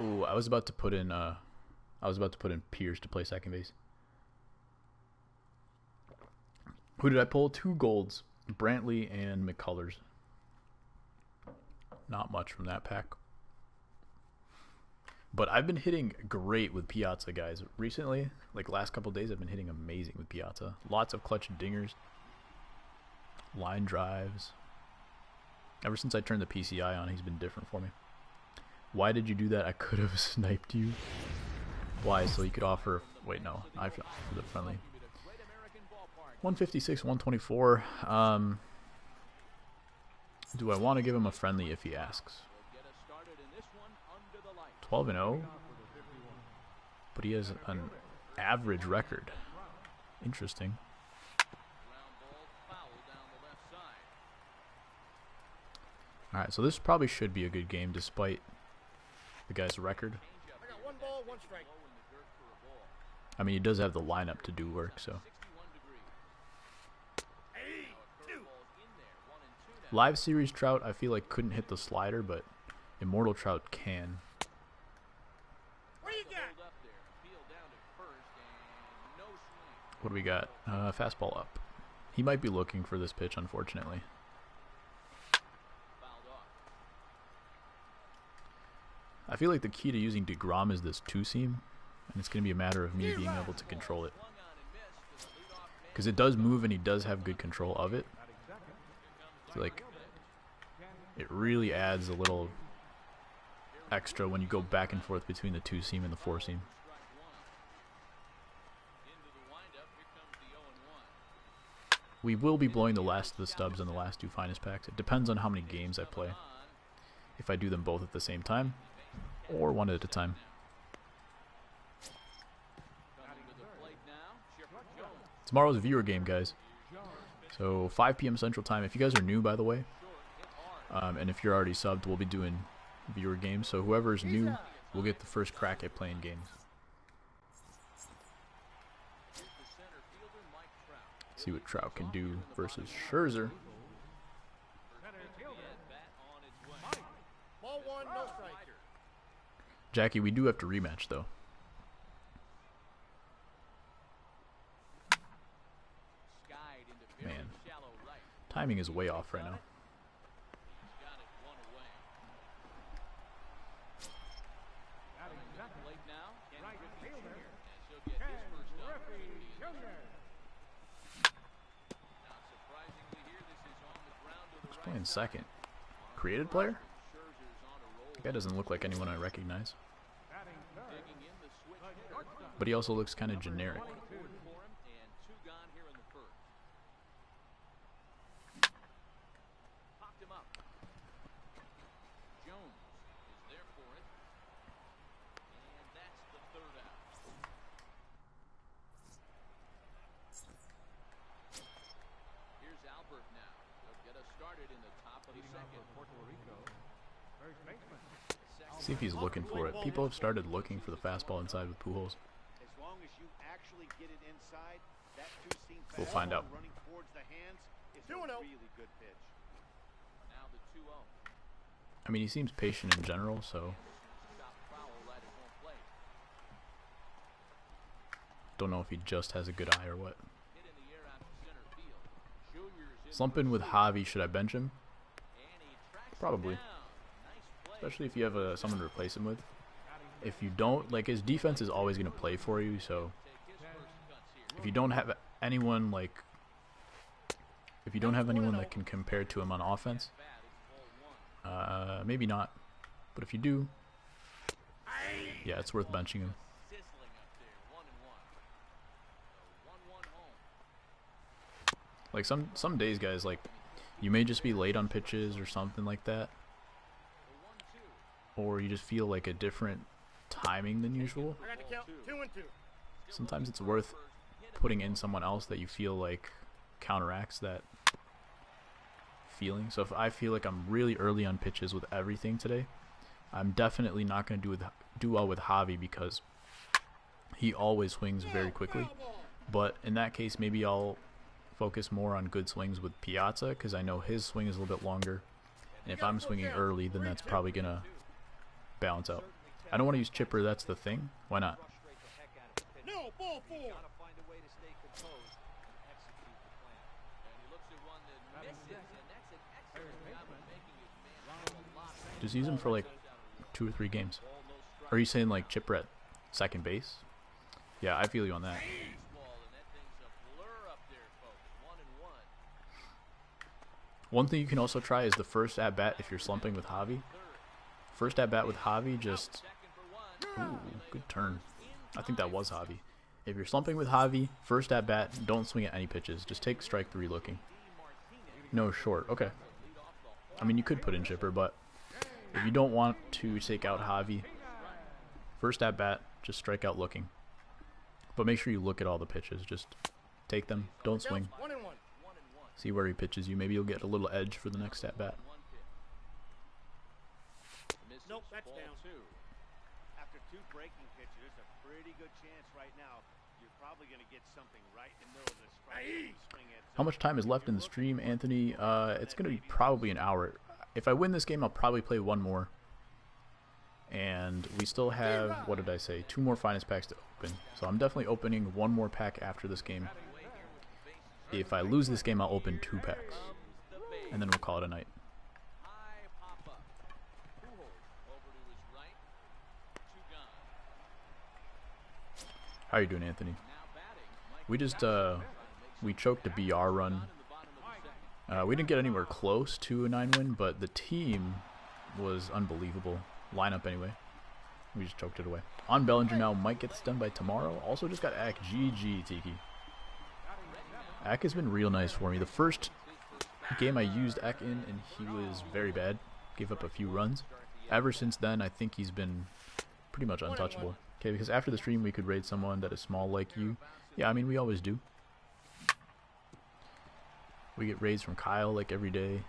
Ooh, I was about to put in Pierce to play second base. Who did I pull? 2 golds, Brantley and McCullers. Not much from that pack. But I've been hitting great with Piazza, guys. Recently, like last couple days, I've been hitting amazing with Piazza. Lots of clutch dingers, line drives. Ever since I turned the PCI on, he's been different for me. Why did you do that? I could have sniped you. Why? So you could offer... Wait, no. I for the friendly. 156, 124. Do I want to give him a friendly if he asks? 12-0, but he has an average record. Interesting. Alright, so this probably should be a good game despite the guy's record. I mean, he does have the lineup to do work, so. Live series Trout, I feel like couldn't hit the slider, but Immortal Trout can. What do we got? Fastball up. He might be looking for this pitch, unfortunately. I feel like the key to using DeGrom is this 2-seam, and it's going to be a matter of me being able to control it. Because it does move, and he does have good control of it. So, like, it really adds a little extra when you go back and forth between the 2-seam and the 4-seam. We will be blowing the last of the stubs in the last 2 Finest packs. It depends on how many games I play. If I do them both at the same time, or one at a time. Tomorrow's a viewer game, guys. So 5 p.m. Central Time. If you guys are new, by the way, and if you're already subbed, we'll be doing viewer games. So whoever's new will get the first crack at playing games. See what Trout can do versus Scherzer. Jackie, we do have to rematch, though. Man, timing is way off right now. Who's playing second? Created player? That guy doesn't look like anyone I recognize. But he also looks kind of generic. See if he's looking for it. People have started looking for the fastball inside with Pujols. We'll find out. I mean, he seems patient in general, so don't know if he just has a good eye or what. Slumping with Javi, should I bench him? Probably. Especially if you have someone to replace him with. If you don't, like, his defense is always going to play for you, so if you don't have anyone, like, if you don't have anyone that can compare to him on offense, maybe not. But if you do, yeah, it's worth benching him. Like, some days, guys, like, you may just be late on pitches or something like that. Or you just feel like a different timing than usual. Sometimes it's worth putting in someone else that you feel like counteracts that feeling. So if I feel like I'm really early on pitches with everything today, I'm definitely not going to do well with Javi because he always swings very quickly. But in that case, maybe I'll focus more on good swings with Piazza because I know his swing is a little bit longer. And if I'm swinging early, then that's probably going to balance out. I don't want to use chipper, that's the thing. Why not? No, ball 4. Just use him for like 2 or 3 games. Or are you saying like chipper at second base? Yeah, I feel you on that. One thing you can also try is the first at bat if you're slumping with Javi. First at bat with Javi, just ooh, good turn. I think that was Javi. If you're slumping with Javi, first at bat, don't swing at any pitches. Just take strike 3 looking. No short. Okay. I mean, you could put in chipper, but if you don't want to take out Javi, first at bat, just strike out looking. But make sure you look at all the pitches. Just take them. Don't swing. See where he pitches you. Maybe you'll get a little edge for the next at bat. Nope, that's down. After 2 breaking pitches, there's a pretty good chance right now you're probably going to get something right in the middle of the strike. How much time is left in the stream, Anthony? It's going to be probably an hour. If I win this game, I'll probably play 1 more. And we still have, what did I say, 2 more finest packs to open. So I'm definitely opening 1 more pack after this game. If I lose this game, I'll open 2 packs. And then we'll call it a night. How are you doing, Anthony? We just, we choked a BR run. We didn't get anywhere close to a 9-win, but the team was unbelievable. Lineup anyway. We just choked it away. On Bellinger now, might get this done by tomorrow. Also just got Ak. GG, Tiki. Ak has been real nice for me. The first game I used Ak in, and he was very bad. Gave up a few runs. Ever since then, I think he's been pretty much untouchable. Okay, because after the stream, we could raid someone that is small like you. Yeah, I mean, we always do. We get raids from Kyle, like, every day.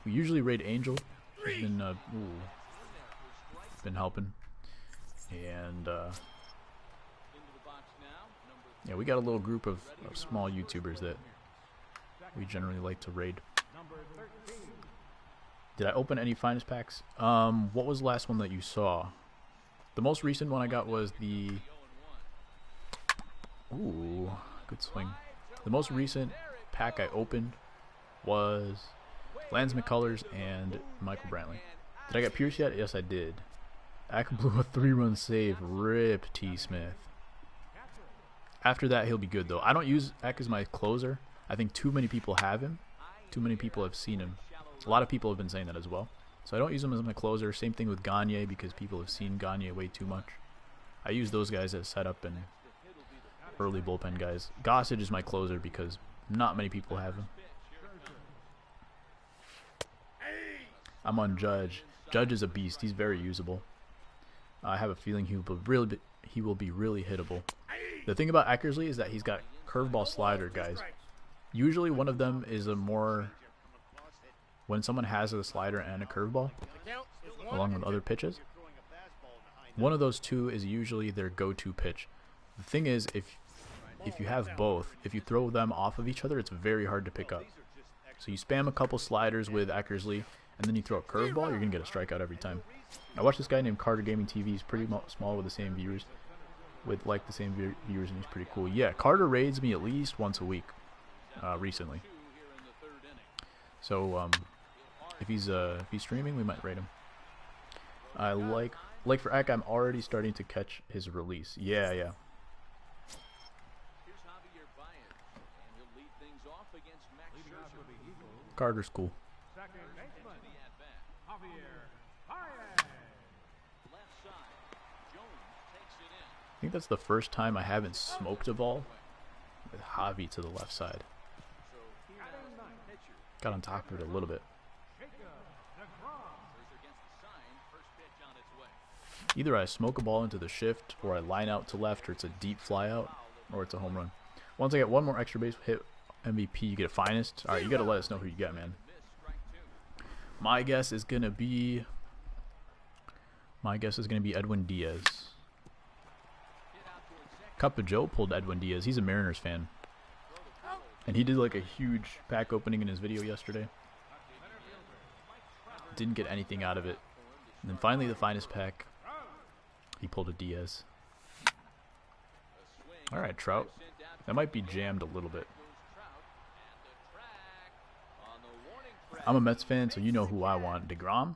We usually raid Angel. He's been helping. And, yeah, we got a little group of small YouTubers that we generally like to raid. Did I open any finest packs? What was the last one that you saw? The most recent one I got was the... Ooh, good swing. The most recent pack I opened was Lance McCullers and Michael Brantley. Did I get Pierce yet? Yes, I did. Ak blew a 3-run save. Rip T. Smith. After that, he'll be good, though. I don't use Ak as my closer. I think too many people have him. Too many people have seen him. A lot of people have been saying that as well. So I don't use him as my closer. Same thing with Gagne because people have seen Gagne way too much. I use those guys as setup and early bullpen guys. Gossage is my closer because not many people have him. I'm on Judge. Judge is a beast. He's very usable. I have a feeling he will be really hittable. The thing about Eckersley is that he's got curveball slider guys. Usually one of them is a more... When someone has a slider and a curveball, along with other pitches, one of those two is usually their go-to pitch. The thing is, if you have both, if you throw them off of each other, it's very hard to pick up. So you spam a couple sliders with Eckersley, and then you throw a curveball, you're going to get a strikeout every time. I watch this guy named Carter Gaming TV. He's pretty small with the same viewers, and he's pretty cool. Yeah, Carter raids me at least once a week. recently. So if he's streaming, we might rate him. I like for Eck, I'm already starting to catch his release. Yeah, yeah. Carter's cool. I think that's the first time I haven't smoked a ball with Javi to the left side. Got on top of it a little bit. Either I smoke a ball into the shift, or I line out to left, or it's a deep fly out, or it's a home run. Once I get one more extra base hit MVP, you get a finest. Alright, you gotta let us know who you got, man. My guess is gonna be Edwin Diaz. Cup of Joe pulled Edwin Diaz. He's a Mariners fan. And he did like a huge pack opening in his video yesterday. Didn't get anything out of it. And then finally the finest pack, he pulled a Diaz. Alright, Trout. That might be jammed a little bit. I'm a Mets fan, so you know who I want. DeGrom.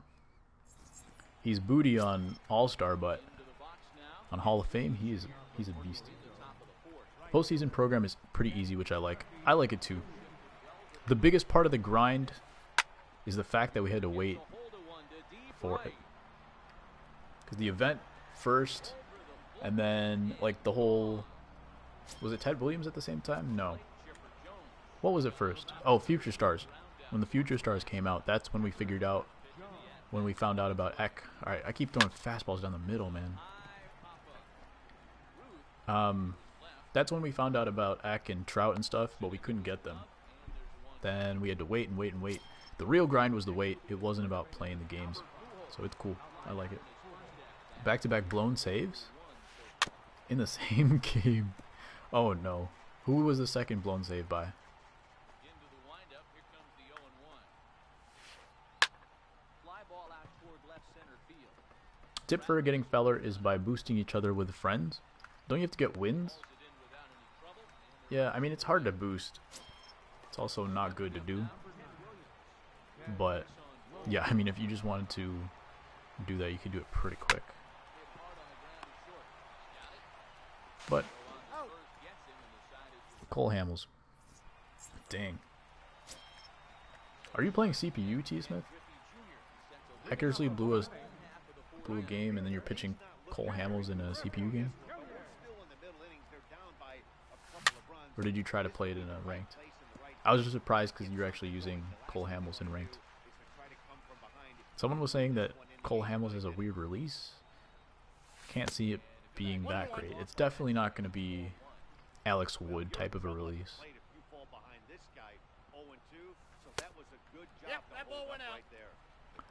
He's booty on All-Star, but on Hall of Fame, he's a beast. Postseason program is pretty easy, which I like. I like it too. The biggest part of the grind is the fact that we had to wait for it. Because the event first, and then like the whole... Was it Ted Williams at the same time? No. What was it first? Oh, Future Stars. When the Future Stars came out, that's when we figured out, when we found out about Eck. Alright, I keep throwing fastballs down the middle, man. That's when we found out about Eck and Trout and stuff, but we couldn't get them. Then we had to wait and wait and wait. The real grind was the wait. It wasn't about playing the games. So it's cool. I like it. Back-to-back blown saves? In the same game. Oh no. Who was the second blown save by? Tip for getting Feller is by boosting each other with friends. Don't you have to get wins? Yeah, I mean, it's hard to boost. It's also not good to do. But, yeah, I mean, if you just wanted to do that, you could do it pretty quick. But, Cole Hamels. Dang. Are you playing CPU, T. Smith? Eckersley blew a game, and then you're pitching Cole Hamels in a CPU game? Or did you try to play it in a ranked? I was just surprised because you're actually using Cole Hamels in ranked. Someone was saying that Cole Hamels has a weird release. Can't see it being that great. It's definitely not going to be Alex Wood type of a release.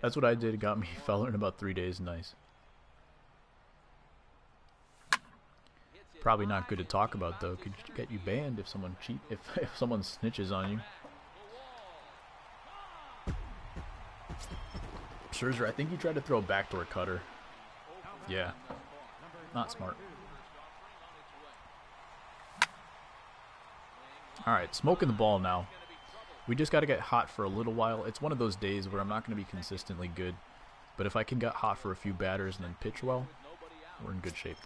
That's what I did. It got me Feller in about 3 days. Nice. Probably not good to talk about though. Could get you banned if someone if someone snitches on you. Scherzer, I think you tried to throw a backdoor cutter. Yeah. Not smart. Alright, smoking the ball now. We just got to get hot for a little while. It's one of those days where I'm not going to be consistently good. But if I can get hot for a few batters and then pitch well, we're in good shape.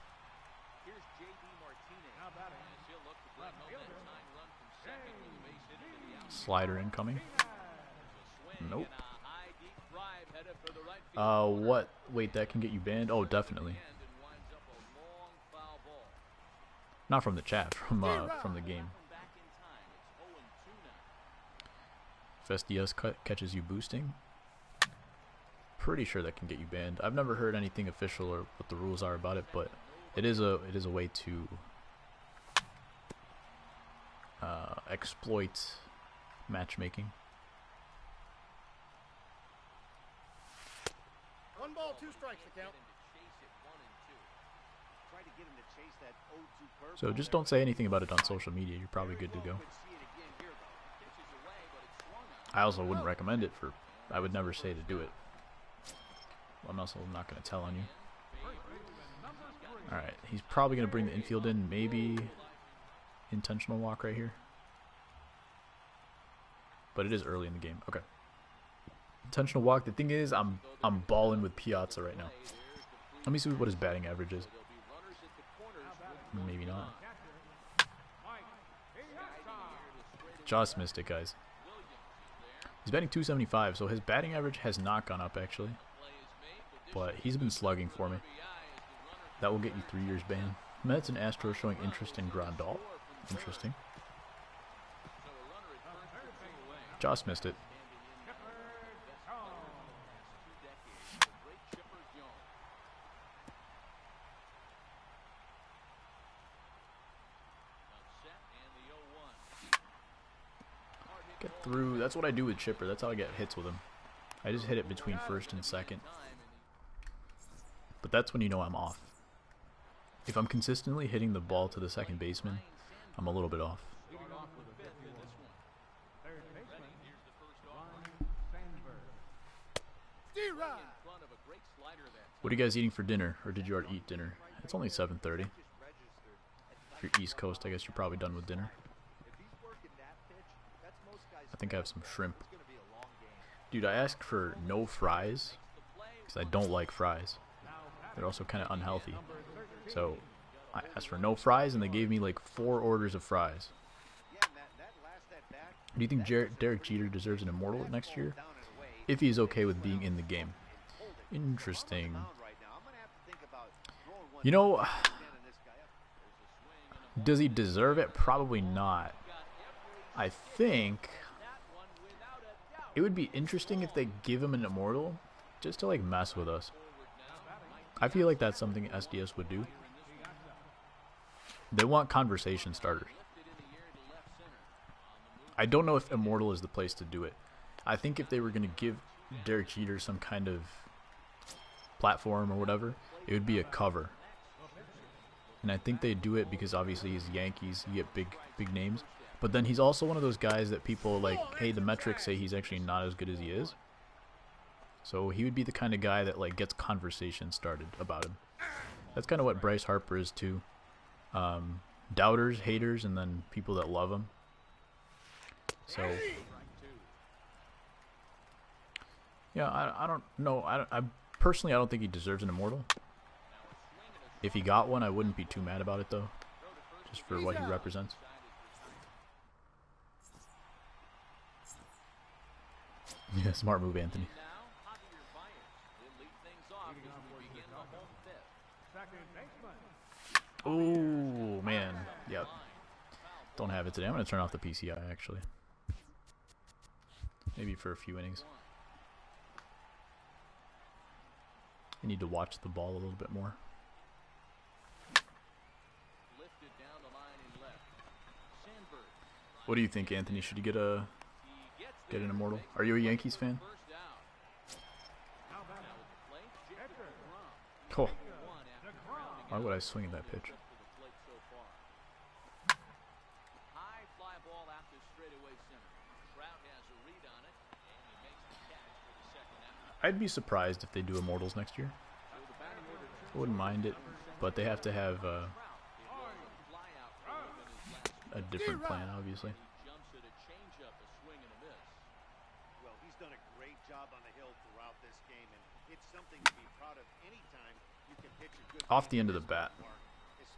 Slider incoming. Nope. What? Wait, that can get you banned? Oh, definitely. Not from the chat, from the game. Festias catches you boosting. Pretty sure that can get you banned. I've never heard anything official or what the rules are about it, but it is a way to exploit matchmaking. 1 ball, 2 strikes to count. So just don't say anything about it on social media. You're probably good to go. I also wouldn't recommend it for... I would never say to do it. I'm also not going to tell on you. Alright, he's probably going to bring the infield in. Maybe intentional walk right here. but it is early in the game. Okay. Intentional walk. The thing is, I'm balling with Piazza right now. Let me see what his batting average is. Maybe not. Just missed it, guys. He's batting 275, so his batting average has not gone up, actually. But he's been slugging for me. That will get you 3 years ban. Mets and Astros showing interest in Grandal. Interesting. Just missed it. Get through. That's what I do with Chipper. That's how I get hits with him. I just hit it between first and second. But that's when you know I'm off. If I'm consistently hitting the ball to the second baseman, I'm a little bit off. What are you guys eating for dinner? Or did you already eat dinner? It's only 7:30. If you're East Coast, I guess you're probably done with dinner. I think I have some shrimp. Dude, I asked for no fries because I don't like fries. They're also kind of unhealthy. So I asked for no fries and they gave me like 4 orders of fries. Do you think Derek Jeter deserves an immortal next year? If he is okay with being in the game. Interesting. You know, does he deserve it? Probably not. I think it would be interesting if they give him an immortal just to like mess with us. I feel like that's something SDS would do. They want conversation starters. I don't know if immortal is the place to do it. I think if they were going to give Derek Jeter some kind of platform or whatever, it would be a cover. And I think they do it because obviously he's Yankees, you get big names. But then he's also one of those guys that people like, hey, the metrics say he's actually not as good as he is. So he would be the kind of guy that like gets conversation started about him. That's kind of what Bryce Harper is too. Doubters, haters, and then people that love him. So yeah, I don't know. I personally, I don't think he deserves an immortal. If he got one, I wouldn't be too mad about it though, just for what he represents. Yeah, smart move, Anthony. Oh man, yep. Don't have it today. I'm gonna turn off the PCI actually. Maybe for a few innings. I need to watch the ball a little bit more. What do you think, Anthony? Should you get an immortal? Are you a Yankees fan? Cool. Why would I swing at that pitch? I'd be surprised if they do immortals next year. I wouldn't mind it, but they have to have a different plan, obviously. Well, he's done a great job on the hill throughout this game, and it's something to be proud of anytime you can pitch a good Off the end of the bat.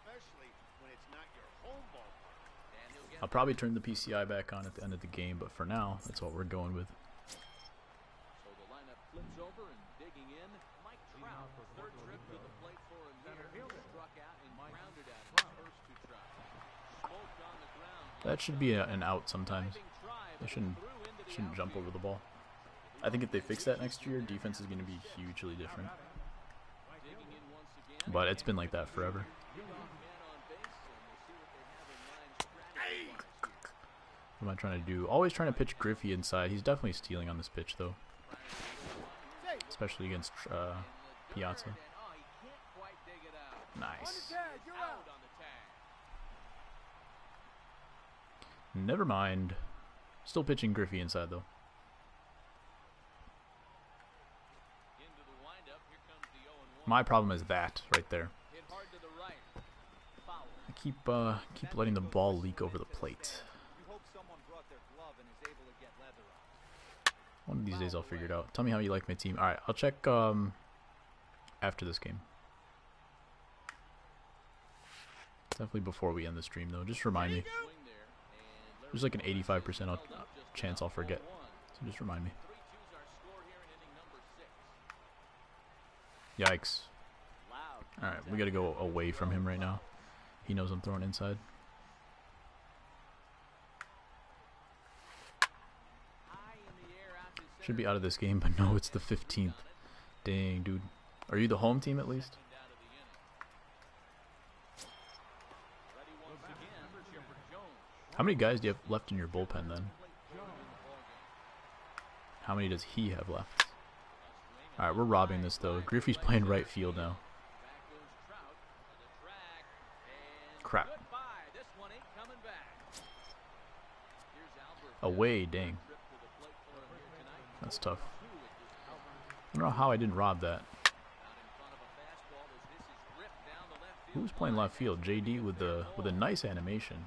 especially when it's not your home ballpark. I'll probably turn the PCI back on at the end of the game, but for now, that's what we're going with. So the lineup flips over and digging in. Mike Trout, third trip to the plate for a year, struck out and grounded out in his first 2 tries. Smoked on the ground. That should be an out sometimes. They shouldn't jump over the ball. I think if they fix that next year, defense is going to be hugely different. But it's been like that forever. What am I trying to do? Always trying to pitch Griffey inside. He's definitely stealing on this pitch, though. Especially against Piazza. Nice. Never mind. Still pitching Griffey inside, though. My problem is that right there. I keep letting the ball leak over the plate. You hope someone brought their glove and is able to get leather One of these days I'll figure it out. Tell me how you like my team. Alright, I'll check after this game. Definitely before we end the stream though. Just remind me. There's like an 85% chance I'll forget. So just remind me. Yikes. Alright, we gotta go away from him right now. He knows I'm throwing inside. Should be out of this game, but no, it's the 15th. Dang, dude. Are you the home team at least? How many guys do you have left in your bullpen then? How many does he have left? Alright, we're robbing this though. Griffey's playing right field now. Crap. Away, dang. That's tough. I don't know how I didn't rob that. Who's playing left field? JD with a nice animation.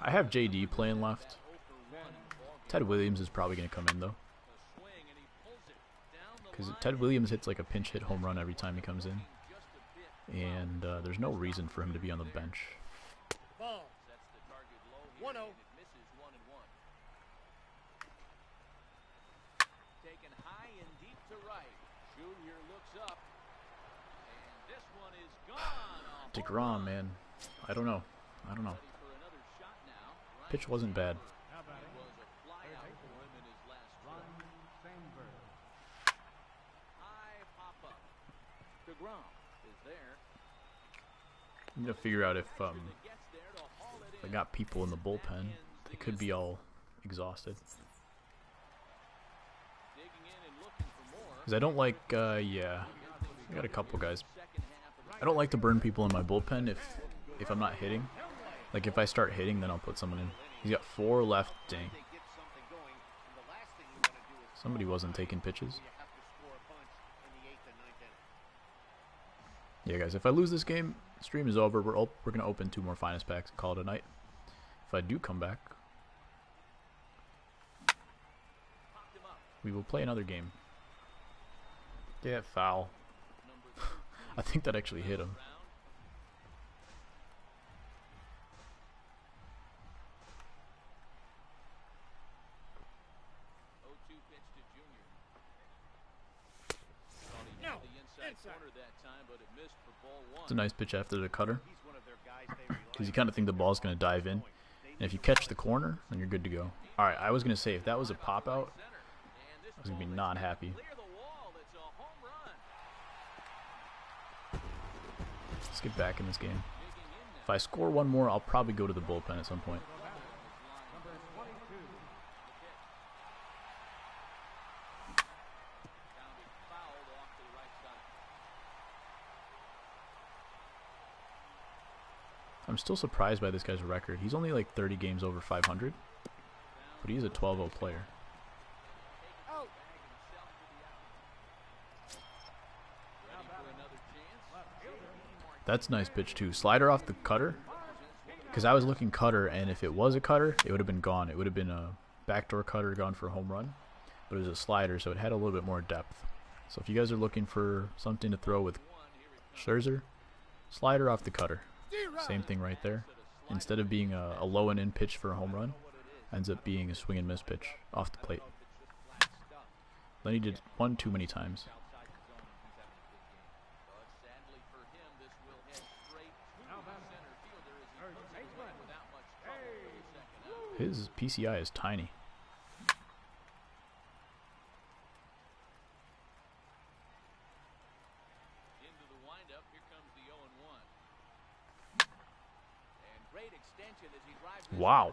I have JD playing left. Ted Williams is probably going to come in though. Because Ted Williams hits like a pinch hit home run every time he comes in. And there's no reason for him to be on the bench. Ball. 1-0. Taken high and deep to right. Junior looks up. And this one is gone. DeGrom, man. I don't know. Pitch wasn't bad. I'm gonna figure out if I got people in the bullpen. They could be all exhausted. Because I don't like, yeah, I got a couple guys. I don't like to burn people in my bullpen if I'm not hitting. Like if I start hitting, then I'll put someone in. He's got 4 left. Dang. Somebody wasn't taking pitches. Yeah, guys, if I lose this game, stream is over. We're gonna open 2 more finest packs and call it a night. If I do come back, we will play another game. Get foul. I think that actually hit him. It's a nice pitch after the cutter. Because you kind of think the ball's going to dive in. And if you catch the corner, then you're good to go. Alright, I was going to say, if that was a pop-out, I was going to be not happy. Let's get back in this game. If I score 1 more, I'll probably go to the bullpen at some point. I'm still surprised by this guy's record. He's only like 30 games over 500, but he's a 12-0 player. That's a nice pitch too. Slider off the cutter. Because I was looking cutter, and if it was a cutter, it would have been gone. It would have been a backdoor cutter gone for a home run. But it was a slider, so it had a little bit more depth. So if you guys are looking for something to throw with Scherzer, slider off the cutter. Same thing right there. Instead of being a low and in pitch for a home run, ends up being a swing and miss pitch off the plate. Then he did 1 too many times. His PCI is tiny. Wow.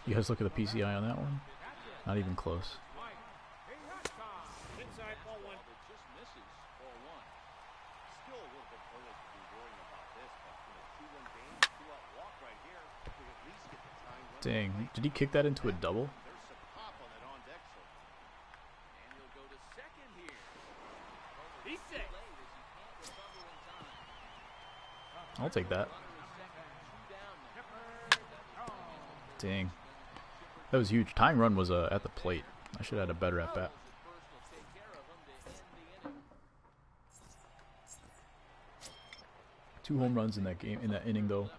You guys look at the PCI on that one? Not even close. Dang, did he kick that into a double? I'll take that. Dang. That was huge. Tying run was at the plate. I should have had a better at bat. 2 home runs in that game, in that inning though.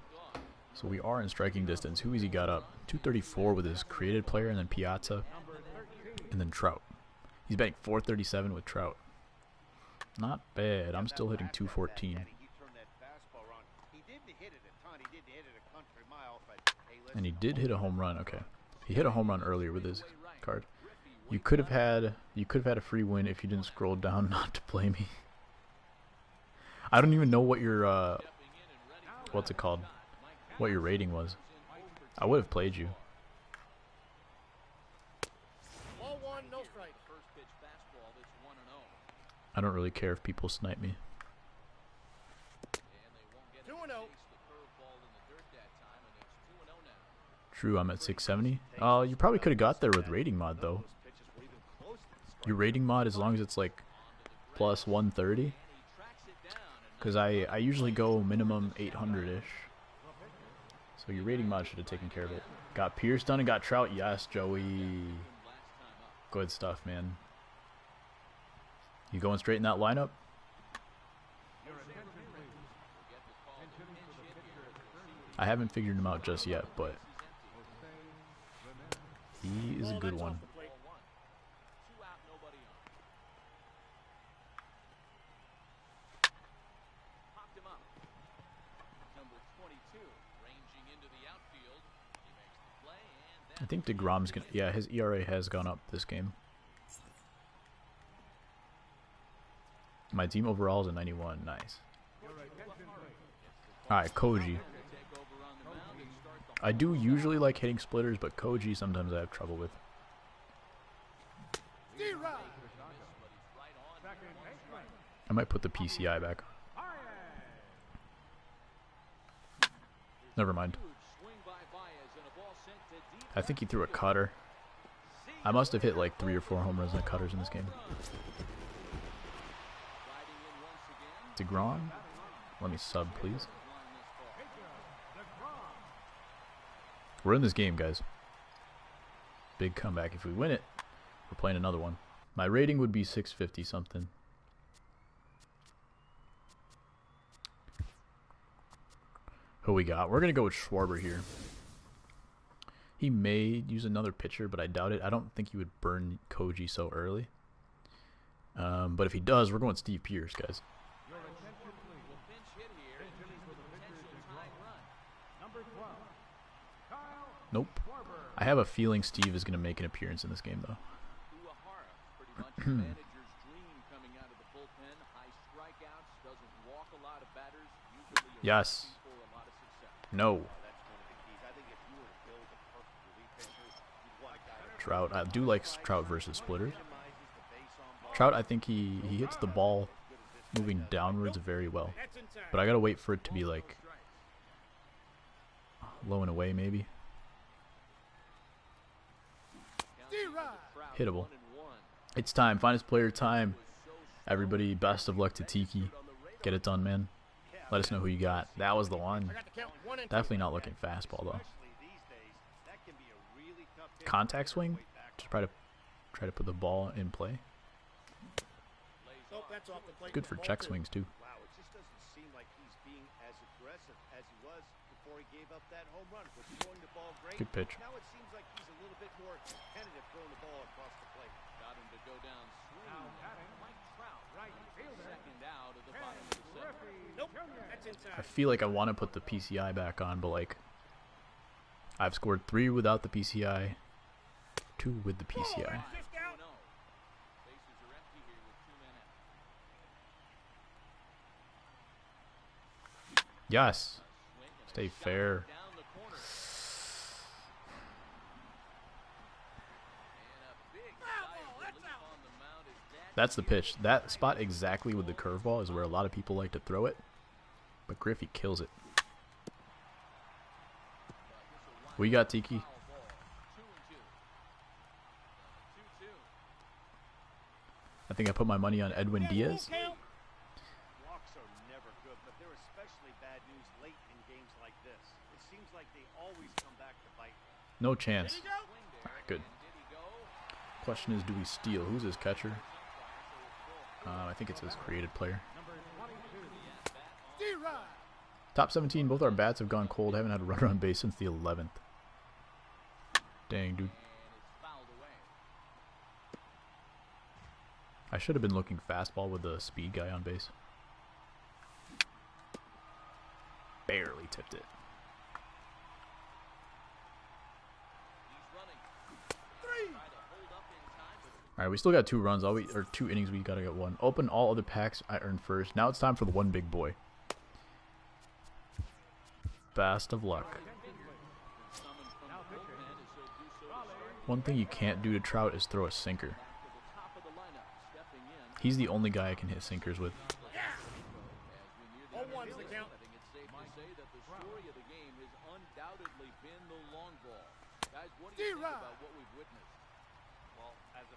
So we are in striking distance. Who has he got up? 234 with his created player, and then Piazza, and then Trout. He's batting 437 with Trout. Not bad. I'm still hitting 214. And he did hit a home run. Okay, he hit a home run earlier with his card. You could have had a free win if you didn't scroll down not to play me. I don't even know what your what's it called? What your rating was. I would have played you. Ball one, no strike. I don't really care if people snipe me. 2-0. True, I'm at 670. You probably could have got there with rating mod though. Your rating mod, as long as it's like plus 130. Because I usually go minimum 800-ish. So your rating mod should have taken care of it. Got Pierce done and got Trout. Yes, Joey. Good stuff, man. You going straight in that lineup? I haven't figured him out just yet, but he is a good one. I think DeGrom's gonna. Yeah, his ERA has gone up this game. My team overall is a 91. Nice. Alright, Koji. I do usually like hitting splitters, but Koji sometimes I have trouble with. I might put the PCI back. Never mind. I think he threw a cutter. I must have hit like 3 or 4 home runs and cutters in this game. DeGrom? Let me sub, please. We're in this game, guys. Big comeback. If we win it, we're playing another one. My rating would be 650 something. Who we got? We're going to go with Schwarber here. He may use another pitcher, but I doubt it. I don't think he would burn Koji so early. But if he does, we're going Steve Pierce, guys. Nope. I have a feeling Steve is going to make an appearance in this game, though. Yes. No. Trout. I do like Trout versus splitters. Trout, I think he hits the ball moving downwards very well. But I gotta wait for it to be like low and away, maybe. Hittable. It's time. Finest player time. Everybody, best of luck to Tiki. Get it done, man. Let us know who you got. That was the one. Definitely not looking fastball though. Contact swing. Just try to put the ball in play. Good for check swings too. Wow, it just doesn't seem like he's being as aggressive as he was before he gave up that home run. Was throwing the ball great. Good pitch. Now it seems like he's a little bit more tentative throwing the ball across the plate. Got him to go down swinging. Mike Trout, right fielder. Second out of the bottom of the seventh. Nope, that's inside. I feel like I want to put the PCI back on, but like I've scored 3 without the PCI, 2 with the PCI. Yes. Stay fair. That's the pitch. That spot exactly with the curveball is where a lot of people like to throw it. But Griffey kills it. We got Tiki. I think I put my money on Edwin Diaz. Walks are never good, but they're especially bad news No chance. Alright, good. Question is, do we steal? Who's his catcher? I think it's his created player. Top 17, both our bats have gone cold. Haven't had a runner on base since the 11th. Dang, dude. I should have been looking fastball with the speed guy on base. Barely tipped it. Alright, we still got 2 runs. Or 2 innings, we gotta get 1. Open all other packs I earned first. Now it's time for the one big boy. Best of luck. One thing you can't do to Trout is throw a sinker. He's the only guy I can hit sinkers with.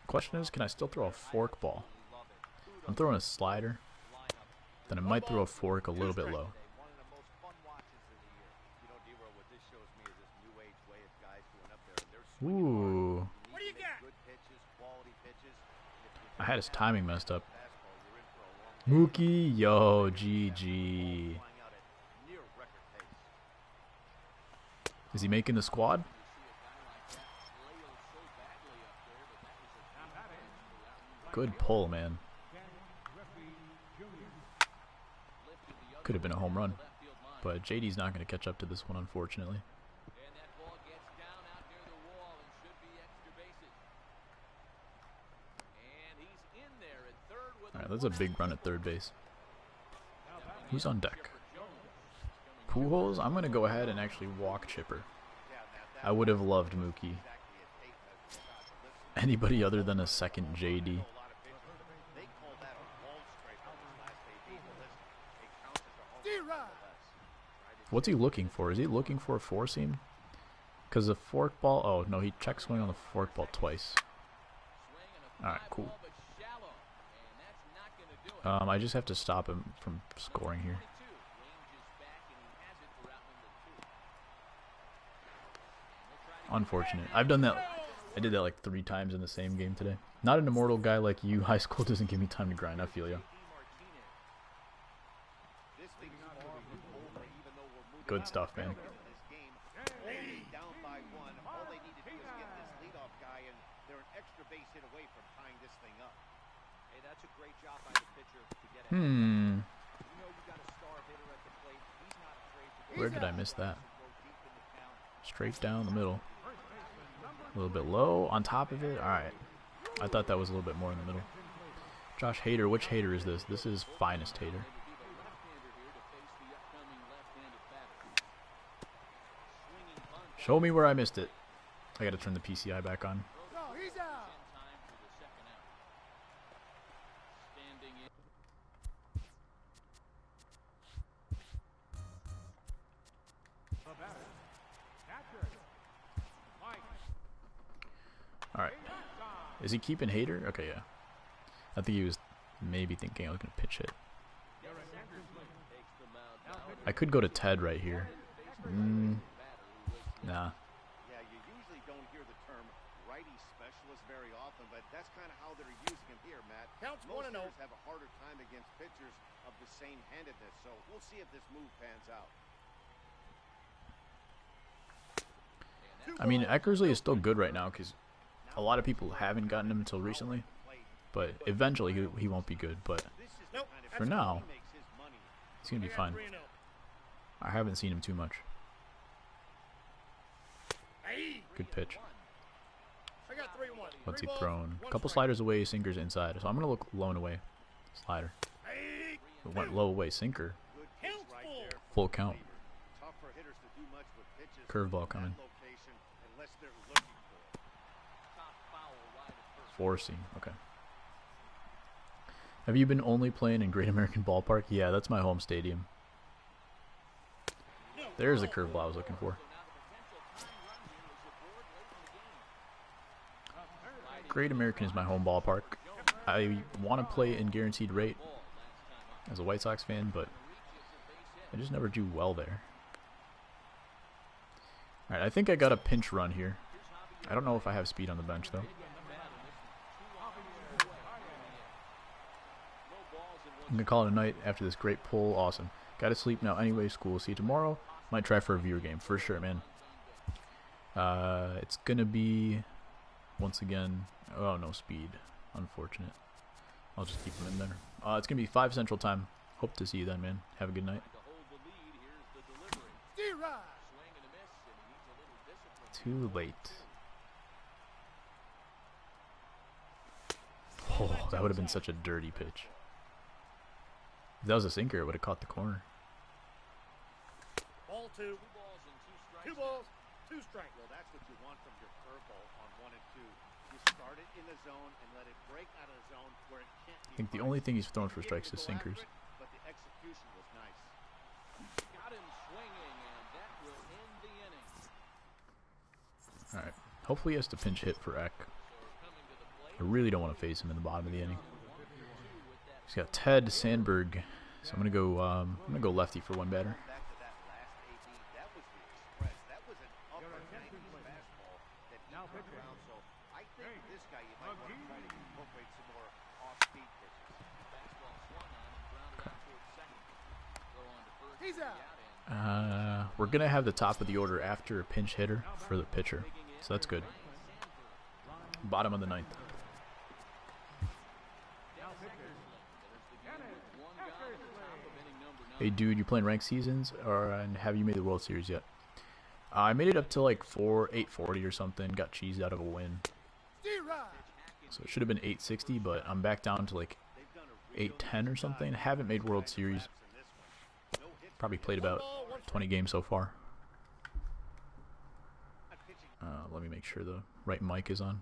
Question is, can I still throw a fork ball? I'm throwing a slider. Then I might throw a fork a little bit low. Ooh. I had his timing messed up. Mookie, yo, GG. Is he making the squad? Good pull, man. Could have been a home run, but JD's not going to catch up to this one, unfortunately. Alright, that's a big run at third base. Who's on deck? Pujols? I'm going to go ahead and actually walk Chipper. I would have loved Mookie. Anybody other than a second JD. What's he looking for? Is he looking for a four seam? Because the fork ball... Oh, no, he check swing on the fork ball twice. Alright, cool. I just have to stop him from scoring here. Unfortunate. I've done that. I did that like 3 times in the same game today. Not an immortal guy like you. High school doesn't give me time to grind. I feel you. Good stuff, man. Where did I miss that? Straight down the middle. A little bit low. On top of it? Alright. I thought that was a little bit more in the middle. Josh Hader. Which Hader is this? This is Finest Hader. Show me where I missed it. I gotta turn the PCI back on. Alright. Is he keeping Hader? Okay, yeah. I think he was maybe thinking I was going to pitch hit. I could go to Ted right here. Nah. Yeah, you usually don't hear the term righty specialist very often, but that's kind of how they're using him here, Matt. Most hitters have a harder time against pitchers of the same handedness, so we'll see if this move pans out. I mean, Eckersley is still good right now because a lot of people haven't gotten him until recently. But eventually he won't be good. But for now, he's going to be fine. I haven't seen him too much. Good pitch. What's he thrown? A couple sliders away, sinkers inside. So I'm going to look low and away. Slider. It went low away, sinker. Full count. Curveball coming. Forcing. Okay. Have you been only playing in Great American Ballpark? Yeah, that's my home stadium. There's the curveball I was looking for. Great American is my home ballpark. I want to play in guaranteed rate as a White Sox fan, but I just never do well there. Alright, I think I got a pinch run here. I don't know if I have speed on the bench, though. I'm going to call it a night after this great pull. Awesome. Gotta sleep now anyway. School. Will see you tomorrow. Might try for a viewer game. For sure, man. It's going to be, once again, oh, no speed. Unfortunate. I'll just keep him in there. It's going to be 5 Central Time. Hope to see you then, man. Have a good night. Too late. Oh, that would have been such a dirty pitch. If that was a sinker, it would have caught the corner. Ball 2. 2 balls, 2 strikes. Well, that's what you want from your curveball on 1 and 2. You start it in the zone and let it break out of the zone where it can't be. I think the only thing he's thrown for strikes is sinkers. But the execution was nice. Got him swinging, and that will end the inning. Alright. Hopefully he has to pinch hit for Eck. I really don't want to face him in the bottom of the inning. He's got Ted Sandberg. So I'm gonna go lefty for one batter. Back to that last AB, that was the express. That was an upper 90s fastball that he turned around. So I think this guy, you might want to try to incorporate some more off-speed pitches. Fastball swung on and grounded out towards second. Throw on to first. He's out. We're gonna have the top of the order after a pinch hitter for the pitcher. So that's good. Bottom of the 9th. Hey dude, you playing ranked seasons, and have you made the World Series yet? I made it up to like 840 or something. Got cheesed out of a win, so it should have been 860, but I'm back down to like 810 or something. Haven't made World Series. Probably played about 20 games so far. Let me make sure the right mic is on.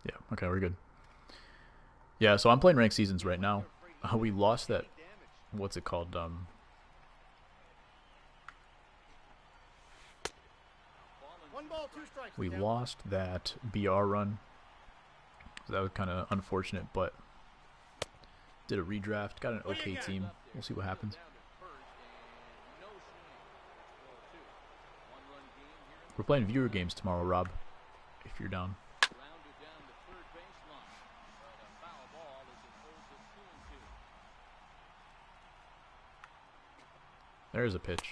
Yeah, okay, we're good. Yeah, so I'm playing ranked seasons right now. We lost that, what's it called? 1 ball, 2 strikes. We lost that BR run. So that was kind of unfortunate, but did a redraft, got an okay team. We'll see what happens. We're playing viewer games tomorrow, Rob, if you're down. There's a pitch.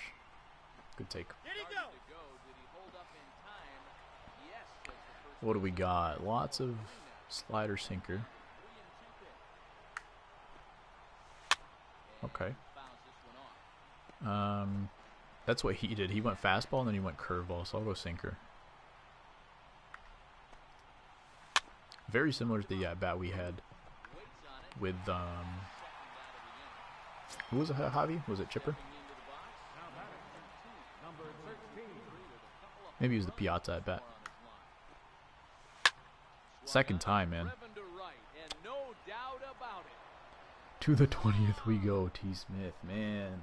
Good take. Did he go? What do we got? Lots of slider sinker. Okay. That's what he did. He went fastball and then he went curveball, so I'll go sinker. Very similar to the bat we had with who was it? Javi? Was it Chipper? Maybe it was the Piazza at bat. Second time, man. To the 20th we go, T. Smith, man.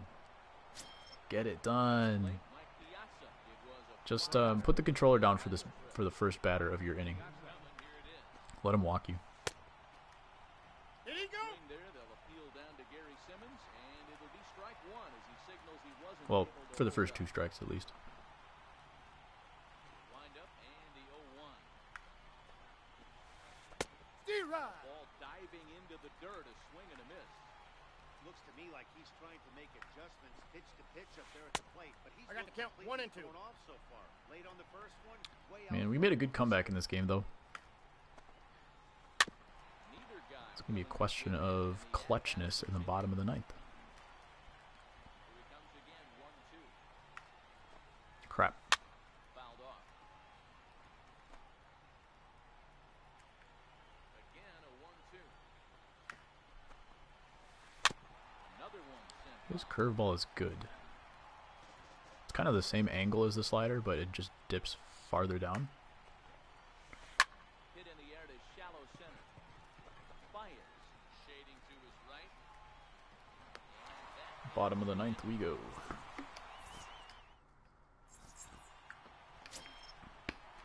Get it done. Just put the controller down for the first batter of your inning. Let him walk you. Did he go? Well, for the first 2 strikes at least. Ball diving into the dirt, a swing and a miss. Looks to me like he's trying to make adjustments pitch to pitch up there at the plate, but he's I got the count. 1 and 2. off so far. Late on the first one, way Man, we made a good comeback in this game, though. It's going to be a question of clutchness in the bottom of the 9th. Crap. This curveball is good. It's kind of the same angle as the slider, but it just dips farther down. Hit in the air to shallow center. Fires, shading to his right. Bottom of the 9th we go.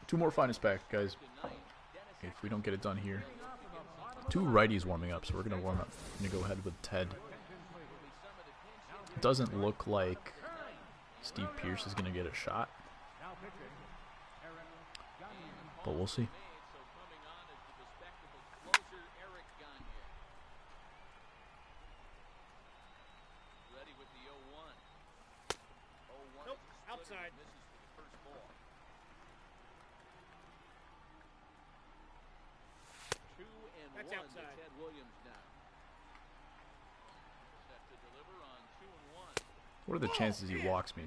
Two more finest back, guys. If we don't get it done here. 2 righties warming up, so we're going to warm up. I'm going to go ahead with Ted. doesn't look like Steve Pearce is going to get a shot. But we'll see. Nope, outside. That's outside. Ted Williams now. Set to deliver on 2-1. What are the chances he walks me?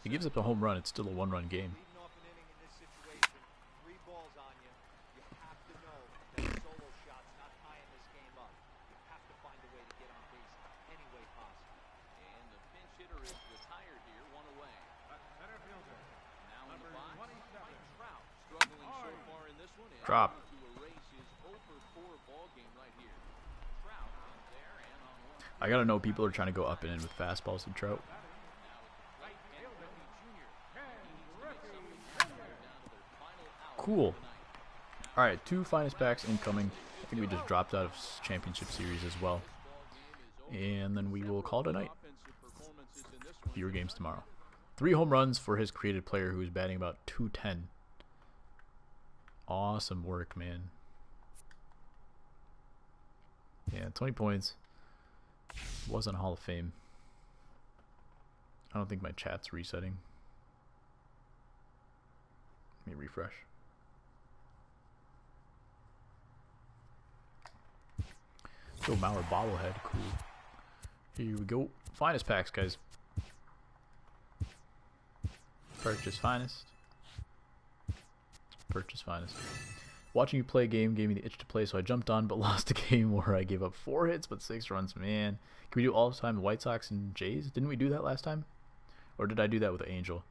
He gives up a home run. It's still a one-run game. Leading off an inning in this situation, 3 balls on you. You have to know that solo shot's not tying this game up. You have to find a way to get on base any way possible. And the pinch hitter is retired here, 1 away. Center fielder. Now in the box, 27. Mike Trout struggling so far in this one. And Drop. to erase his 0-for-4 ball game right here. Trout in there and on 1. I gotta know people are trying to go up and in with fastballs and Trout. Cool. Alright, 2 finest packs incoming. I think we just dropped out of championship series as well. And then we will call it a night. Fewer games tomorrow. 3 home runs for his created player who is batting about 210. Awesome work, man. Yeah, 20 points. Wasn't Hall of Fame. I don't think my chat's resetting. Let me refresh. Joe Mauer bobblehead, cool. Here we go. Finest packs, guys. Purchase finest. Purchase finest. Watching you play a game gave me the itch to play, so I jumped on, but lost a game where I gave up 4 hits but 6 runs. Man, can we do all-time White Sox and Jays? Didn't we do that last time? Or did I do that with Angel?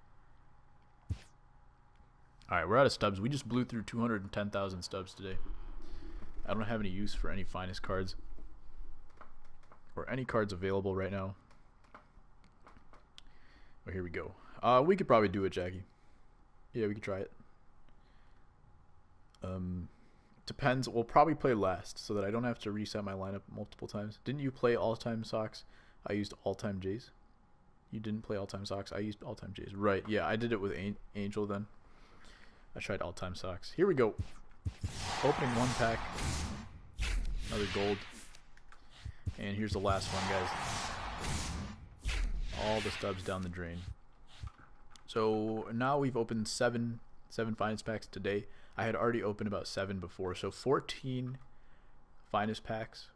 Alright, we're out of stubs. We just blew through 210,000 stubs today. I don't have any use for any finest cards. Or any cards available right now. Well, here we go. We could probably do it, Jackie. Yeah, we could try it. Depends. We'll probably play last so that I don't have to reset my lineup multiple times. Didn't you play all-time Sox? I used all-time Jays. You didn't play all-time Sox? I used all-time Jays. Right, yeah, I did it with Angel then. I tried all-time Sox. Here we go. Opening 1 pack. Another gold. And here's the last one, guys. All the stubs down the drain. So now we've opened 7 finest packs today. I had already opened about 7 before. So 14 finest packs.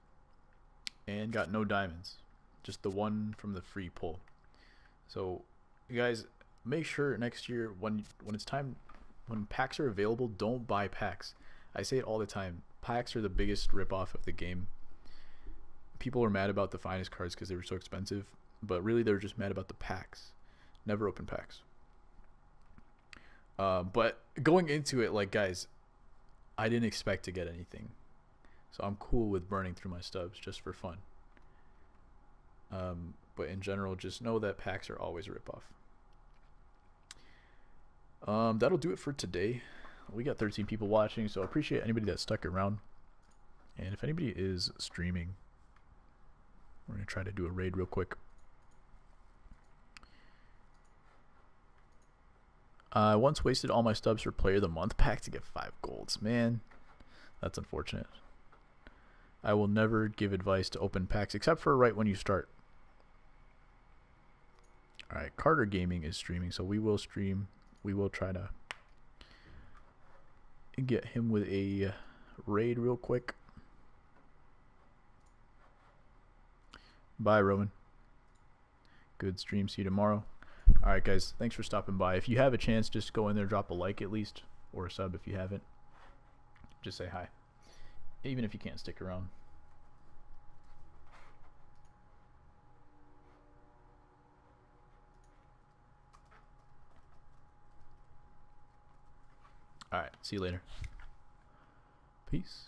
And got no diamonds. Just the 1 from the free pull. So you guys, make sure next year when it's time, when packs are available, don't buy packs. I say it all the time. Packs are the biggest ripoff of the game. People are mad about the finest cards because they were so expensive, but really they're just mad about the packs. Never open packs. But going into it, like, guys, I didn't expect to get anything, so I'm cool with burning through my stubs just for fun. But in general, just know that packs are always a ripoff. That'll do it for today. We got 13 people watching, so I appreciate anybody that stuck around. And if anybody is streaming, we're going to try to do a raid real quick. I once wasted all my stubs for Player of the Month pack to get 5 golds. Man, that's unfortunate. I will never give advice to open packs except for right when you start. Alright, Carter Gaming is streaming, so we will stream. We will try to get him with a raid real quick. Bye, Roman. Good stream. See you tomorrow. Alright, guys. Thanks for stopping by. If you have a chance, just go in there, drop a like at least, or a sub if you haven't. Just say hi. Even if you can't stick around. Alright, see you later. Peace.